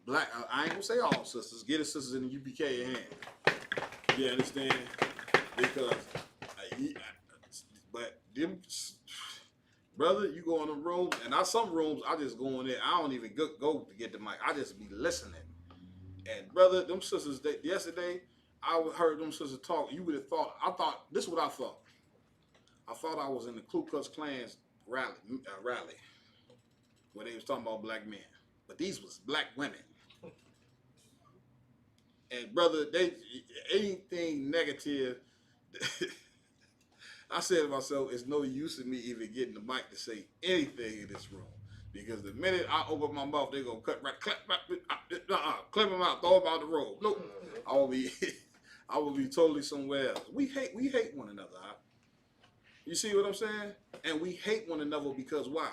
[SPEAKER 7] black. I ain't gonna say all sisters. Get the sisters in the UPK hand. You understand? Because, but them. Brother, you go in the room, and some rooms I just go in there. I don't even go to get the mic. I just be listening. And brother, them sisters, yesterday, I heard them sisters talk. You would have thought, this is what I thought. I thought I was in the Ku Klux Klan's rally, where they was talking about black men. But these was black women. And brother, anything negative, I said to myself, it's no use in me even getting the mic to say anything in this room. Because the minute I open my mouth, they're going to clip them out, throw them out the road. Nope. I will be totally somewhere else. We hate one another. You see what I'm saying? And we hate one another because why?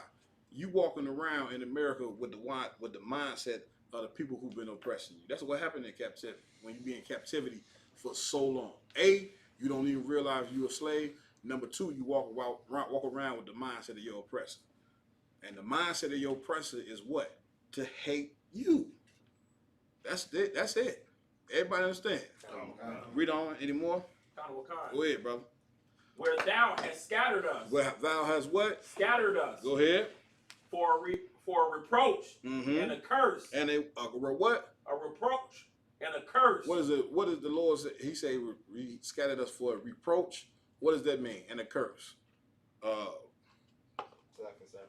[SPEAKER 7] You walking around in America with the mindset of the people who've been oppressing you. That's what happened in captivity. When you be in captivity for so long. A, you don't even realize you're a slave. Number two, you walk around with the mindset of your oppressor. And the mindset of your oppressor is what? To hate you. That's it. That's it. Everybody understand? Read on anymore? Go ahead, brother.
[SPEAKER 14] Where thou hast scattered us.
[SPEAKER 7] Where thou hast what?
[SPEAKER 14] Scattered us.
[SPEAKER 7] Go ahead.
[SPEAKER 14] For a reproach and a curse.
[SPEAKER 7] And a what?
[SPEAKER 14] A reproach and a curse.
[SPEAKER 7] What is it? What does the Lord say? He say he scattered us for a reproach. What does that mean? And a curse.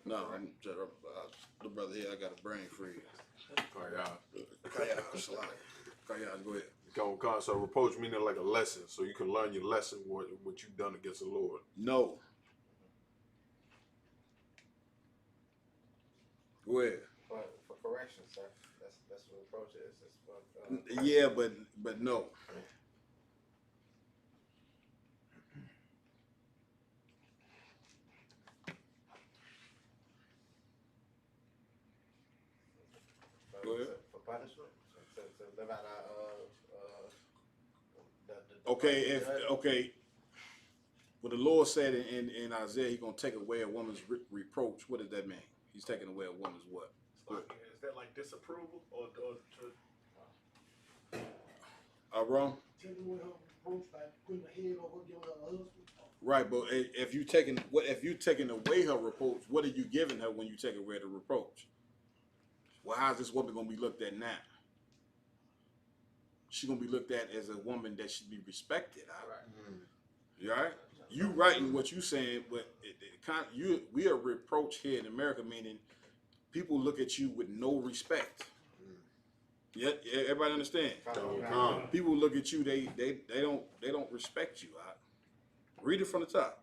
[SPEAKER 7] No, I'm just, the brother here. I got a brain freeze. Go ahead.
[SPEAKER 12] So reproach meaning like a lesson, so you can learn your lesson what you've done against the Lord.
[SPEAKER 7] No. Go ahead.
[SPEAKER 15] For correction, sir. That's what reproach is.
[SPEAKER 7] Yeah, but no.
[SPEAKER 15] Go ahead. For punishment, to live out
[SPEAKER 7] Okay. What the Lord said in Isaiah, He's gonna take away a woman's reproach. What does that mean? He's taking away a woman's what?
[SPEAKER 5] Is that like disapproval or
[SPEAKER 7] wrong?
[SPEAKER 4] Taking away her reproach by putting her head over giving her husband.
[SPEAKER 7] Right, but if you taking away her reproach, what are you giving her when you take away the reproach? Well, how's this woman gonna be looked at now? She's gonna be looked at as a woman that should be respected. All right. You all right? You right in what you saying, but we are reproach here in America, meaning people look at you with no respect. Yeah, everybody understand? People look at you, they don't respect you. All right? Read it from the top.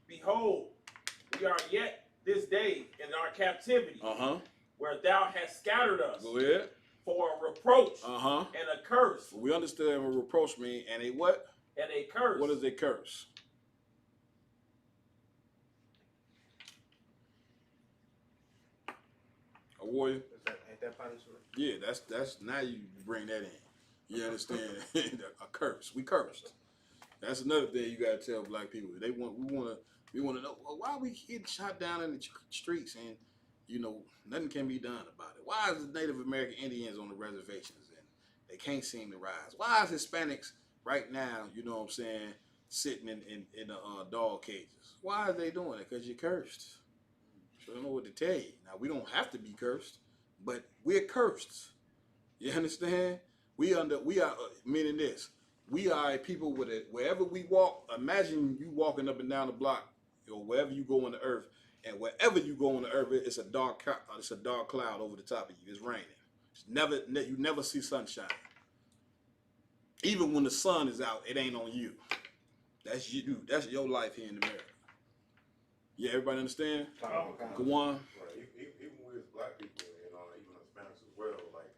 [SPEAKER 14] Behold, we are yet this day in our captivity, where thou hast scattered us.
[SPEAKER 7] Go ahead.
[SPEAKER 14] For a reproach and a curse.
[SPEAKER 7] We understand what reproach means, and a what?
[SPEAKER 14] And a curse.
[SPEAKER 7] What is a curse? A warrior?
[SPEAKER 15] Ain't that punishment?
[SPEAKER 7] Yeah, that's now you bring that in. You understand? A curse. We cursed. That's another thing you gotta tell black people. We wanna know, well, why are we getting shot down in the streets and nothing can be done about it? Why is the Native American Indians on the reservations and they can't seem to rise? Why is Hispanics right now, you know what I'm saying, sitting in the dog cages. Why are they doing it? Because you're cursed. So I don't know what to tell you. Now, we don't have to be cursed, but we're cursed. You understand? We are meaning this. We are a people with it. Wherever we walk, imagine you walking up and down the block, or wherever you go on the earth, and wherever you go on the earth, it's a dark cloud over the top of you. It's raining. You never see sunshine. Even when the sun is out, it ain't on you. That's you. That's your life here in America. Yeah, everybody understand? Go on.
[SPEAKER 12] Right. Even we as black people and even Hispanics as well, like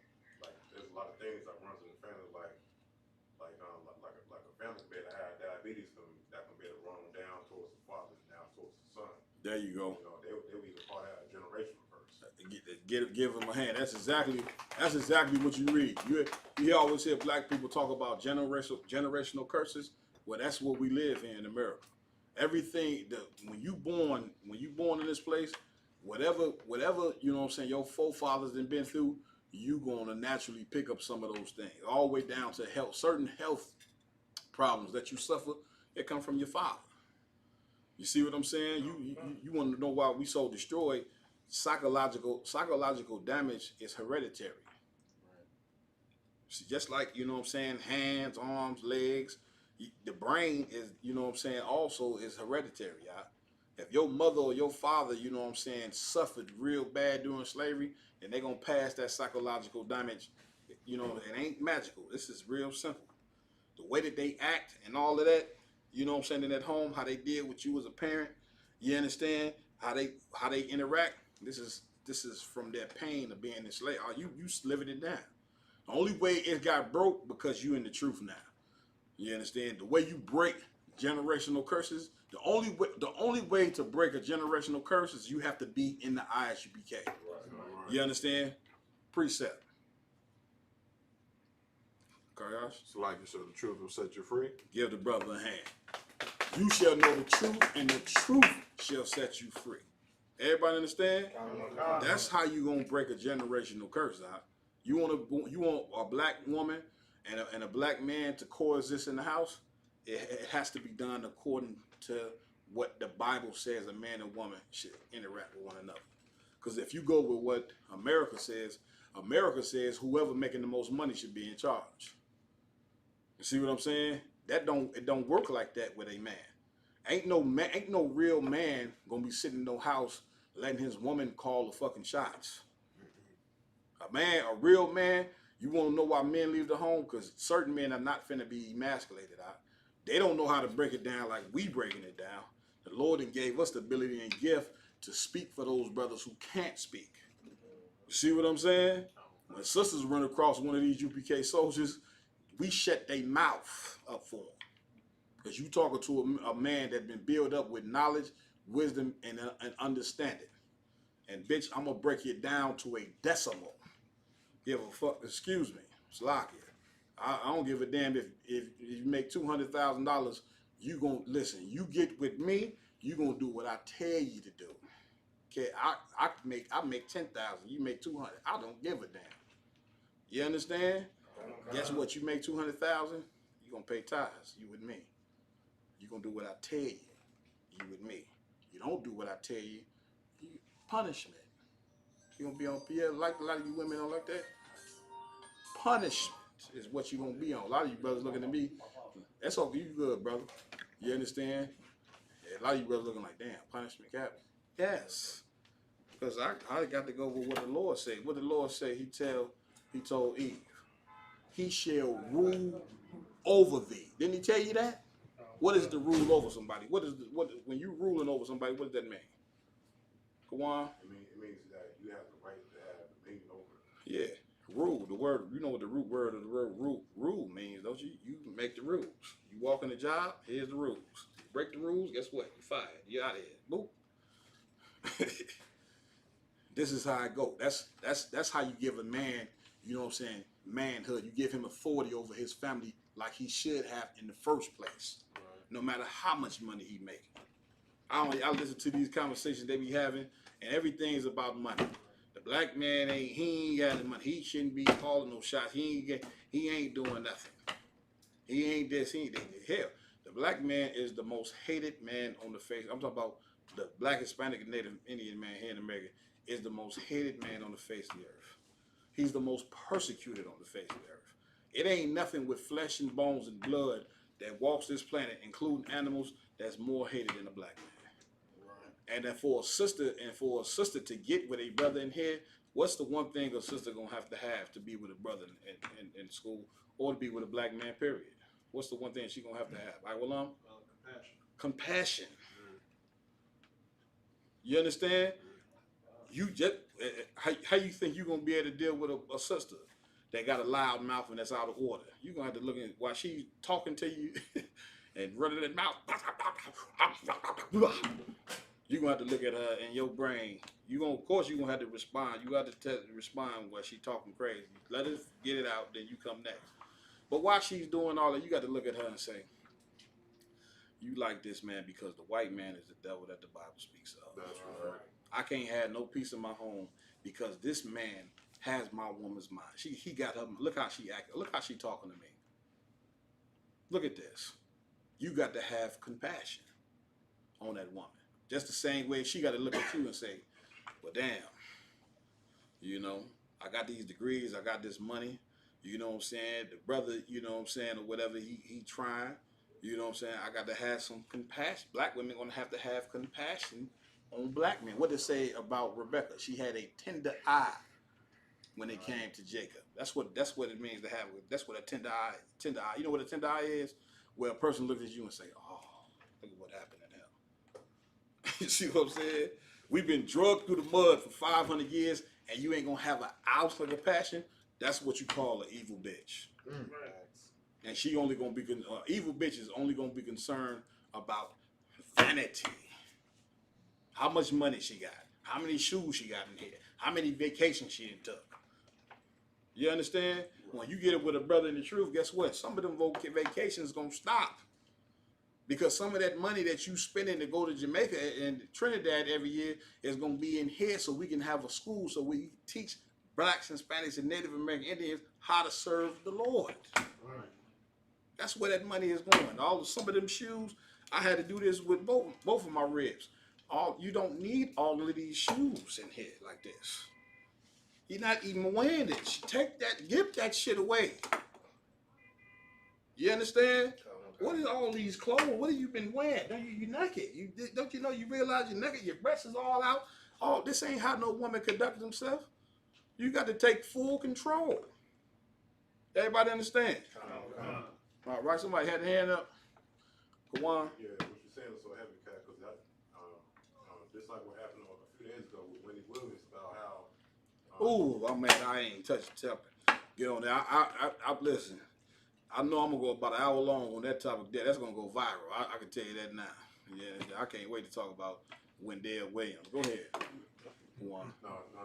[SPEAKER 12] there's a lot of things that runs in the family, like a family can be able to have diabetes that can be able to run down towards the father and down towards the son.
[SPEAKER 7] There you go.
[SPEAKER 12] You know, they would even call that a generational curse.
[SPEAKER 7] Give them a hand. That's exactly what you read. You always hear black people talk about generational curses. Well, that's what we live in America. Everything when you born in this place, whatever, you know what I'm saying, your forefathers done been through, you gonna naturally pick up some of those things. All the way down to certain health problems that you suffer, it come from your father. You see what I'm saying? You want to know why we so destroyed? Psychological damage is hereditary. Right. See, just like, you know what I'm saying, hands, arms, legs, the brain is, you know what I'm saying, also is hereditary. If your mother or your father, you know what I'm saying, suffered real bad during slavery, then they're going to pass that psychological damage. You know, it ain't magical. This is real simple. The way that they act and all of that, you know what I'm saying, in that home, how they deal with you as a parent, you understand, how they interact, this is from their pain of being enslaved. You living it down. The only way it got broke because you in the truth now. You understand? The way you break generational curses, the only way to break a generational curse is you have to be in the ISUPK. Right. You understand? Precept. Karyash?
[SPEAKER 12] So like you said, the truth will set you free.
[SPEAKER 7] Give the brother a hand. You shall know the truth, and the truth shall set you free. Everybody understand? That's how you gonna break a generational curse. You want a black woman and a black man to coexist in the house? It has to be done according to what the Bible says a man and woman should interact with one another. Because if you go with what America says whoever making the most money should be in charge. You see what I'm saying? It don't work like that with a man. Ain't no real man gonna be sitting in no house letting his woman call the fucking shots. A real man, you want to know why men leave the home? Because certain men are not finna be emasculated out. They don't know how to break it down like we breaking it down. The Lord then gave us the ability and gift to speak for those brothers who can't speak. You see what I'm saying? When sisters run across one of these UPK soldiers, we shut their mouth up for them. Because you talking to a man that been built up with knowledge, wisdom, and understanding. And bitch, I'm going to break it down to a decimal. Give a fuck, excuse me, Slakia. I don't give a damn if you make $200,000, you gonna listen. You get with me, you gonna do what I tell you to do. Okay, I make 10,000, you make 200. I don't give a damn. You understand? Guess what? You make 200,000, you gonna pay tithes. You with me. You gonna do what I tell you. You with me. You don't do what I tell you, punishment. You gonna be on PL like a lot of you women don't like that. Punishment is what you gonna be on. A lot of you brothers looking at me. That's okay, you good, brother. You understand? Yeah, a lot of you brothers looking like, damn, punishment cap. Yes. Because I got to go with what the Lord said. What the Lord said, he told Eve, he shall rule over thee. Didn't he tell you that? What is the rule over somebody? When you ruling over somebody, what does that mean? Go on.
[SPEAKER 12] It means that you have the right to have dominion over it.
[SPEAKER 7] Yeah. Rule, the word, you know what the root word of the word rule means, don't you? You make the rules. You walk in the job, here's the rules. You break the rules, guess what? You're fired. You're out of here. Boop. This is how I go. That's how you give a man, you know what I'm saying, manhood. You give him authority over his family like he should have in the first place. Right. No matter how much money he making. I listen to these conversations they be having, and everything's about money. The black man he ain't got the money. He shouldn't be calling no shots. He ain't doing nothing. He ain't this. He ain't that. Hell, the black man is the most hated man on the face. I'm talking about the black, Hispanic, and Native Indian man here in America is the most hated man on the face of the earth. He's the most persecuted on the face of the earth. It ain't nothing with flesh and bones and blood that walks this planet, including animals, that's more hated than a black man. Right. And then for a sister to get with a brother in here, what's the one thing a sister gonna have to be with a brother in school or to be with a black man, period? What's the one thing she gonna have to have? Compassion. Compassion. You understand? You just how you think you gonna be able to deal with a sister that got a loud mouth and that's out of order? You gonna have to look at while she's talking to you and running that mouth. You gonna have to look at her in your brain. Of course, you gonna have to respond. You got to respond while she talking crazy. Let her get it out, then you come next. But while she's doing all that, you got to look at her and say, "You like this man because the white man is the devil that the Bible speaks of. That's right. I can't have no peace in my home because this man has my woman's mind. He got her. Look how she acting. Look how she talking to me. Look at this. You got to have compassion on that woman. Just the same way she got to look at you and say, well, damn, I got these degrees, I got this money, you know what I'm saying? The brother, you know what I'm saying, or whatever, he trying, you know what I'm saying? I got to have some compassion. Black women going to have compassion on black men. What did it say about Rebecca? She had a tender eye when it came to Jacob. That's what it means to have. That's what a tender eye. You know what a tender eye is? Where a person looks at you and say, "Oh, look at what happened to him." You see what I'm saying? We've been drugged through the mud for 500 years, and you ain't gonna have an ounce of compassion. That's what you call an evil bitch. And she only gonna be evil bitch is only gonna be concerned about vanity. How much money she got? How many shoes she got in here? How many vacations she done took? You understand? When you get it with a brother in the truth, guess what? Some of them vacations gonna stop. Because some of that money that you spending to go to Jamaica and Trinidad every year is going to be in here so we can have a school so we teach blacks, Hispanics, and Native American Indians how to serve the Lord. Right. That's where that money is going. Some of them shoes, I had to do this with both of my ribs. You don't need all of these shoes in here like this. You're not even wearing it. Give that shit away. You understand? What is all these clothes? What have you been wearing? You naked. Don't you know you realize you're naked? Your breasts is all out. This ain't how no woman conducts themselves. You got to take full control. Everybody understand? All right, somebody had their hand up. Kawan.
[SPEAKER 12] Yeah, what you're saying is so heavy, Cat, because just like what happened a few days ago with Wendy Williams about how.
[SPEAKER 7] I ain't touched the topic. Get on there. I listen. I know I'm gonna go about an hour long on that topic. That's gonna go viral. I can tell you that now. Yeah, I can't wait to talk about Wendell Williams. Go ahead.
[SPEAKER 12] No,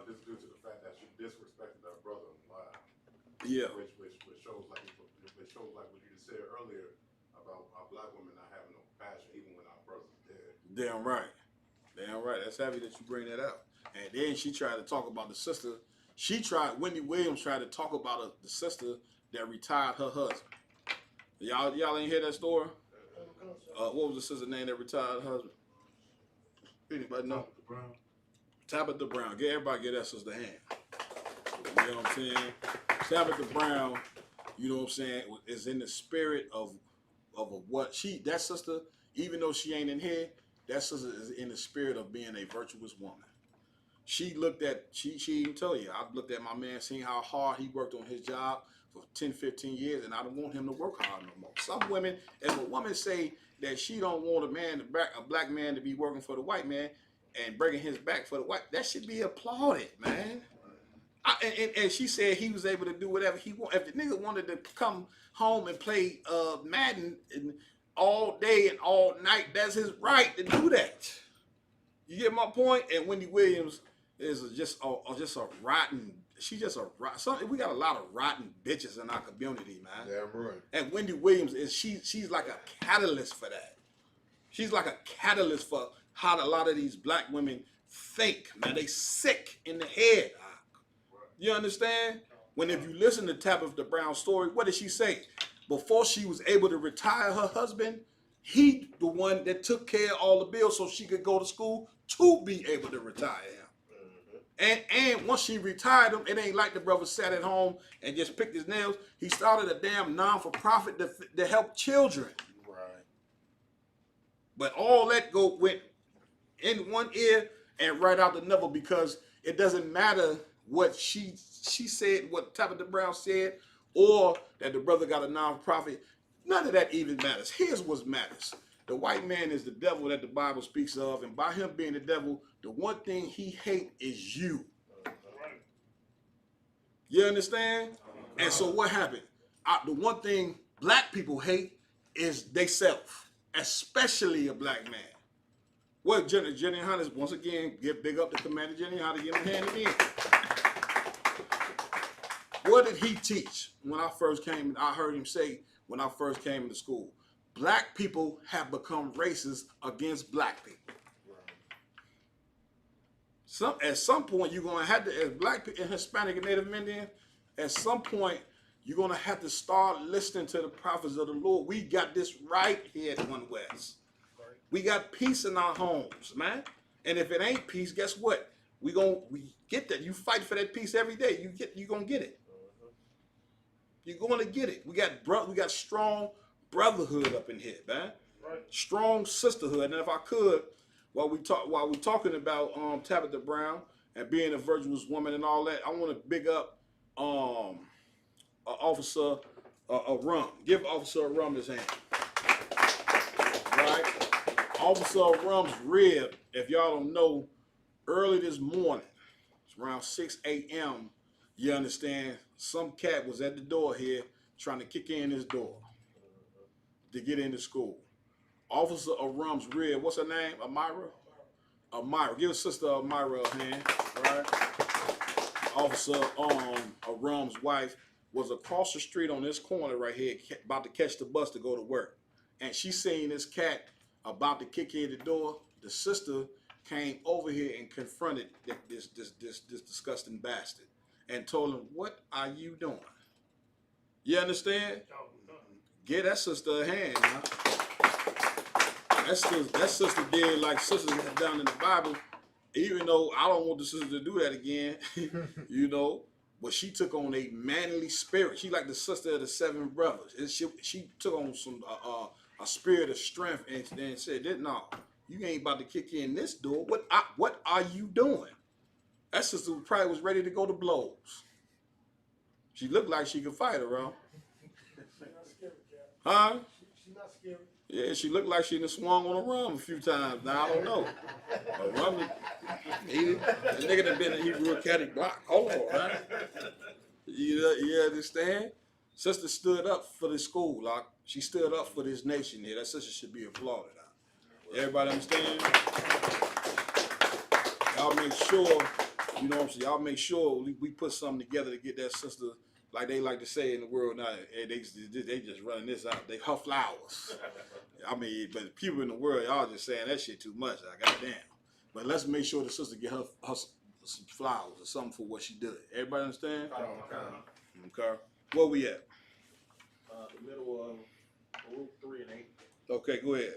[SPEAKER 12] this is due to the fact that she disrespected her brother live.
[SPEAKER 7] Yeah.
[SPEAKER 12] Which shows like what you just said earlier about our black women not having no compassion even when our brother's dead.
[SPEAKER 7] Damn right. That's heavy that you bring that up. And then she tried to talk about the sister. Wendy Williams tried to talk about the sister that retired her husband. Y'all ain't hear that story? What was the sister's name that retired her husband? Anybody know? Tabitha Brown. Everybody get that sister hand. You know what I'm saying? Tabitha Brown, you know what I'm saying, is in the spirit of what that sister, even though she ain't in here, that sister is in the spirit of being a virtuous woman. She even told you, I looked at my man, seeing how hard he worked on his job for 10, 15 years, and I don't want him to work hard no more. Some women, if a woman say that she don't want a black man to be working for the white man and breaking his back for the white, that should be applauded, man. And she said he was able to do whatever he want. If the nigga wanted to come home and play Madden all day and all night, that's his right to do that. You get my point? And Wendy Williams is just a rotten. She's just a rotten. We got a lot of rotten bitches in our community, man.
[SPEAKER 8] Damn right.
[SPEAKER 7] And Wendy Williams she's like a catalyst for that. She's like a catalyst for how a lot of these black women think, man. They sick in the head. You understand? If you listen to Tabitha Brown's story, what did she say? Before she was able to retire her husband, he the one that took care of all the bills so she could go to school to be able to retire him. And once she retired him, it ain't like the brother sat at home and just picked his nails. He started a damn non-for-profit to help children.
[SPEAKER 13] Right.
[SPEAKER 7] But all that went in one ear and right out the another, because it doesn't matter what she said, what Tabitha Brown said, or that the brother got a non-profit. None of that even matters. Here's what matters. The white man is the devil that the Bible speaks of, and by him being the devil, the one thing he hates is you. You understand? And so what happened? The one thing black people hate is they self, especially a black man. Well, Jenny Hunters, once again, give big up to Commander Jenny Hunter, give him a hand again. What did he teach when I first came? I heard him say when I first came into school, black people have become racist against black people. At some point, you're going to have to, as black people, and Hispanic and Native Indian, at some point, you're going to have to start listening to the prophets of the Lord. We got this right here at One West. We got peace in our homes, man. And if it ain't peace, guess what? We get that. You fight for that peace every day. You gonna get it. You're going to get it. We got strong brotherhood up in here, man. Right. Strong sisterhood. And if I could, while we talking about Tabitha Brown and being a virtuous woman and all that, I want to big up Officer Rum. Give Officer Rum his hand. Right? Officer Rum's rib, if y'all don't know, early this morning, it's around 6 a.m., you understand, some cat was at the door here trying to kick in his door to get into school. Officer Rum's rib, what's her name? Amira. Give sister Amira a hand, right? Officer Rum's wife was across the street on this corner right here, about to catch the bus to go to work. And she seen this cat about to kick in the door. The sister came over here and confronted this disgusting bastard and told him, "What are you doing?" You understand? Get that sister a hand, huh? That sister did like sisters have done in the Bible, even though I don't want the sister to do that again, you know. But she took on a manly spirit. She like the sister of the seven brothers. She took on some a spirit of strength and then said, "No, you ain't about to kick in this door. What are you doing?" That sister probably was ready to go to blows. She looked like she could fight around. Huh?
[SPEAKER 4] She's not scary.
[SPEAKER 7] Yeah, she looked like she done swung on a rum a few times. Now, I don't know. A rum, the nigga done been in Hebrew Academy block. Hold on, right? You understand? Sister stood up for this school, like she stood up for this nation here. That sister should be applauded. Everybody understand? Y'all make sure, you know what I'm saying? Y'all make sure we put something together to get that sister, like they like to say in the world now, they just running this out. They her flowers. I mean, but people in the world, y'all just saying that shit too much. Like, goddamn. But let's make sure the sister get her some flowers or something for what she did. Everybody understand? Okay. Where we at?
[SPEAKER 14] The middle of Group 3 and 8.
[SPEAKER 7] Okay, go ahead.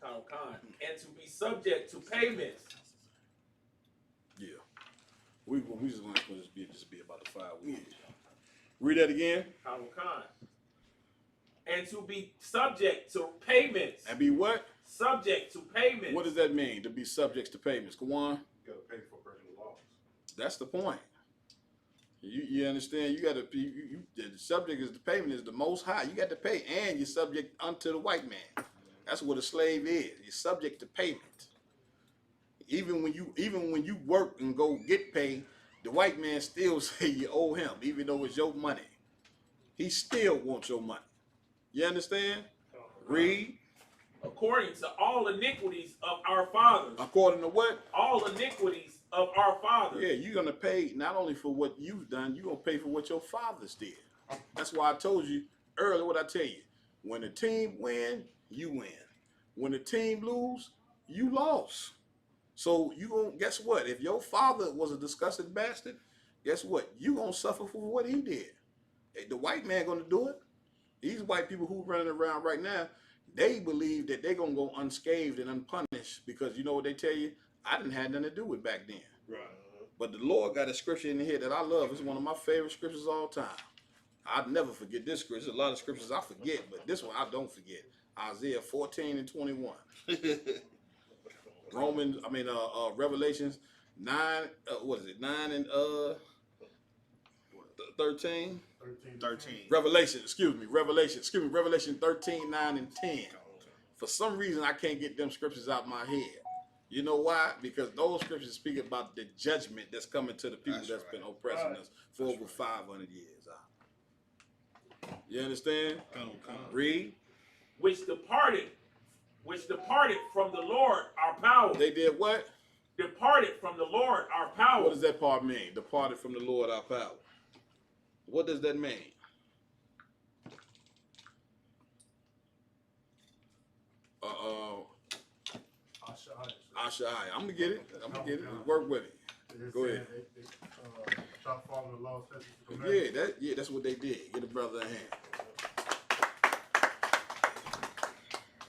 [SPEAKER 14] And to be subject to payments.
[SPEAKER 7] Yeah. We just want to just be about the 5 weeks. Read that again.
[SPEAKER 14] And to be subject to payments.
[SPEAKER 7] And be what?
[SPEAKER 14] Subject to payments.
[SPEAKER 7] What does that mean, to be subject to payments? Go on.
[SPEAKER 12] You gotta pay for personal loss.
[SPEAKER 7] That's the point. You understand? You got to the subject is the payment is the most high. You got to pay, and you're subject unto the white man. That's what a slave is. You're subject to payment. Even when you work and go get paid, the white man still say you owe him, even though it's your money. He still wants your money. You understand? Read.
[SPEAKER 14] According to all iniquities of our fathers.
[SPEAKER 7] According to what?
[SPEAKER 14] All iniquities of our fathers.
[SPEAKER 7] Yeah, you're going to pay not only for what you've done, you're going to pay for what your fathers did. That's why I told you earlier what I tell you. When the team win, you win. When the team lose, you lost. So you gonna guess what? If your father was a disgusting bastard, guess what? You gonna suffer for what he did. The white man gonna do it. These white people who running around right now, they believe that they're gonna go unscathed and unpunished because you know what they tell you? I didn't have nothing to do with back then.
[SPEAKER 13] Right.
[SPEAKER 7] But the Lord got a scripture in here that I love. It's one of my favorite scriptures of all time. I'd never forget this scripture. There's a lot of scriptures I forget, but this one I don't forget. Isaiah 14 and 21. Revelations 9, what is it? 9 and 13?
[SPEAKER 13] 13.
[SPEAKER 7] Revelation 13, 9 and 10. For some reason I can't get them scriptures out of my head. You know why? Because those scriptures speak about the judgment that's coming to the people that's been oppressing us for over 500 years. You understand? Read.
[SPEAKER 14] Which departed from the Lord our power.
[SPEAKER 7] They did what?
[SPEAKER 14] Departed from the Lord our power.
[SPEAKER 7] What does that part mean? Departed from the Lord our power. What does that mean? Ashai. I'm gonna get it. Work with it. Go ahead.
[SPEAKER 8] Try to follow the law, statutes,
[SPEAKER 7] Yeah, that's what they did. Get a brother a hand.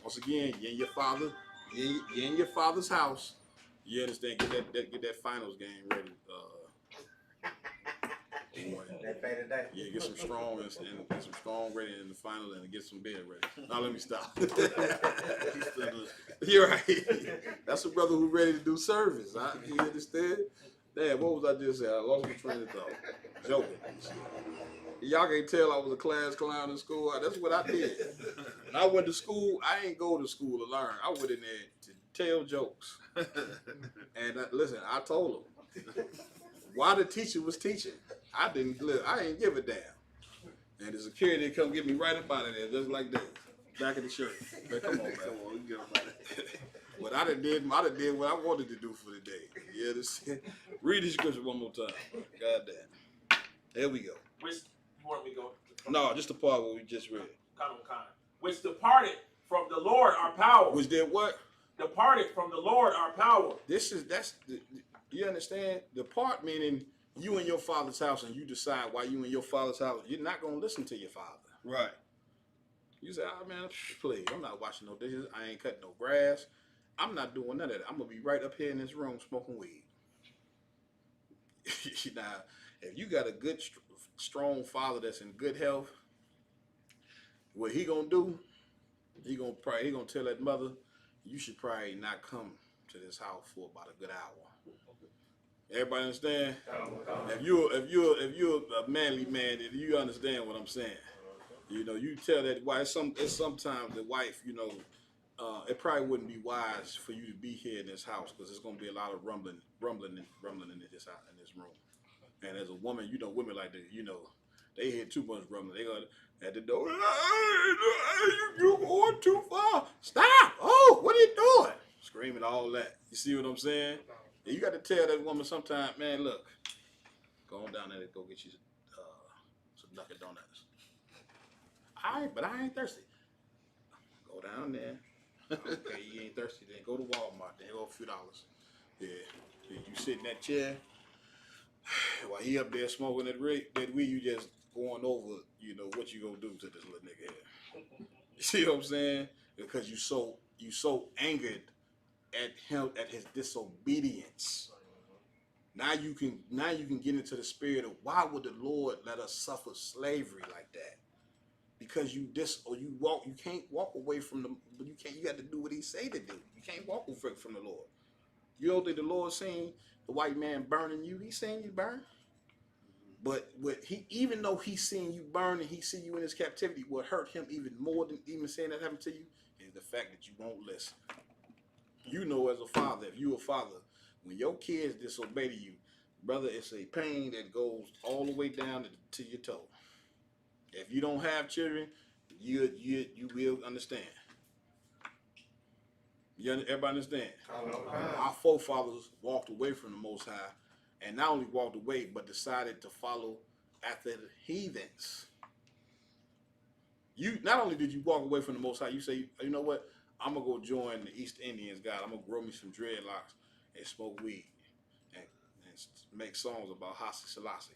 [SPEAKER 7] Once again, you're in your father's house. You understand? Get that finals game ready. Yeah, get some strong and get some strong ready in the final and get some beer ready. Now let me stop. You're right. That's a brother who's ready to do service. You understand? Damn, what was I just saying? I lost my train of thought. Joking. Y'all can't tell I was a class clown in school. That's what I did. When I went to school, I ain't go to school to learn. I went in there to tell jokes. And listen, I told them why the teacher was teaching. I didn't give a damn. And the security come get me right up out of there, just like that. Back in the shirt. Man, come on, man. But I done did what I wanted to do for the day. You understand? Read the scripture one more time. God damn. There we go.
[SPEAKER 14] Which you want me to go?
[SPEAKER 7] No, just the part where we just read.
[SPEAKER 14] Which departed from the Lord our power.
[SPEAKER 7] Which did what?
[SPEAKER 14] Departed from the Lord our power.
[SPEAKER 7] You understand? The part meaning you in your father's house and you decide why you in your father's house, you're not going to listen to your father.
[SPEAKER 13] Right.
[SPEAKER 7] You say, oh man, please, I'm not washing no dishes. I ain't cutting no grass. I'm not doing none of that. I'm going to be right up here in this room smoking weed. Now, if you got a good, strong father that's in good health, what he going to do, he going to tell that mother, you should probably not come to this house for about a good hour. Everybody understand? If you're a manly man, if you understand what I'm saying, you know, you tell that wife. It's sometimes the wife, you know, it probably wouldn't be wise for you to be here in this house because there's gonna be a lot of rumbling in this house, in this room. And as a woman, you know, women like that, you know, they hear too much rumbling. They go at the door. You going too far? Stop! Oh, what are you doing? Screaming all that. You see what I'm saying? You got to tell that woman sometime, man, look, go on down there and go get you some Dunkin' Donuts. All right, but I ain't thirsty. Go down there. Okay, you ain't thirsty, then go to Walmart. Then go a few dollars. Yeah, you sit in that chair while he up there smoking that weed, you just going over, you know, what you gonna do to this little nigga here. You see what I'm saying? Because you so angered at him, at his disobedience. Now you can get into the spirit of why would the Lord let us suffer slavery like that? Because you can't walk away from them. You got to do what he say to do. You can't walk away from the Lord. You don't think the Lord seen the white man burning you? He seen you burn. But even though he seen you burn and he see you in his captivity, what hurt him even more than even saying that happened to you is the fact that you won't listen. You know, as a father, if you a father, when your kids disobey to you, brother, it's a pain that goes all the way down to your toe. If you don't have children, you will understand. Everybody understand? Our forefathers walked away from the Most High, and not only walked away, but decided to follow after the heathens. You not only did you walk away from the Most High, you say, you know what? I'm gonna go join the East Indians, God. I'm gonna grow me some dreadlocks and smoke weed and make songs about Haile Selassie.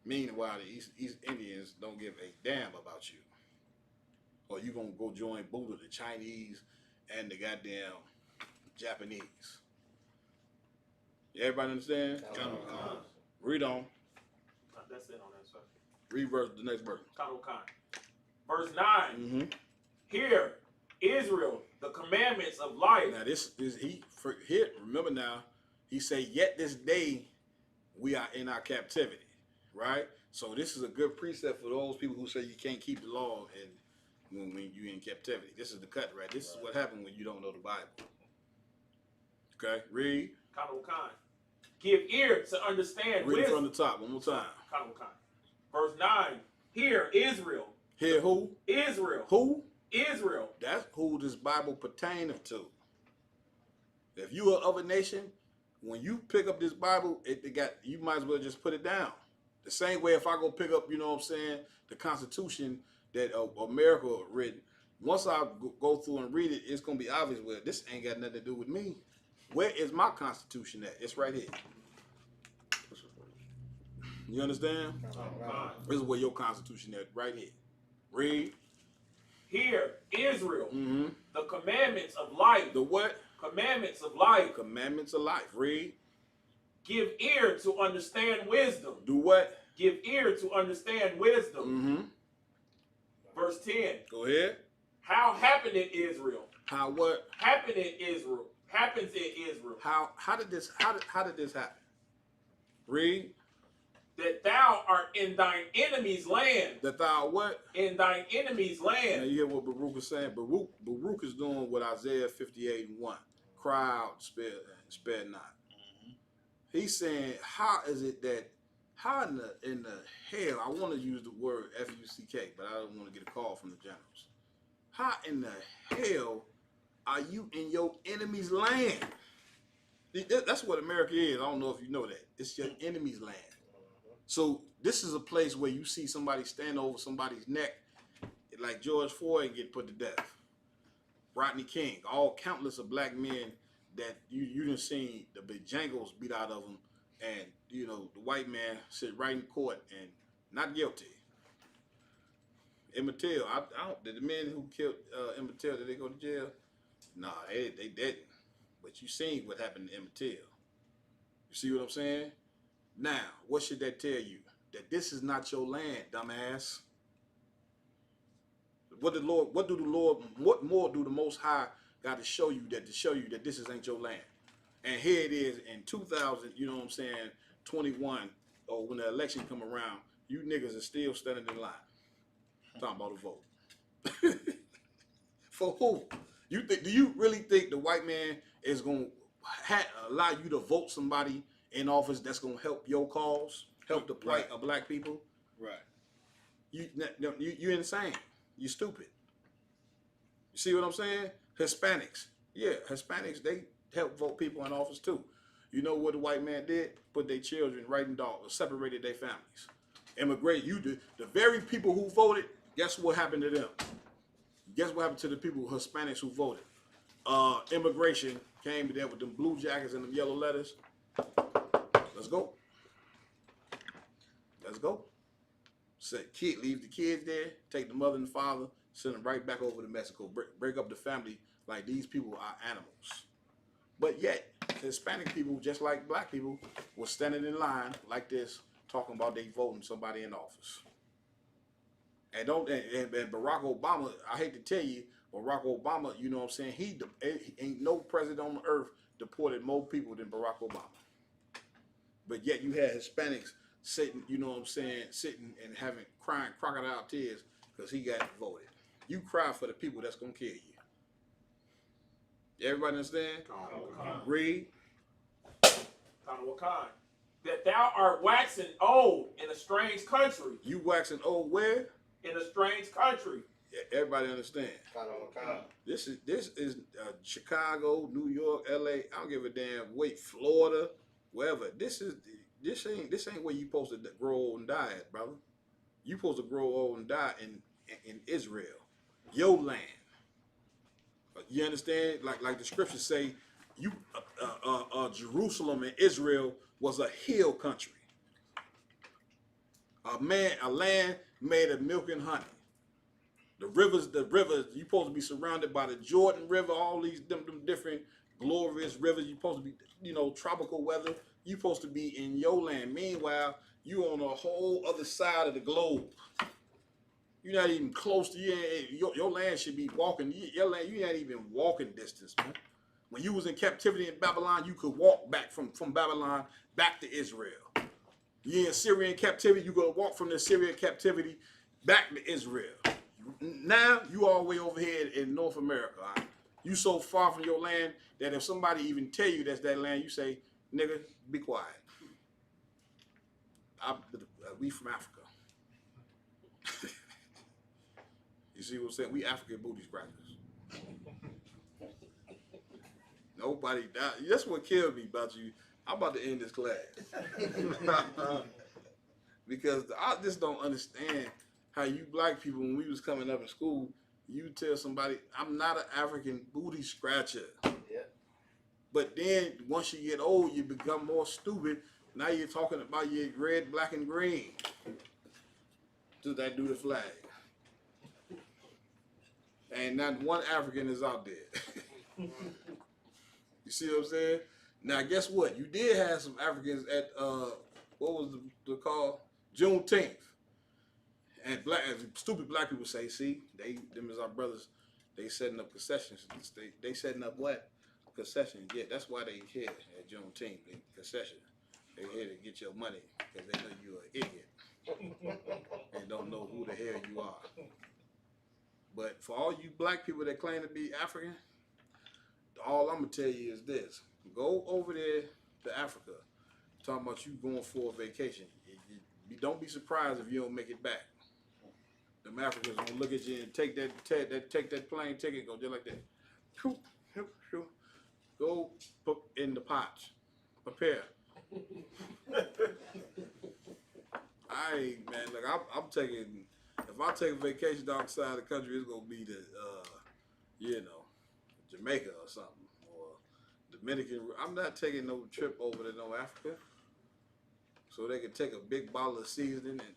[SPEAKER 7] Meanwhile, the East Indians don't give a damn about you. or you gonna go join Buddha, the Chinese and the goddamn Japanese. Everybody understand? Read on.
[SPEAKER 14] That's it on that side.
[SPEAKER 7] Read the next verse.
[SPEAKER 14] Verse 9. Hear, Israel, the commandments of life.
[SPEAKER 7] Now this is here. Remember now, he said, yet this day we are in our captivity, right? So this is a good precept for those people who say you can't keep the law and when you're in captivity. This is the cut, right? This is what happened when you don't know the Bible. Okay, read.
[SPEAKER 14] Give ear to understand
[SPEAKER 7] Read
[SPEAKER 14] wisdom.
[SPEAKER 7] from the top one more time.
[SPEAKER 14] Verse 9. Hear, Israel.
[SPEAKER 7] Hear who?
[SPEAKER 14] Israel.
[SPEAKER 7] Who?
[SPEAKER 14] Israel.
[SPEAKER 7] That's who this Bible pertaineth to. If you are of a nation, when you pick up this Bible, you might as well just put it down. The same way if I go pick up, you know what I'm saying, the Constitution that America written, once I go through and read it, it's going to be obvious, well, this ain't got nothing to do with me. Where is my Constitution at? It's right here. You understand? This is where your Constitution is, right here. Read.
[SPEAKER 14] Hear, Israel, the commandments of life.
[SPEAKER 7] The what?
[SPEAKER 14] Commandments of life.
[SPEAKER 7] Commandments of life. Read.
[SPEAKER 14] Give ear to understand wisdom.
[SPEAKER 7] Do what?
[SPEAKER 14] Give ear to understand wisdom. Verse 10.
[SPEAKER 7] Go ahead.
[SPEAKER 14] How happened in Israel?
[SPEAKER 7] How what?
[SPEAKER 14] Happened in Israel. Happens in Israel.
[SPEAKER 7] How did this happen? Read.
[SPEAKER 14] That thou art in thine enemy's land.
[SPEAKER 7] That thou what?
[SPEAKER 14] In thine enemy's land.
[SPEAKER 7] Now you hear what Baruch is saying? Baruch is doing what Isaiah 58:1. Cry out, spare not. He's saying, how is it that, how in the hell, I want to use the word FUCK, but I don't want to get a call from the generals. How in the hell are you in your enemy's land? That's what America is. I don't know if you know that. It's your enemy's land. So this is a place where you see somebody stand over somebody's neck, like George Floyd get put to death, Rodney King, all countless of black men that you done seen the Bojangles beat out of them, and you know the white man sit right in court and not guilty. Emmett Till, I don't. Did the men who killed Emmett Till, did they go to jail? Nah, they didn't. But you seen what happened to Emmett Till. You see what I'm saying? Now, what should that tell you? That this is not your land, dumbass. What more do the Most High got to show you that this ain't your land? And here it is in 2000, you know what I'm saying, 21, or when the election come around, you niggas are still standing in line. Talking about a vote. For who? Do you really think the white man is gonna allow you to vote somebody in office that's gonna help your cause, help the plight of black people?
[SPEAKER 13] Right.
[SPEAKER 7] You insane. You stupid. You see what I'm saying? Hispanics. Yeah, Hispanics, they help vote people in office too. You know what the white man did? Put their children right in dogs, separated their families. Immigrate. The very people who voted, guess what happened to them? Guess what happened to the people, Hispanics who voted? Immigration came there with them blue jackets and them yellow letters. Let's go. Let's go. Said, leave the kids there, take the mother and the father, send them right back over to Mexico, break up the family like these people are animals. But yet, Hispanic people, just like black people, were standing in line like this, talking about they voting somebody in office. And Barack Obama, I hate to tell you, Barack Obama, you know what I'm saying, he ain't no president on earth deported more people than Barack Obama. But yet you had Hispanics sitting, you know what I'm saying, sitting and crying crocodile tears because he got voted. You cry for the people that's gonna kill you. Everybody understand? Read.
[SPEAKER 14] That thou art waxing old in a strange country.
[SPEAKER 7] You waxing old where?
[SPEAKER 14] In a strange country.
[SPEAKER 7] Yeah, everybody understand. This is Chicago, New York, LA. I don't give a damn. Wait, Florida, wherever. This ain't where you supposed to grow old and die at, brother. You supposed to grow old and die in Israel, your land. You understand? Like the scriptures say, Jerusalem and Israel was a hill country. A land made of milk and honey. The rivers, you supposed to be surrounded by the Jordan River, all these them different glorious rivers. You supposed to be, tropical weather. You supposed to be in your land. Meanwhile, you on a whole other side of the globe. You're not even close to your land. Should be walking. Your land, you ain't even walking distance, man. When you was in captivity in Babylon, you could walk back from Babylon back to Israel. You in Syrian captivity, you go walk from the Syrian captivity back to Israel. Now you all the way over here in North America. Right? You so far from your land that if somebody even tell you that's that land, you say, nigga, be quiet. We from Africa. You see what I'm saying? We African booty scratchers. Nobody died. That's what killed me about you. I'm about to end this class. Because I just don't understand how you black people, when we was coming up in school, you tell somebody, I'm not an African booty scratcher.
[SPEAKER 15] Yeah.
[SPEAKER 7] But then once you get old, you become more stupid. Now you're talking about your red, black, and green. Does that do the flag? And not one African is out there. You see what I'm saying? Now, guess what? You did have some Africans at, what was the call? Juneteenth. And stupid black people say, see, them is our brothers. They setting up concessions. They setting up what? Concessions. Yeah, that's why they here at Juneteenth. They concession. They here to get your money because they know you're an idiot. And don't know who the hell you are. But for all you black people that claim to be African, all I'm going to tell you is this. Go over there to Africa. Talking about you going for a vacation. Don't be surprised if you don't make it back. Them Africans gonna look at you and take that plane ticket, go just like that. Go put in the pots. Prepare. Man, look, I'm taking. If I take a vacation outside the country, it's gonna be to, Jamaica or something, or Dominican. I'm not taking no trip over to no Africa, so they can take a big bottle of seasoning and.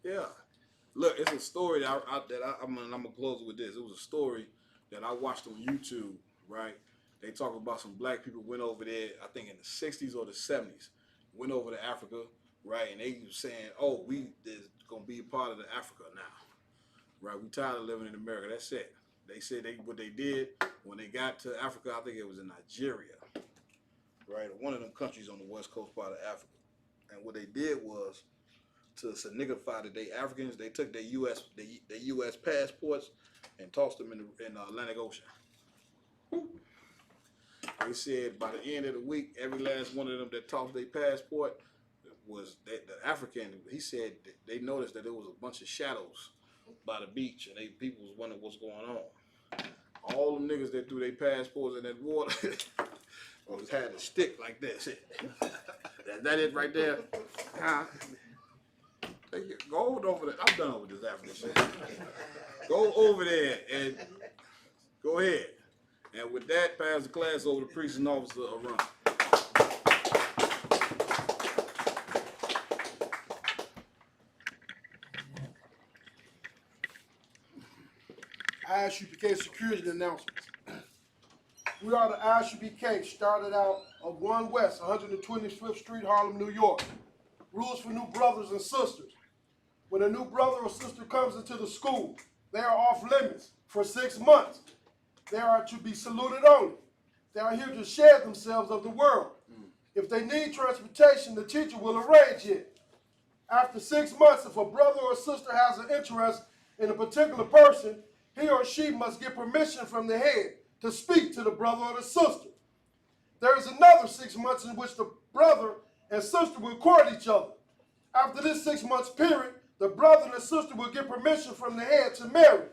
[SPEAKER 7] Yeah, look, it's a story that I'm gonna close with this. It was a story that I watched on YouTube. Right, they talk about some black people went over there. I think in the '60s or the '70s, went over to Africa. Right, and they were saying, "Oh, is gonna be a part of the Africa now." Right, we tired of living in America. That's it. They said what they did when they got to Africa. I think it was in Nigeria. Right, one of them countries on the west coast part of Africa. And what they did was, to signify that they Africans, they took their U.S. passports and tossed them in the Atlantic Ocean. They said by the end of the week, every last one of them that tossed their passport was the African. He said they noticed that there was a bunch of shadows by the beach, and people was wondering what's going on. All them niggas that threw their passports in that water. Had a stick like this. That it right there. Go over there. I'm done with this African shit. Go over there and go ahead. And with that, pass the class over to priest and officer around.
[SPEAKER 4] ISUPK security announcements. We are the ISUPK, started out of 1 West, 125th Street, Harlem, New York. Rules for new brothers and sisters. When a new brother or sister comes into the school, they are off limits for 6 months. They are to be saluted only. They are here to shed themselves of the world. If they need transportation, the teacher will arrange it. After 6 months, if a brother or sister has an interest in a particular person, he or she must get permission from the head to speak to the brother or the sister. There is another 6 months in which the brother and sister will court each other. After this 6 months period, the brother and the sister will get permission from the head to marry.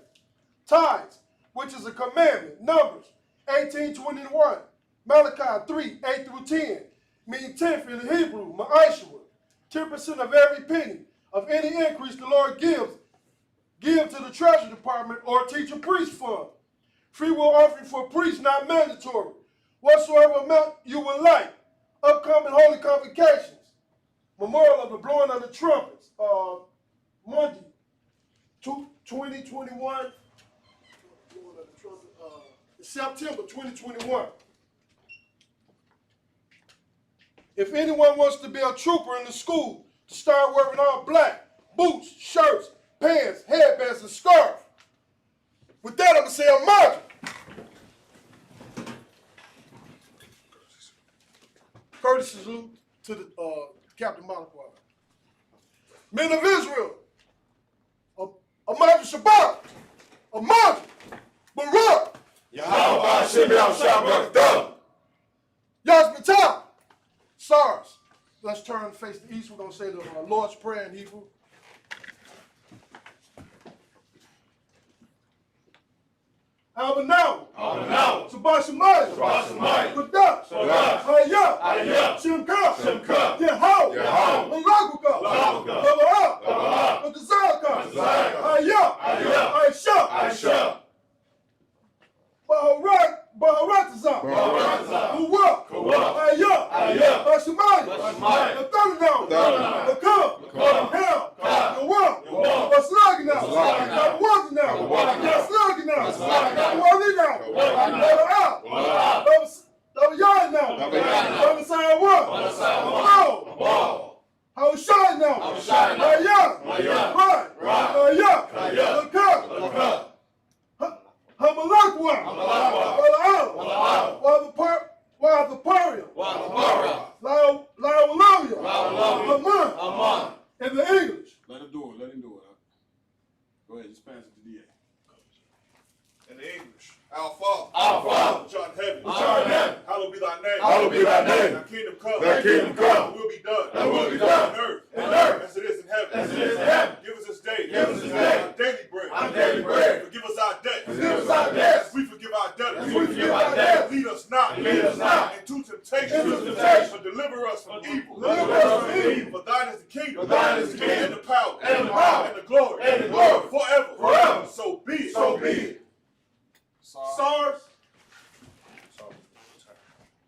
[SPEAKER 4] Tithes, which is a commandment. Numbers 18:21, Malachi 3:8-10, mean tenth in the Hebrew, ma'ashua. 10% of every penny of any increase the Lord gives, give to the treasury department or teacher priest fund. Free will offering for priests not mandatory. Whatsoever amount you would like. Upcoming holy convocations. Memorial of the blowing of the trumpets. Monday, 2021. September 2021. If anyone wants to be a trooper in the school, to start wearing all black, boots, shirts, pants, headbands, and scarf. With that, I'm going to say I'm marching. Courtesy salute to the Captain Monaco. Men of Israel, Ahmad Shabbat, Ahmad Barak,
[SPEAKER 3] Yahweh Hashem Shabbat.
[SPEAKER 4] Yazmatah, SARS. Let's turn and face the east. We're going to say the Lord's Prayer in Hebrew. Now, Shabbat Shemayim, Kadosh, Hayah, Shemka, Yehau, Malaguka, Babarah, Badazaka, Hayah, Aisha, Baharatazah, Uwa, Hayah, Bashemayim, the Thunderdown, the Cub, Hell, the One, Baslagina, the Wazana, Baslagina, the Wazina, the Yadna, the Sayawa, the Ball, how shine now, Hayah, Hayah, the Cub, Hamalakwa, While the Paria, Laolavia, Haman, in the English.
[SPEAKER 9] Let him do it. Go ahead, just pass it to DA.
[SPEAKER 5] In the English.
[SPEAKER 8] Our Father,
[SPEAKER 5] which art in heaven, hallowed be thy name.
[SPEAKER 3] Hallowed be thy name.
[SPEAKER 5] Thy kingdom come.
[SPEAKER 3] Thy kingdom come.
[SPEAKER 5] Thy will be done.
[SPEAKER 3] Thy will be done.
[SPEAKER 5] On earth. As it is in heaven. Give us this day. Our daily bread. Forgive us our debts. As we forgive our debtors. Lead us not. Into temptation. But deliver us from evil. For thine is the kingdom. And the power. And the glory. Forever. So be it.
[SPEAKER 4] SARS.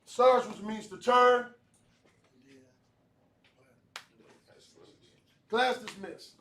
[SPEAKER 4] SARS, which means to turn. Class dismissed.